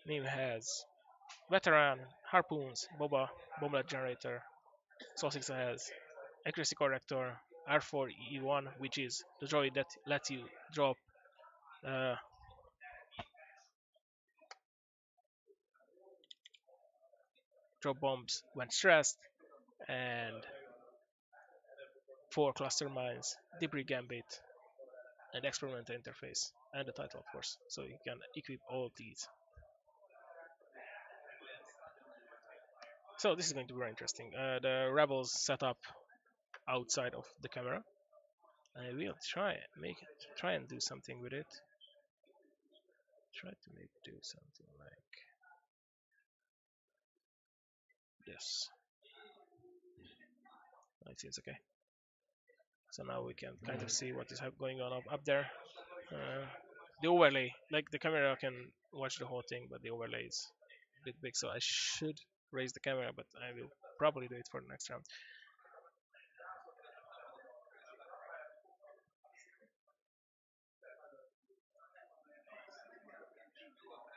Nim has Veteran, Harpoons, Boba, Bomblet Generator. Sosixa has Accuracy Corrector, R4E1, which is the droid that lets you uh, drop bombs when stressed, and 4 cluster mines, Debris Gambit, and Experimental Interface, and the title, of course. So you can equip all of these. So this is going to be very interesting. The rebels set up outside of the camera. I will try and do something with it. Try to make do something like this. It seems okay. So now we can kind of see what is going on up there. The overlay, like the camera can watch the whole thing, but the overlay is a bit big, so I should raise the camera, but I will probably do it for the next round.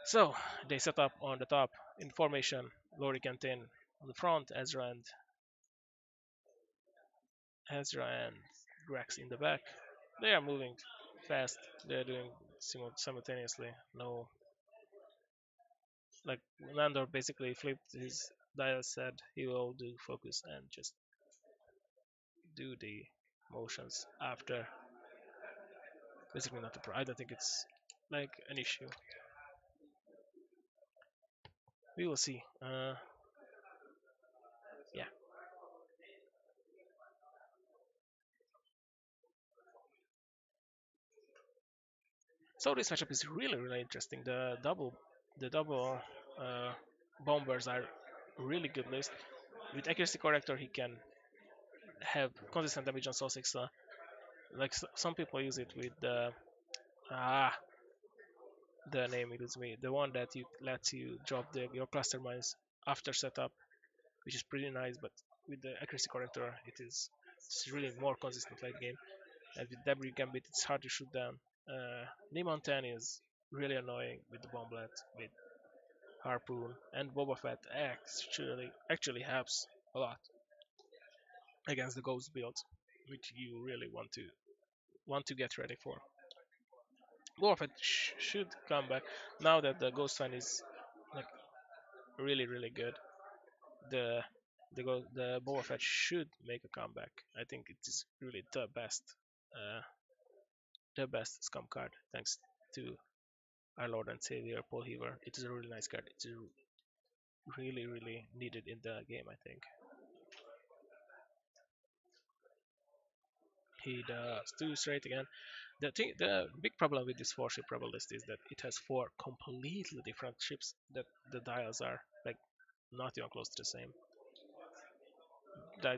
So they set up on the top in formation, Lorik and Tin on the front, Ezra and Rex in the back. They are moving fast. They're doing simultaneously. No, like Landor basically flipped his dial, said he will do focus and just do the motions after. Basically not a pro. I don't think it's like an issue. We will see. Yeah. So this matchup is really interesting. The double uh, bombers are really good list. With accuracy corrector, he can have consistent damage on Soul 6. Like some people use it with the name eludes me. The one that you lets you drop your cluster mines after setup, which is pretty nice. But with the accuracy corrector, it's really more consistent late game. And with Debris Gambit, it's hard to shoot down. Nimon 10 is really annoying with the Bomblet, with Harpoon, and Boba Fett actually helps a lot against the Ghost build, which you really want to get ready for. Boba Fett should come back now that the Ghost fan is like really good. The the Boba Fett should make a comeback. I think it is really uh, the best scum card, thanks to our Lord and Savior Paul Heaver. It is a really nice card. It's really needed in the game, I think. He does two straight again. The big problem with this 4 ship rebel list is that it has 4 completely different ships that the dials are like not even close to the same.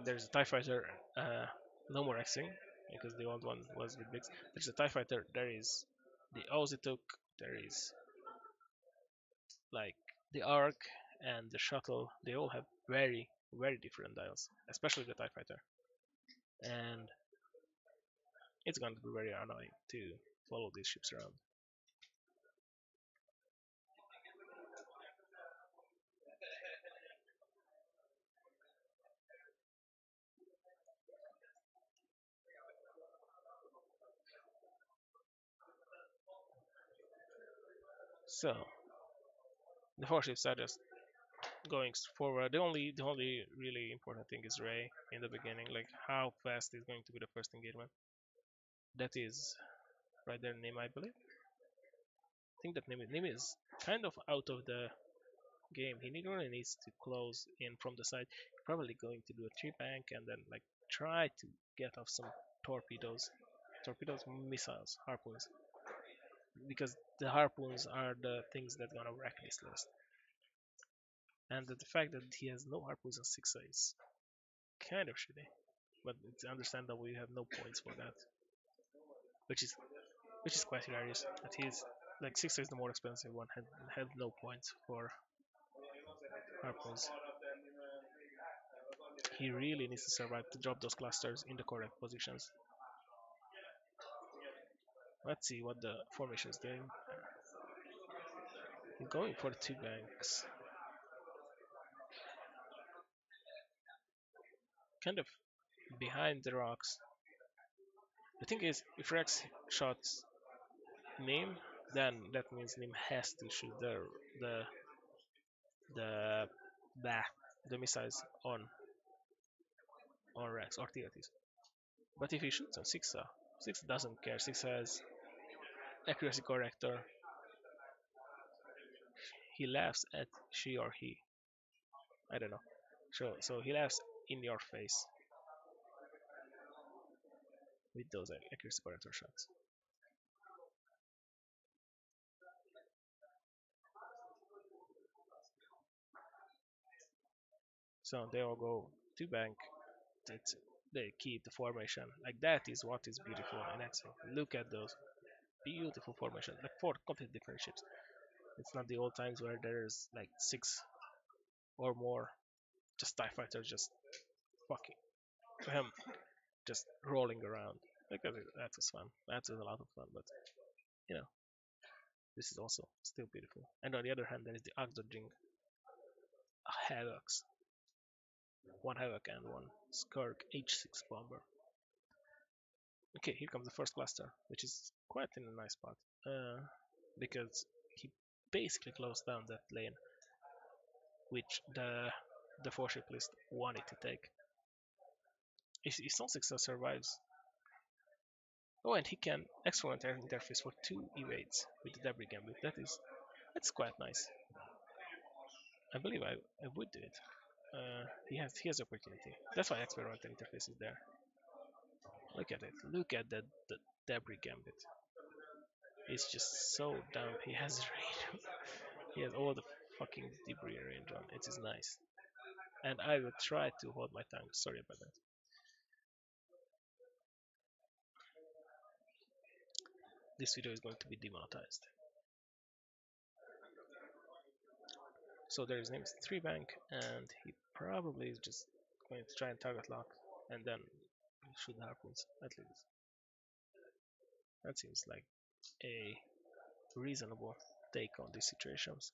There's a TIE fighter, no more Xing because the old one was with Biggs. There's a TIE fighter, there is the Ozituk, there is like the Ark, and the shuttle, they all have very, very different dials, especially the TIE Fighter. And it's going to be very annoying to follow these ships around. So the four ships are just going forward. The only really important thing is Ray in the beginning, like how fast is going to be the first engagement. That is right there, name I believe. I think that name is kind of out of the game. He really needs to close in from the side. Probably going to do a three bank and then like try to get off some torpedoes, missiles, harpoons, because the harpoons are the things that gonna wreck this list. And the fact that he has no harpoons on 6 is kind of shitty, but it's understandable you have no points for that, which is which is quite hilarious. That he's like 6 is the more expensive one, had no points for harpoons. He really needs to survive to drop those clusters in the correct positions. Let's see what the formation is doing. He's going for 2 banks. Kind of behind the rocks. The thing is, if Rex shots Nim, then that means Nim has to shoot the the the, the missiles on Rex or Theotis. But if he shoots on Sixa, Six doesn't care. Six has accuracy corrector. He laughs at she or he. I don't know. So he laughs in your face with those accuracy corrector shots. So they all go to bank. It's, they keep the formation. Like that is what is beautiful in X. Look at those beautiful formations. Like 4 completely different ships. It's not the old times where there's like 6 or more just TIE fighters just fucking just rolling around. Like that was fun. That was a lot of fun, but you know, this is also still beautiful. And on the other hand, there is the Oxygen Havocs. One Havoc and one Skirk H6 bomber. Okay, here comes the first cluster, which is quite in a nice spot. Because he basically closed down that lane, which the 4-ship list wanted to take. If Stone Sixer survives, oh, and he can excellent interface for 2 evades with the debris gambit. That's quite nice. I believe I would do it. He has opportunity. That's why experimental interface is there. Look at it. Look at the debris gambit. It's just so dumb. He has range. He has all the fucking debris range on. It is nice. And I will try to hold my tongue. Sorry about that. This video is going to be demonetized. So there his name is 3 bank, and he probably is just going to try and target lock and then shoot harpoons at least. That seems like a reasonable take on these situations.